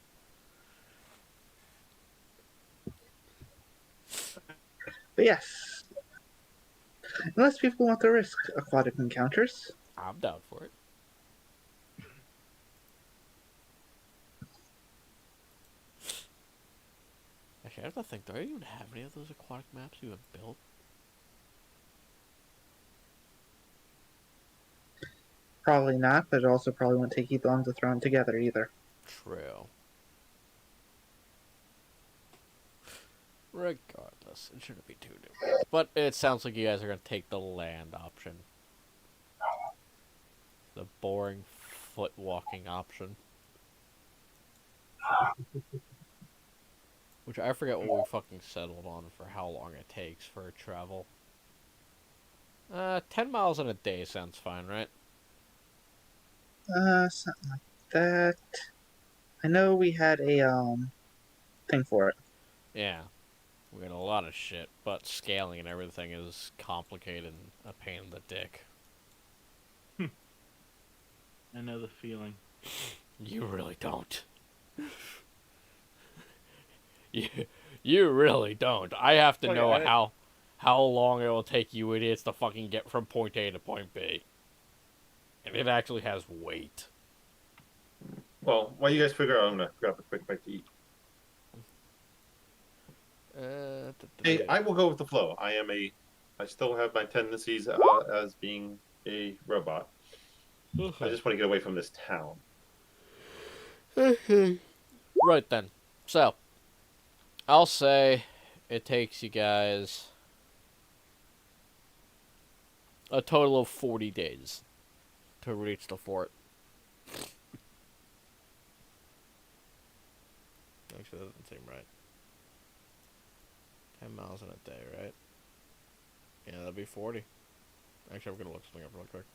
But yes, unless people want to risk aquatic encounters. I'm down for it. Actually, I have to think. Do I even have any of those aquatic maps you have built? Probably not, but it also probably won't take you long to throw them together either. True. Regardless, it shouldn't be too difficult. But it sounds like you guys are going to take the land option. The boring foot walking option. Which I forget what we fucking settled on for how long it takes for travel. 10 miles in a day sounds fine, right? Something like that. I know we had a thing for it. Yeah. We got a lot of shit, but scaling and everything is complicated and a pain in the dick. I know the feeling. You really don't. you really don't. I have to know how long it will take you idiots to fucking get from point A to point B. And it actually has weight. Well, while you guys figure out, I'm gonna grab a quick bite to eat. Hey, I will go with the flow. I still have my tendencies as being a robot. I just want to get away from this town. Right then. So, I'll say it takes you guys a total of 40 days to reach the fort. Actually, that doesn't seem right. 10 miles in a day, right? Yeah, that'd be 40. Actually, I'm going to look something up real quick.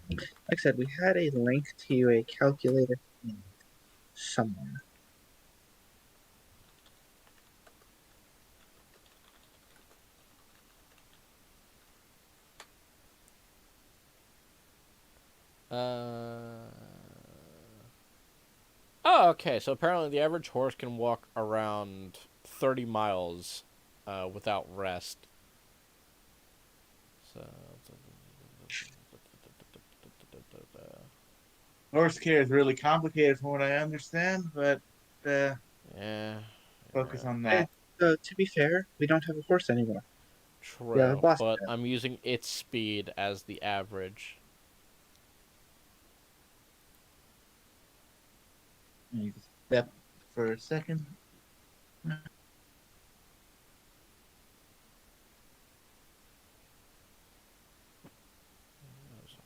Like I said, we had a link to a calculator somewhere. Oh, okay. So apparently the average horse can walk around 30 miles without rest. So... Horse care is really complicated from what I understand, but Yeah. focus on And, that. to be fair, we don't have a horse anymore. True, Yeah, boss but man. I'm using its speed as the average. You can step for a second. That's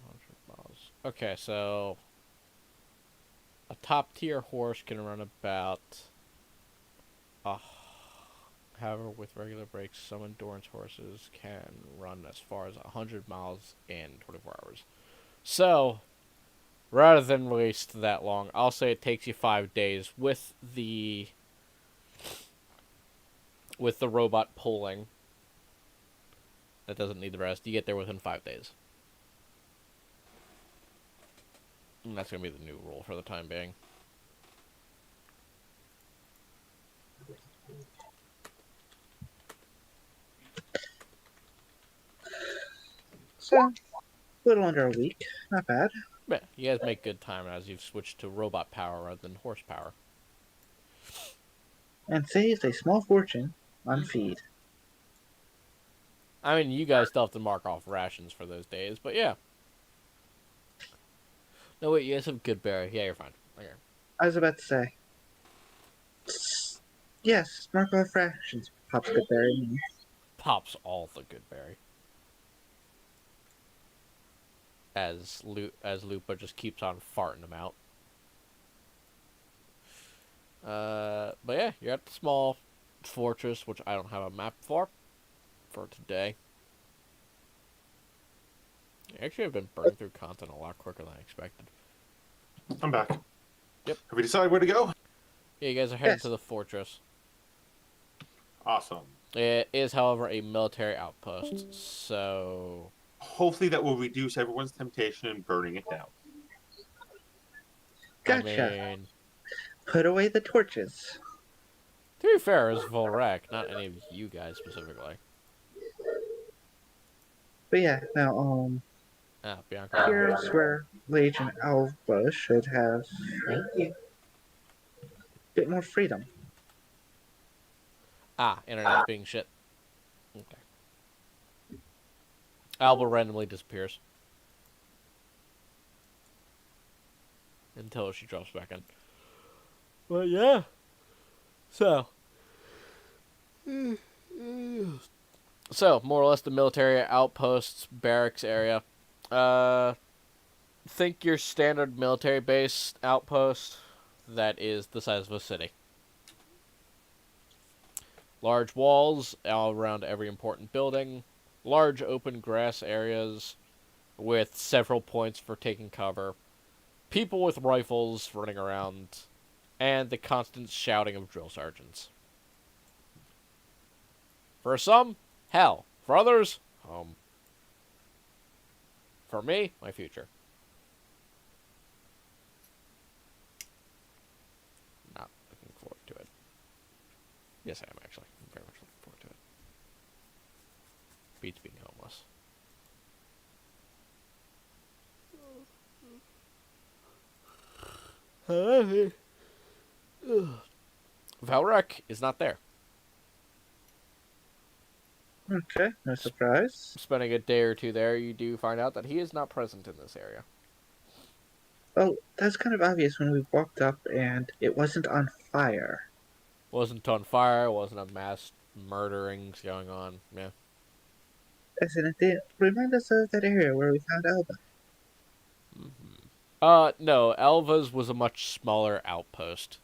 100 miles. Okay, so a top tier horse can run about. However, with regular brakes, some endurance horses can run as far as 100 miles in 24 hours. So, rather than waste that long, I'll say it takes you 5 days with the robot pulling. That doesn't need the rest. You get there within 5 days. And that's going to be the new rule for the time being. So, a little under a week. Not bad. Yeah, you guys make good time as you've switched to robot power rather than horsepower. And saved a small fortune on feed. I mean, you guys still have to mark off rations for those days, but yeah. No, wait, you guys have good berry. Yeah, you're fine. Okay. I was about to say. Yes, mark off fractions. Pops good berry. Pops all the good berry. As Lupa just keeps on farting them out. But yeah, you're at the small fortress, which I don't have a map for today. Actually, I've been burning through content a lot quicker than I expected. I'm back. Yep. Have we decided where to go? Yeah, you guys are heading Yes. to the fortress. Awesome. It is, however, a military outpost, so... Hopefully that will reduce everyone's temptation in burning it down. Gotcha. I mean, Put away the torches. to be fair, it's Volrek, not any of you guys specifically. But yeah, now, Bianca. here's where Legion Alpha should have, thank you, a bit more freedom. Internet's being shit. Okay. Alba randomly disappears. Until she drops back in. But yeah. So, more or less the military outposts, barracks area. Think your standard military base outpost that is the size of a city. Large walls all around every important building. Large open grass areas with several points for taking cover. People with rifles running around. And the constant shouting of drill sergeants. For some, hell. For others, home. For me, my future. Not looking forward to it. Yes, I am actually. I'm very much looking forward to it. Beats being homeless. Valrek is not there. Okay, no surprise. Spending a day or two there, you do find out that he is not present in this area. Well, that's kind of obvious when we walked up and it wasn't on fire. Wasn't on fire, wasn't a mass murderings going on. Yeah. As in, it did remind us of that area where we found Alba. No, Elva's was a much smaller outpost.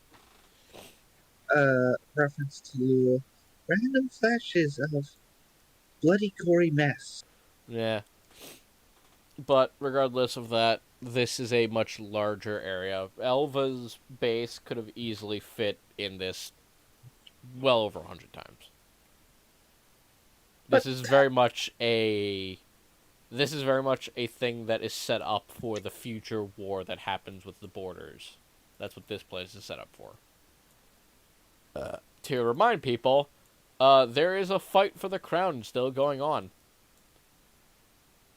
Reference to random flashes of bloody, gory mess. Yeah. But regardless of that, this is a much larger area. Elva's base could have easily fit in this well over 100 times. This is very much a thing that is set up for the future war that happens with the borders. That's what this place is set up for. To remind people, there is a fight for the crown still going on.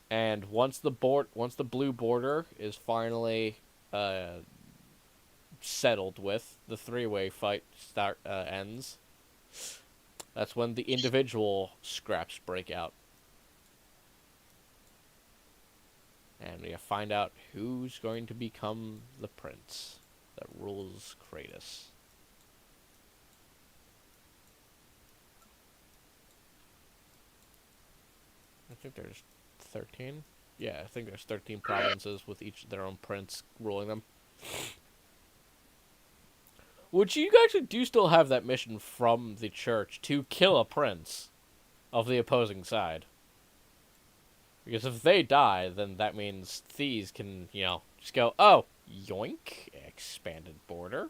And once the blue border is finally settled with, the three-way fight ends. That's when the individual scraps break out. And we find out who's going to become the prince that rules Kratos. I think there's 13? Yeah, I think there's 13 provinces with each their own prince ruling them. Which you actually do still have that mission from the church to kill a prince of the opposing side. Because if they die, then that means thieves can, just go, oh, yoink, expanded border.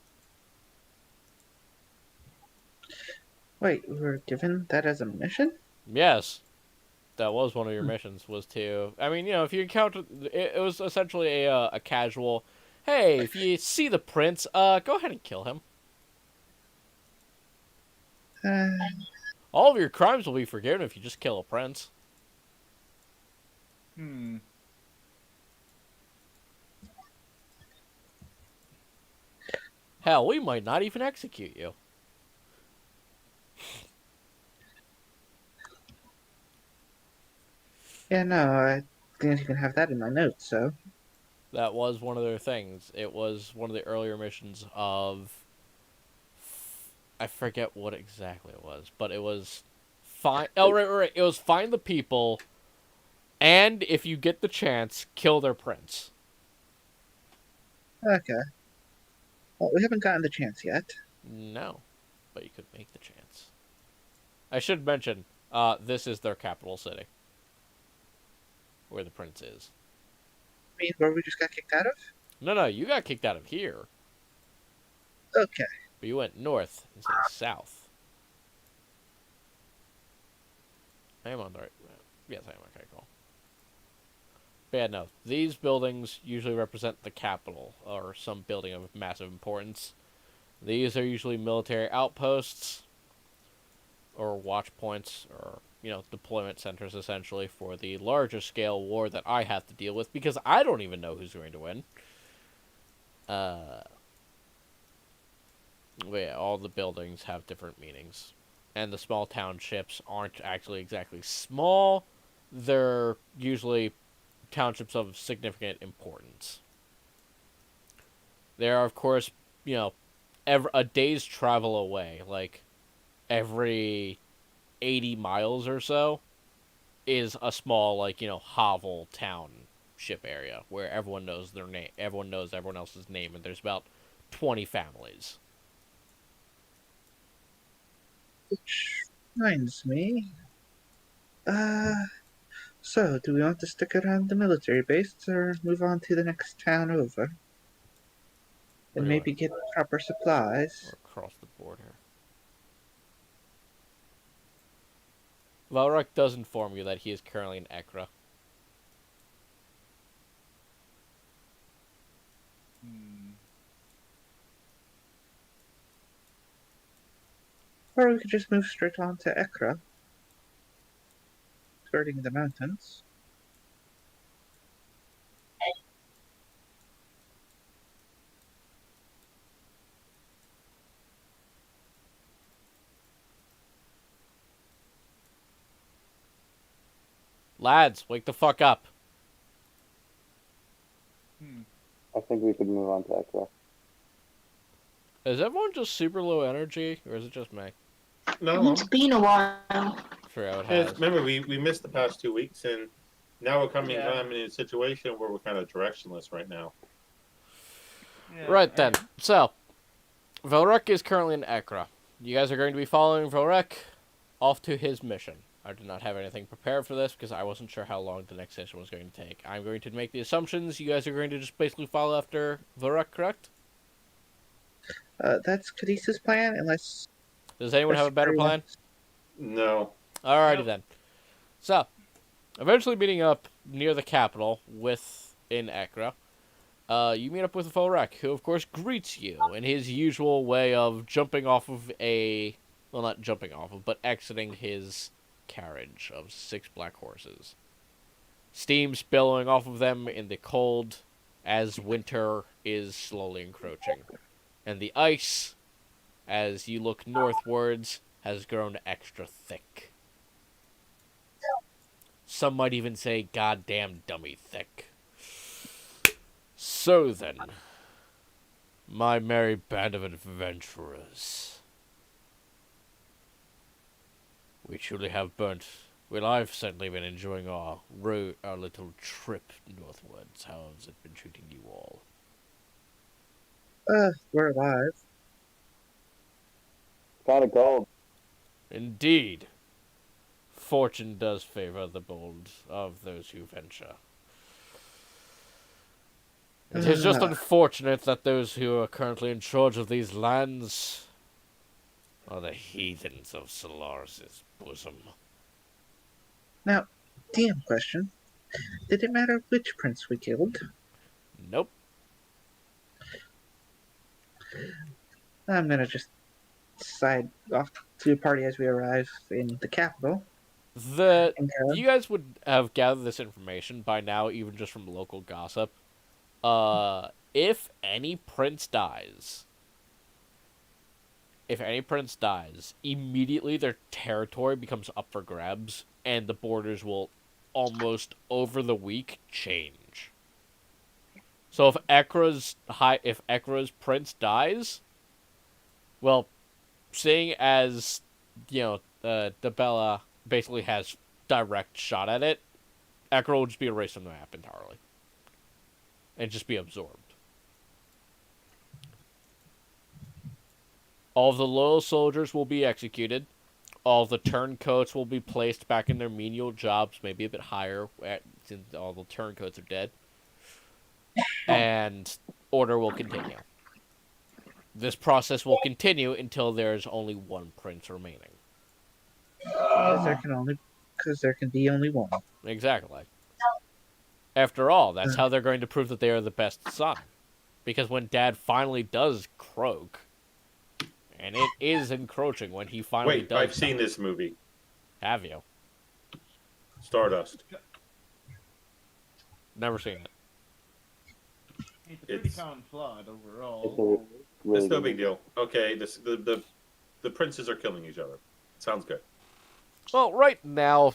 Wait, we were given that as a mission? Yes. That was one of your missions, was to... I mean, if you encounter... It was essentially a casual, hey, if you see the prince, go ahead and kill him. All of your crimes will be forgiven if you just kill a prince. Hell, we might not even execute you. Yeah, no, I didn't even have that in my notes, so... That was one of their things. It was one of the earlier missions of... I forget what exactly it was, but it was... Oh, right. It was find the people, and if you get the chance, kill their prince. Okay. Well, we haven't gotten the chance yet. No, but you could make the chance. I should mention, this is their capital city, where the prince is. I mean, where we just got kicked out of? No, you got kicked out of here, Okay. but you went north instead of south. I am on the right. Yes, I am. Okay, cool. But yeah, no. These buildings usually represent the capital, or some building of massive importance. These are usually military outposts, or watch points, or, deployment centers, essentially, for the larger scale war that I have to deal with, because I don't even know who's going to win. But yeah, all the buildings have different meanings. And the small townships aren't actually exactly small. They're usually townships of significant importance. They are, of course, a day's travel away. Like, every 80 miles or so is a small, hovel township area where everyone knows their name. Everyone knows everyone else's name, and there's about 20 families. Which reminds me. So, do we want to stick around the military base or move on to the next town over? And Where maybe get proper supplies? Or across the border. Valrak does inform you that he is currently in Ekra. Or we could just move straight on to Ekra, skirting the mountains. Lads, wake the fuck up. I think we could move on to Ekra. Is everyone just super low energy, or is it just me? No, It's been a while. Sure, how it yes, has. remember we missed the past 2 weeks, and now we're coming Yeah. in a situation where we're kind of directionless right now. Yeah, Right then. So, Velrek is currently in Ekra. You guys are going to be following Velrek off to his mission. I did not have anything prepared for this because I wasn't sure how long the next session was going to take. I'm going to make the assumptions. You guys are going to just basically follow after Velrek, correct? That's Cadisa's plan, unless. Does anyone have a better plan? No. Alrighty Nope. then. So, eventually meeting up near the capital in Ekra, you meet up with Velrek, who of course greets you in his usual way of jumping off of well, not jumping off of, but exiting his carriage of 6 black horses. Steam spilling off of them in the cold as winter is slowly encroaching. And the ice, as you look northwards, has grown extra thick. Some might even say goddamn dummy thick. So then, my merry band of adventurers. We truly have burnt. Well, I've certainly been enjoying our little trip northwards. How has it been treating you all? We're alive. Gotta go. Indeed. Fortune does favor the bold of those who venture. It is just unfortunate that those who are currently in charge of these lands are the heathens of Solaris' bosom. Now, DM question. Did it matter which prince we killed? Nope. I'm gonna just side off to the party as we arrive in the capital. You guys would have gathered this information by now, even just from local gossip. If any prince dies, immediately their territory becomes up for grabs, and the borders will almost over the week change. So if Ekra's prince dies, well, seeing as Debella basically has direct shot at it, Ekra will just be erased from the map entirely. And just be absorbed. All of the loyal soldiers will be executed. All of the turncoats will be placed back in their menial jobs, maybe a bit higher, since all the turncoats are dead. And order will continue. This process will continue until there is only one prince remaining. Because there can be only one. Exactly. After all, that's how they're going to prove that they are the best son. Because when Dad finally does croak, and it is encroaching when he finally Wait, does. I've seen this movie, Have you? Stardust. Never seen it. It's a pretty common plot It's overall. a really It's no good big deal. Okay, the princes are killing each other. Sounds good. Well, right now,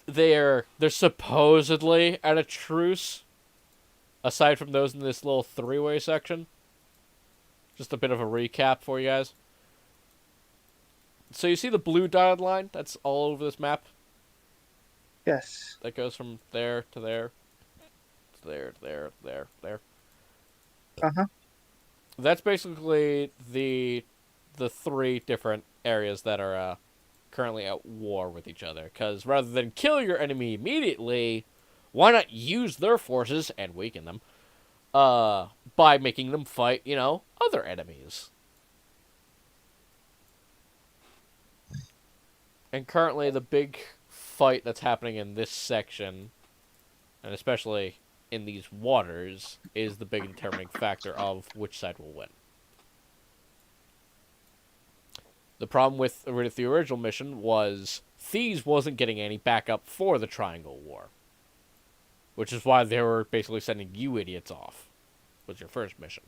they're supposedly at a truce. Aside from those in this little three-way section. Just a bit of a recap for you guys. So you see the blue dotted line that's all over this map? Yes. That goes from there to there. To there, to there. Uh-huh. That's basically the three different areas that are currently at war with each other. Because rather than kill your enemy immediately, why not use their forces and weaken them by making them fight, other enemies? And currently the big fight that's happening in this section, and especially in these waters, is the big determining factor of which side will win. The problem with the original mission was Thieves wasn't getting any backup for the Triangle War. Which is why they were basically sending you idiots off. Was your first mission.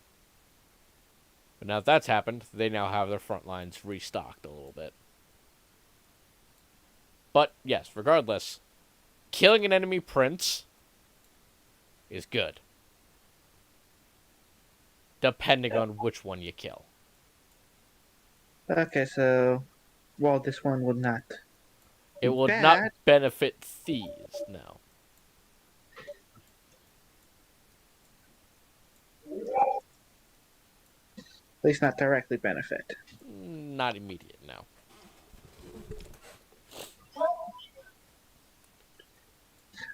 But now that that's happened, they now have their front lines restocked a little bit. But, yes, regardless, killing an enemy prince is good. Depending on which one you kill. Okay, so, well, this one would not. It will Bad. not benefit Thieves, no. At least not directly benefit. Not immediate, no.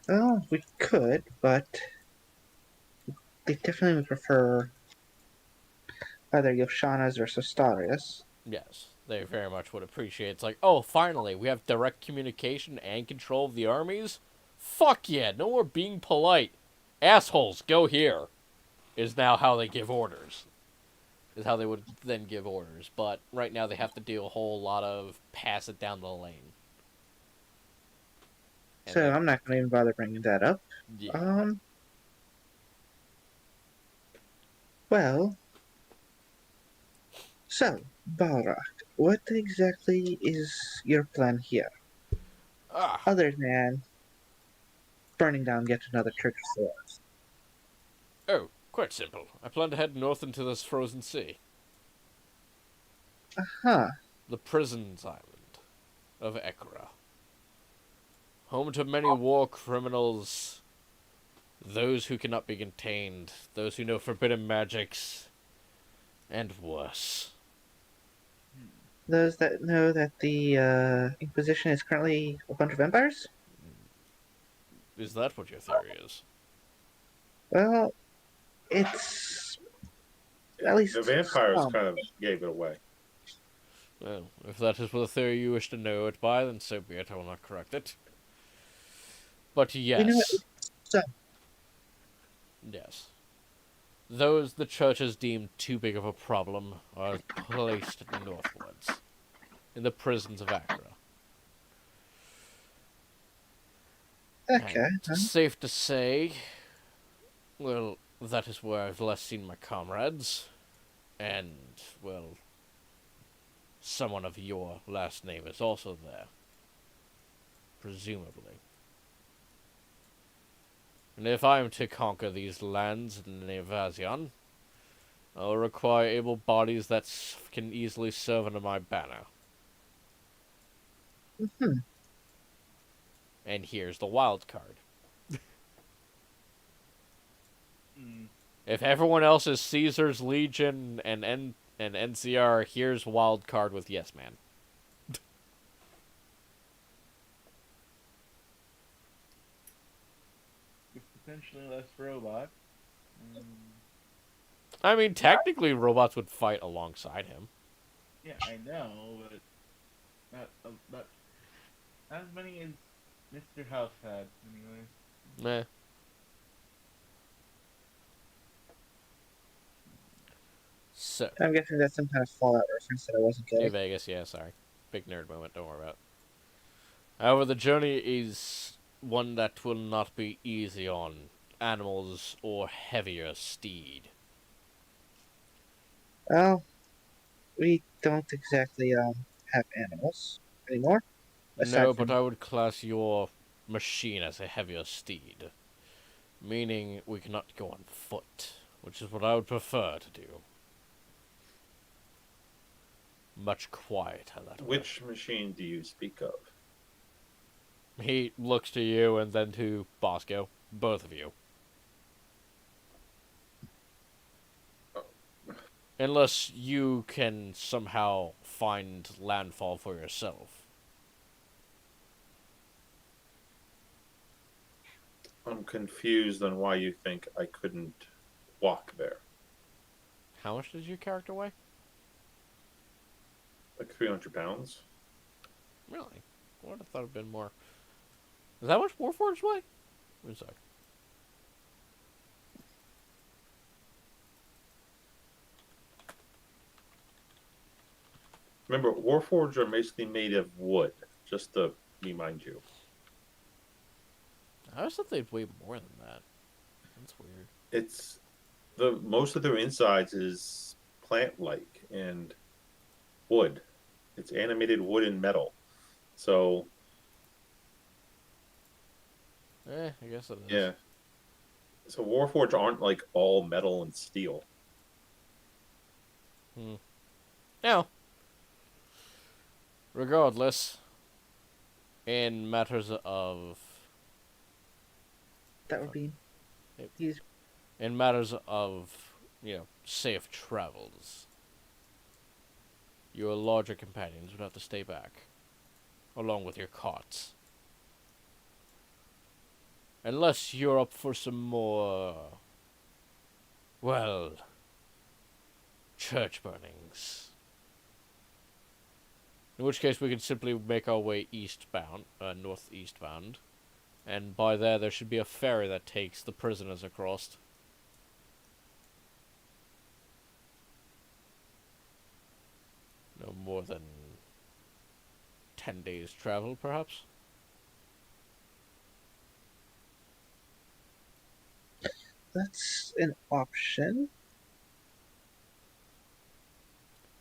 Well, we could, but they definitely would prefer either Yoshana's or Sostarius. Yes, they very much would appreciate. It's like, oh, finally, we have direct communication and control of the armies? Fuck yeah, no more being polite. Assholes, go here. Is now how they give orders. Is how they would then give orders. But right now they have to do a whole lot of pass it down the lane. And So I'm not going to even bother bringing that up. yeah. Well, so, Balrak, what exactly is your plan here? Other than burning down yet another church of swords. Oh, quite simple. I plan to head north into this frozen sea. Uh-huh. The prisons island of Ekra. Home to many war criminals, those who cannot be contained, those who know forbidden magics, and worse. Those that know that the Inquisition is currently a bunch of vampires? Is that what your theory is? Well, it's at least The vampires some. kind of gave it away. Well, if that is the theory you wish to know it by, then so be it. I will not correct it. But yes. You know what? Some. Yes. Those the church has deemed too big of a problem are placed northwards, in the prisons of Accra. Okay. And it's safe to say, well, that is where I've last seen my comrades, and, well, someone of your last name is also there. Presumably. And if I am to conquer these lands in Nevazion, I'll require able bodies that can easily serve under my banner. Mm-hmm. And here's the wild card. If everyone else is Caesar's Legion and And NCR, here's wild card with Yes Man. With potentially less robots. I mean, technically, robots would fight alongside him. Yeah, I know, but not as many as Mr. House had, anyway. Meh. So, I'm guessing that's some kind of Fallout reference that I wasn't New getting. Vegas, yeah, sorry. Big nerd moment, don't worry about it. However, the journey is one that will not be easy on animals or heavier steed. Well, we don't exactly have animals anymore. Aside No, but from I would class your machine as a heavier steed. Meaning we cannot go on foot, which is what I would prefer to do. Much quieter that way. Which machine do you speak of? He looks to you and then to Bosco. Both of you. Unless you can somehow find landfall for yourself. I'm confused on why you think I couldn't walk there. How much does your character weigh? Like 300 pounds? Really? I would have thought it'd been more. Is that much Warforged weigh? One sec. Remember, Warforged are basically made of wood, just to remind you. I always thought they'd weigh more than that. That's weird. It's most of their insides is plant-like and wood. It's animated wood and metal. So I guess it is. yeah. So Warforged aren't like all metal and steel. Now, regardless, in matters of that would be these. in matters of, safe travels, your larger companions would have to stay back, along with your carts. Unless you're up for some more, well, church burnings. In which case we could simply make our way northeastbound, and by there should be a ferry that takes the prisoners across. No more than 10 days travel, perhaps? That's an option.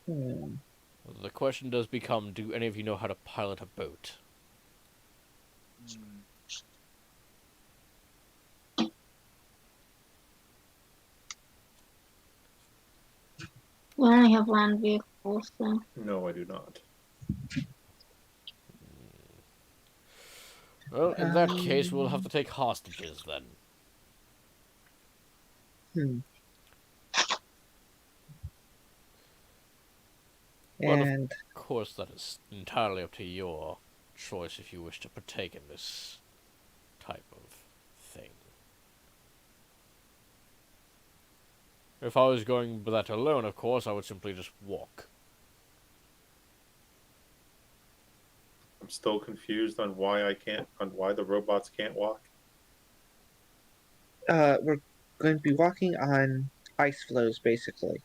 The question does become, do any of you know how to pilot a boat? We only have land vehicles, so. No, I do not. Well, in that case, we'll have to take hostages, then. Well, And of course, that is entirely up to your choice if you wish to partake in this type of thing. If I was going with that alone, of course, I would simply just walk. I'm still confused on why the robots can't walk. we're going to be walking on ice floes, basically,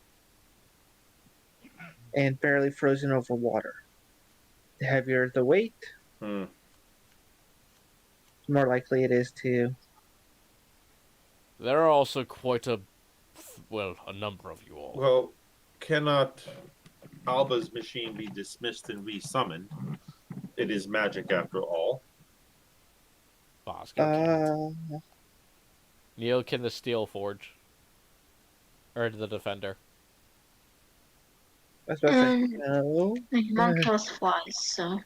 and barely frozen over water. The heavier the weight, the more likely it is to. There are also quite a number of you all. Well, cannot Alba's machine be dismissed and resummoned? It is magic after all. Bosco can't. Neil, can the steel forge? Or the defender? I was about to say no. I don't trust flies, so.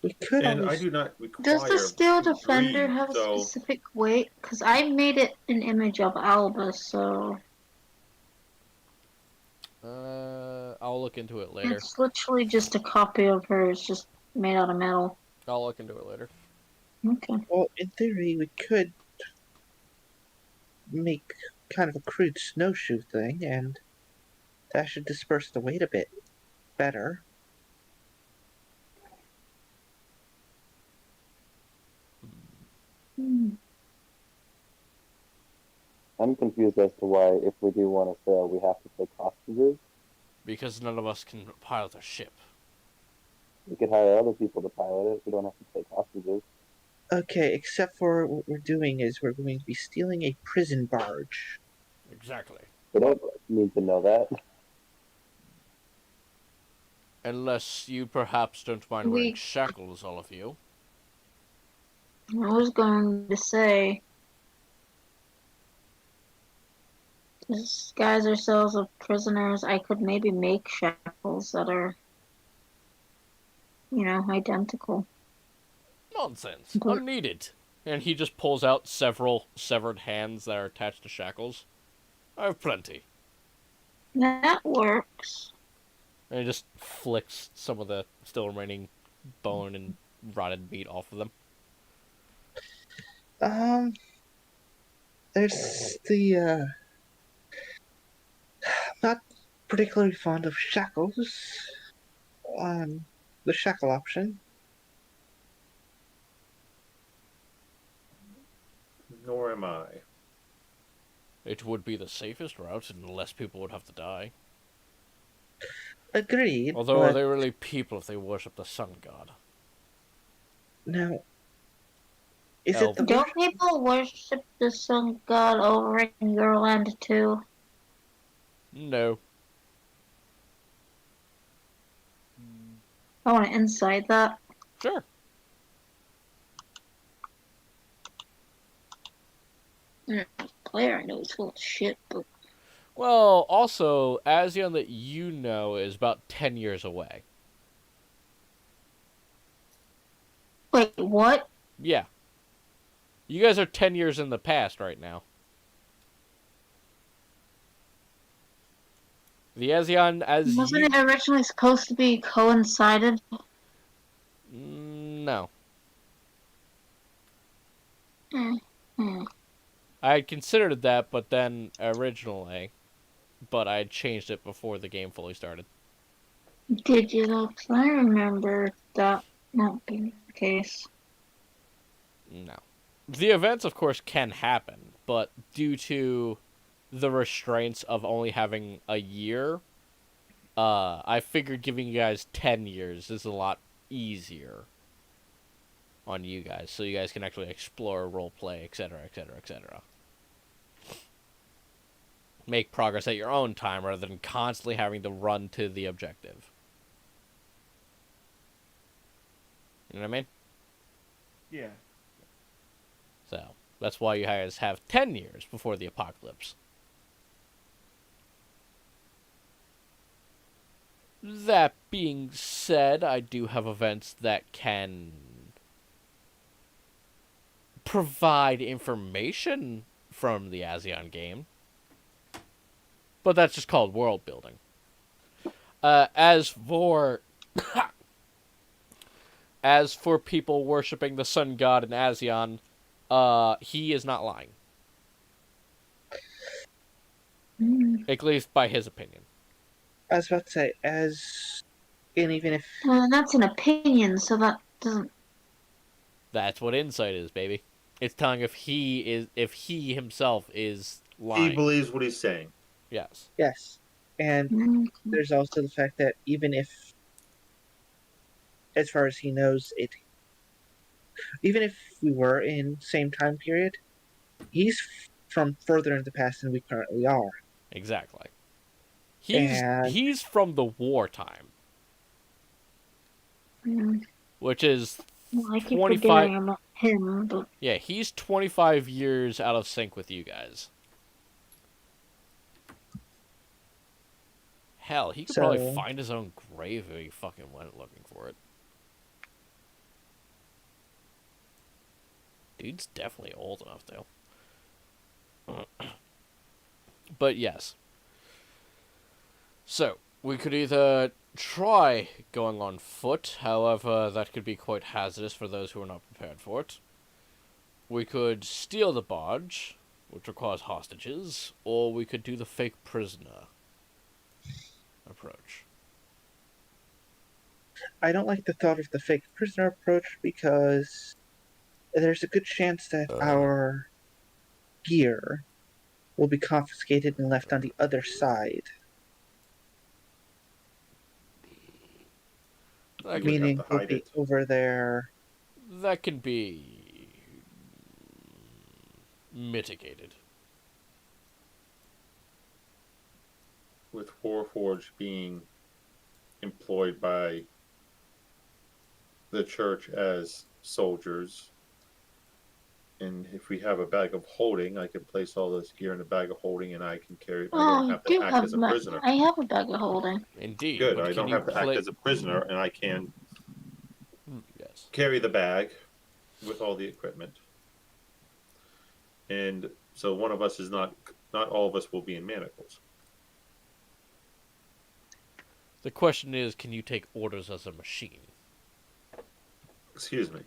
We could And I always. do not require. Does the steel defender greed, have a so specific weight? Because I made it an image of Alba, so. I'll look into it later. It's literally just a copy of hers, just made out of metal. I'll look into it later. Okay. Well, in theory, we could make kind of a crude snowshoe thing, and that should disperse the weight a bit better. Hmm. I'm confused as to why, if we do want to sail, we have to take hostages. Because none of us can pilot a ship. We could hire other people to pilot it. We don't have to take hostages. Okay, except for what we're doing is we're going to be stealing a prison barge. Exactly. We don't need to know that. Unless you perhaps don't mind wearing shackles, all of you. I was going to say, disguise ourselves as prisoners. I could maybe make shackles that are, identical. Nonsense. But Unneeded. And he just pulls out several severed hands that are attached to shackles. I have plenty. that works. And he just flicks some of the still remaining bone and rotted meat off of them. There's the, not particularly fond of shackles. The shackle option. Nor am I. It would be the safest route, and less people would have to die. Agreed. Although, but are they really people if they worship the sun god? now, is Elf. it the Don't people worship the sun god over in your land too? No. I want to insight that. Sure. Player I know is full of shit, but Well, also, Azion that you know is about 10 years away. wait, what? Yeah. You guys are 10 years in the past right now. The Azion as Wasn't you... it originally supposed to be coincided? No. Hmm. I had considered that, but then originally, but I had changed it before the game fully started. Did you though? 'Cause I remember that not being the case. No. The events, of course, can happen, but due to the restraints of only having a year, I figured giving you guys 10 years is a lot easier on you guys, so you guys can actually explore, roleplay, etc., etc., etc. Make progress at your own time rather than constantly having to run to the objective. You know what I mean? Yeah. So, that's why you guys have 10 years before the apocalypse. That being said, I do have events that can provide information from the Azion game. But that's just called world building. As for people worshipping the sun god in Azion, he is not lying. At least by his opinion. I was about to say, and even if That's an opinion, so that doesn't. That's what insight is, baby. It's telling if he himself is lying. He believes what he's saying. Yes. yes, and there's also the fact that even if, as far as he knows, even if we were in same time period, he's from further in the past than we currently are. Exactly. And He's from the wartime, which is I keep 25. forgetting about him, but Yeah, he's 25 years out of sync with you guys. Hell, he could probably find his own grave if he fucking went looking for it. Dude's definitely old enough, though. But yes. So, we could either try going on foot, however, that could be quite hazardous for those who are not prepared for it. We could steal the barge, which requires hostages, or we could do the fake prisoner approach. I don't like the thought of the fake prisoner approach because there's a good chance that our gear will be confiscated and left on the other side. That You would could, have Meaning to we'll hide be it. over there. that can be mitigated. With Warforged being employed by the church as soldiers, and if we have a bag of holding, I can place all this gear in a bag of holding, and I can carry it. I Oh, don't I have to do act have as a prisoner. I have a bag of holding. Indeed. Good. But I can don't you have to act as a prisoner, and I can Yes. carry the bag with all the equipment. And so one of us is not all of us will be in manacles. The question is, can you take orders as a machine? Excuse me.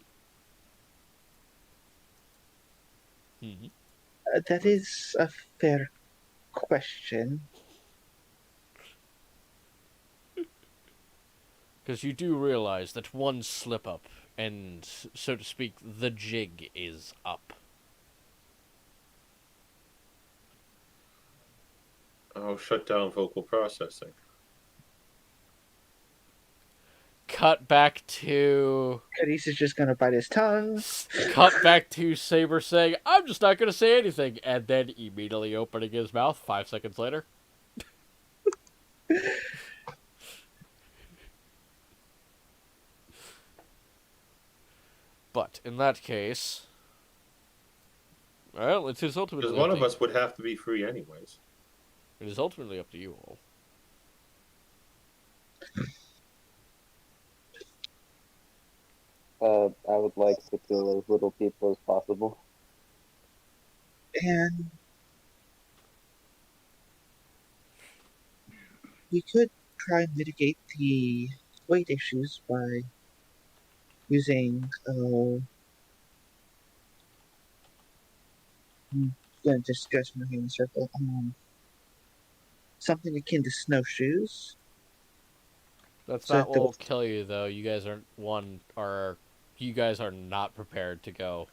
Mm-hmm. That is a fair question. Because you do realize that one slip up, and, so to speak, the jig is up. I'll shut down vocal processing. Cut back to... Cadiz is just gonna bite his tongue. Cut back to Saber saying, I'm just not going to say anything, and then immediately opening his mouth 5 seconds later. But, in that case... Well, it is ultimately Because one of us would have to be free anyways. It is ultimately up to you all. I would like to kill as little people as possible. And we could try and mitigate the weight issues by using I'm gonna just stretch my hand in a circle. Something akin to snowshoes. That's So not that what will kill you, though. You guys you guys are not prepared to go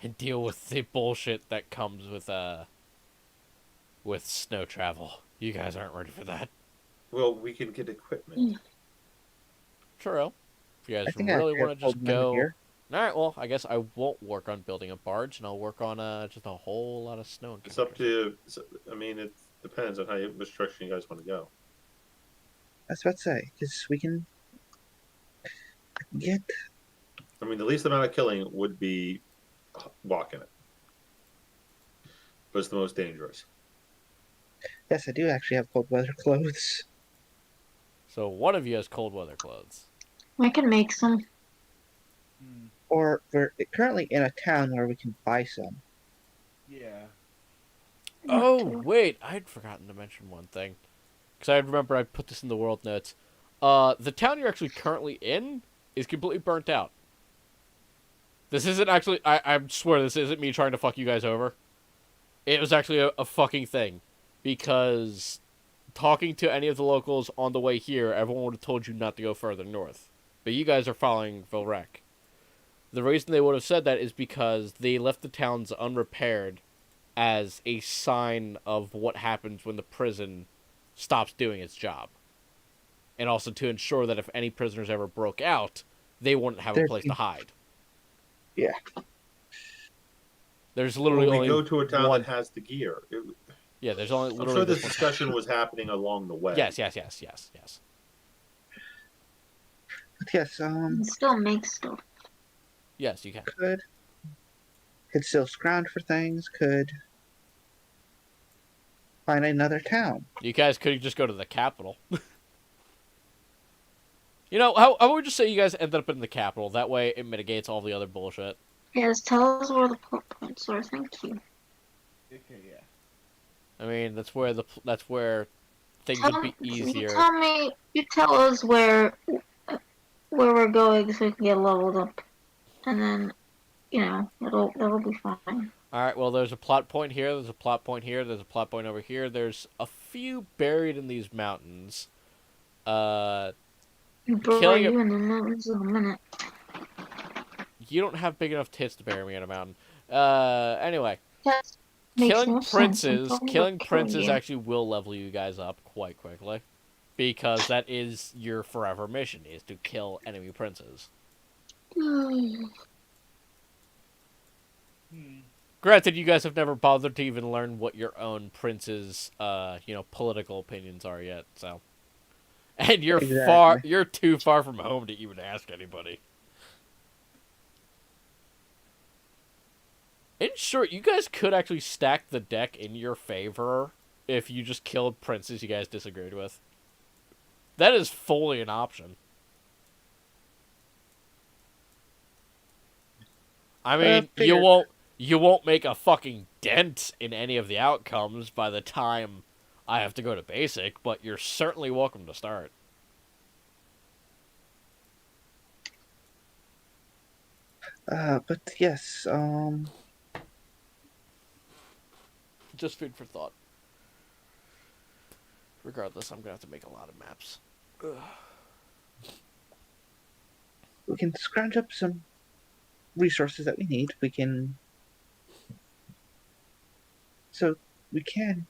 and deal with the bullshit that comes with snow travel. You guys aren't ready for that. Well, we can get equipment. True. If you I guys think I really actually want have to just cold weather go... here. Alright, well, I guess I won't work on building a barge, and I'll work on just a whole lot of snow. It's up to. I mean, it depends on how much direction you guys want to go. That's what I say, because we can get. I mean, the least amount of killing would be walking it, but it's the most dangerous. Yes, I do actually have cold weather clothes. So one of you has cold weather clothes. I can make some. Or we're currently in a town where we can buy some. Yeah. Oh, wait, I'd forgotten to mention one thing. Because I remember I put this in the world notes. The town you're actually currently in is completely burnt out. This isn't actually... I swear this isn't me trying to fuck you guys over. It was actually a fucking thing. Because talking to any of the locals on the way here, everyone would have told you not to go further north. But you guys are following Vilrek. The reason they would have said that is because they left the towns unrepaired as a sign of what happens when the prison stops doing its job. And also to ensure that if any prisoners ever broke out, they wouldn't have a place to hide. Yeah. There's literally When only we go to a town one... that has the gear. Yeah, there's only I'm literally sure this one... discussion was happening along the way. Yes. But yes, I can still make stuff. Yes, you can. could still scrounge for things, could find another town. You guys could just go to the capital. You know, how about we just say you guys ended up in the capital? That way it mitigates all the other bullshit. Yes, tell us where the plot points are. Thank you. Okay, yeah. I mean, that's where things would be You easier. tell me. You tell us where we're going so we can get leveled up, and then that'll be fine. Alright, well, there's a plot point here, there's a plot point here, there's a plot point over here. There's a few buried in these mountains. Bro, Killing it. you in the mountains in a minute. You don't have big enough tits to bury me in a mountain. Anyway. That makes no sense. I'm talking Killing about killing princes you. actually will level you guys up quite quickly. Because that is your forever mission, is to kill enemy princes. Granted, you guys have never bothered to even learn what your own prince's, political opinions are yet, so. And Exactly. you're too far from home to even ask anybody. In short, you guys could actually stack the deck in your favor if you just killed princes you guys disagreed with. That is fully an option. I mean, Figured. you won't make a fucking dent in any of the outcomes by the time I have to go to basic, but you're certainly welcome to start. But yes, Just food for thought. Regardless, I'm gonna have to make a lot of maps. Ugh. we can scrounge up some resources that we need. So we can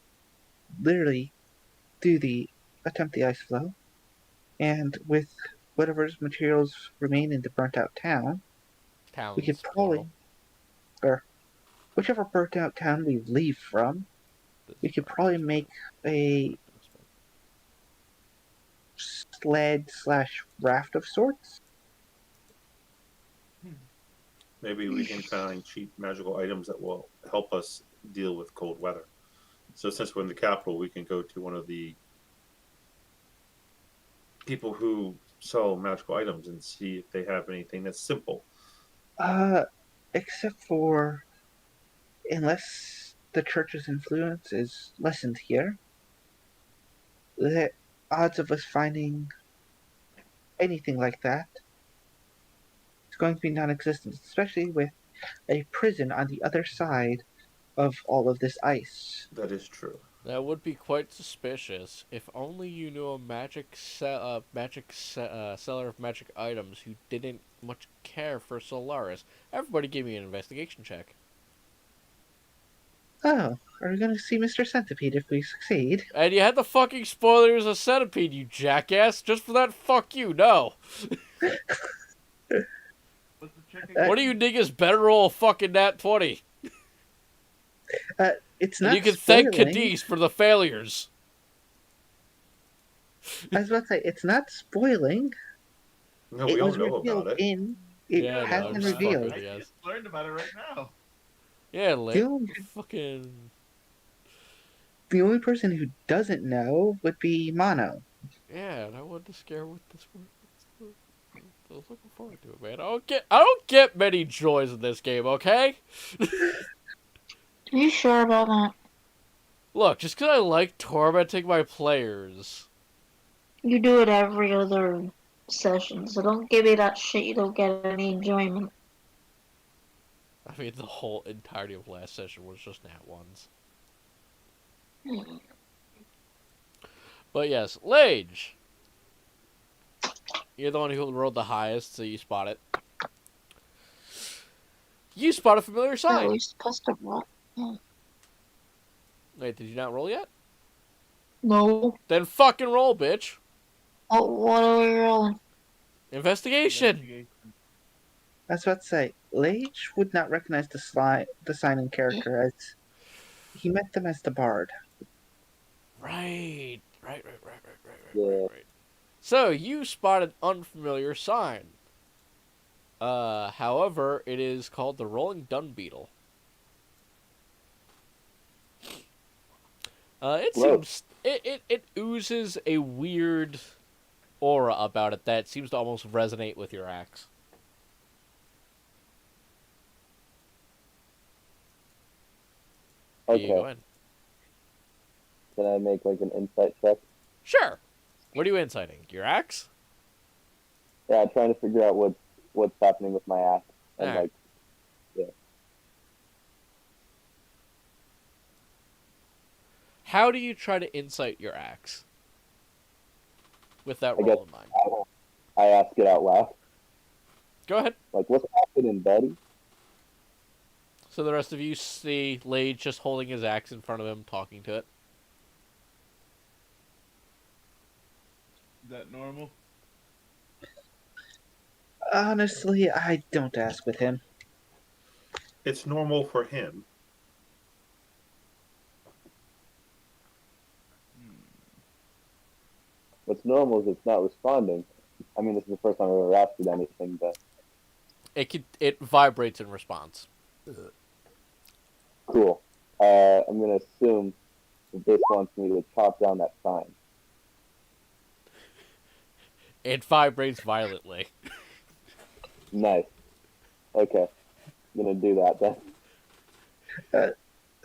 literally attempt the ice flow, and with whatever's materials remain in the burnt out town, we could Towns, probably, or whichever burnt out town we leave from, we could probably make a sled/raft of sorts. Maybe we can find cheap magical items that will help us deal with cold weather. So since we're in the capital, we can go to one of the people who sell magical items and see if they have anything that's simple. Except for unless the church's influence is lessened here, the odds of us finding anything like that is going to be non-existent, especially with a prison on the other side of all of this ice. That is true. That would be quite suspicious. If only you knew a seller of magic items who didn't much care for Solaris. Everybody give me an investigation check. Oh, are we going to see Mr. Centipede if we succeed? And you had the fucking spoiler he was a centipede, you jackass. Just for that, fuck you, no. What's the check again? What do you think is better roll a fucking nat 20? It's And not you can spoiling. thank Cadiz for the failures. I was about to say, it's not spoiling. No, It we all was know revealed about it. It Yeah, has no, been I'm just fucking revealed. with you I guys. just learned about it right now. Yeah, The fucking... only person who doesn't know would be Mono. Yeah, and I wanted to scare with this one. I was looking forward to it, man. I don't get many joys in this game, okay? Are you sure about that? Look, just because I like tormenting my players. You do it every other session, so don't give me that shit. You don't get any enjoyment. I mean, the whole entirety of last session was just nat ones. But yes, Lage. You're the one who rolled the highest, so you spot it. You spot a familiar Oh, sign. you're supposed to roll. Wait, did you not roll yet? No. Then fucking roll, bitch. Oh, what are we rolling? Investigation. I was about to say, Lage would not recognize the sign and character as he met them as the bard. Right. Right. Yeah. So, you spotted unfamiliar sign. However, it is called the Rolling Dung Beetle. It Whoa. seems... It oozes a weird aura about it that seems to almost resonate with your axe. Okay. Go ahead. Can I make like an insight check? Sure. What are you inciting? Your axe? Yeah, trying to figure out what's happening with my axe and Alright. like, yeah. How do you try to incite your axe? With that I guess roll in mind. I ask it out loud. Go ahead. Like, what's happening, Betty? So the rest of you see Lade just holding his axe in front of him, talking to it. Is that normal? Honestly, I don't ask with him. It's normal for him. What's normal is it's not responding. I mean, this is the first time I've ever asked it anything, but It vibrates in response. cool. I'm gonna assume that this wants me to chop down that sign. It vibrates violently. Nice. Okay, I'm gonna do that then.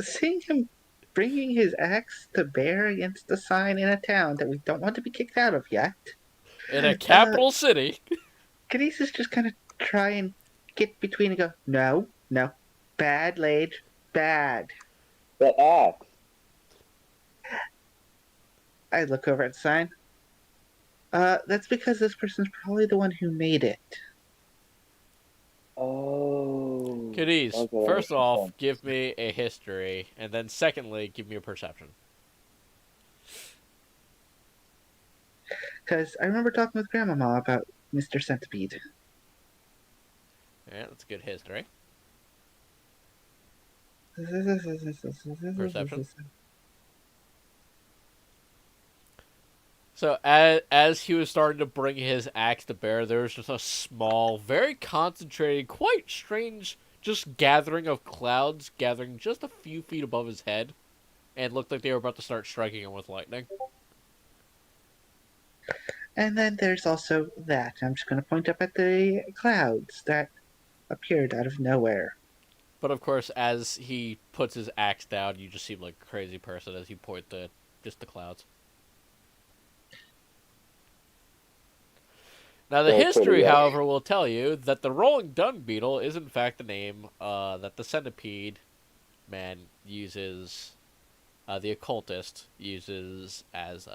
Seeing him bringing his axe to bear against the sign in a town that we don't want to be kicked out of yet, In a capital city. Kinesis just kind of try and get between and go, no, no, bad, Lade, bad. That axe. I look over at the sign. That's because this person's probably the one who made it. Oh. Cadiz, Okay, first that makes off, sense. give me a history, and then secondly, give me a perception. Because I remember talking with Grandmama about Mr. Centipede. Yeah, that's a good history. Perception. So as he was starting to bring his axe to bear, there was just a small, very concentrated, quite strange, just gathering of clouds gathering just a few feet above his head, and looked like they were about to start striking him with lightning. And then there's also that. I'm just going to point up at the clouds that appeared out of nowhere. But of course, as he puts his axe down, you just seem like a crazy person as you point just the clouds. Now, the Very history, pretty, yeah. however, will tell you that the rolling dung beetle is in fact the name that the centipede man uses, the occultist uses as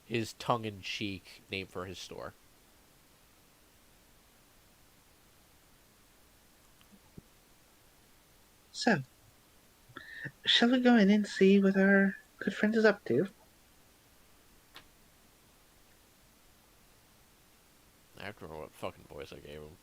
his tongue-in-cheek name for his store. So, shall we go in and see what our good friend is up to? I have to remember what fucking voice I gave him.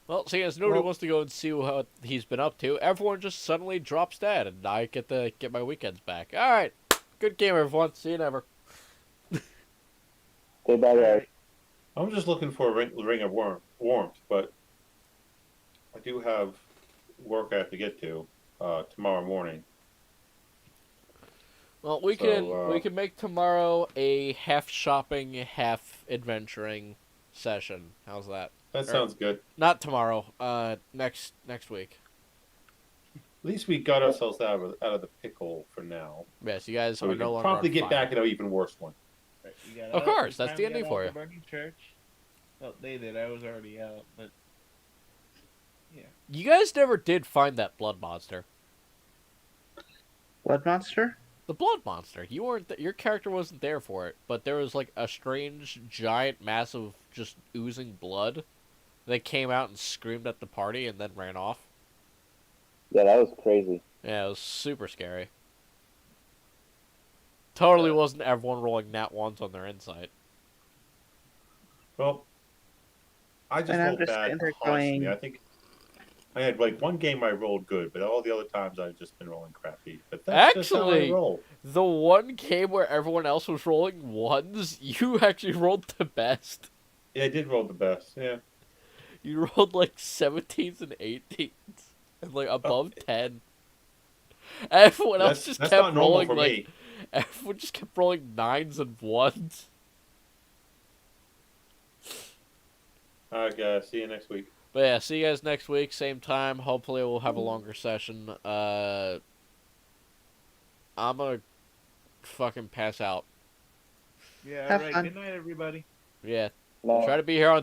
Well, seeing as nobody wants to go and see what he's been up to, everyone just suddenly drops dead, and I get to get my weekends back. All right, good game, everyone. See you never. Okay, bye guys. I'm just looking for a ring of warmth, but I do have work I have to get to tomorrow morning. Well, we can make tomorrow a half shopping, half adventuring session. How's that? That sounds good. Not tomorrow. Next week. At least we got ourselves out of the pickle for now. Yes, you guys So are we no can longer promptly on get fire. back in an even worse one. Right, we got Of out, course, it's that's time the to ending get for out you. the burning church. Well, they did. I was already out, but yeah. You guys never did find that blood monster. Blood monster? The blood monster. You weren't. Your character wasn't there for it, but there was like a strange, giant, massive, just oozing blood that came out and screamed at the party and then ran off. Yeah, that was crazy. Yeah, it was super scary. Totally wasn't everyone rolling nat ones on their insight. Well, I just And I'm rolled just bad sitting there constantly. going- I think I had like one game I rolled good, but all the other times I've just been rolling crappy. But that's just how I Actually, roll. the one game where everyone else was rolling ones, you actually rolled the best. Yeah, I did roll the best. Yeah. You rolled like 17s and 18s and like above 10. Everyone else just That's kept not normal rolling for like me. everyone just kept rolling 9s and 1s. All right, guys. See you next week. But yeah, see you guys next week, same time. Hopefully, we'll have a longer session. I'm gonna fucking pass out. Yeah, Have alright. fun. Good night, everybody. Yeah, No. try to be here on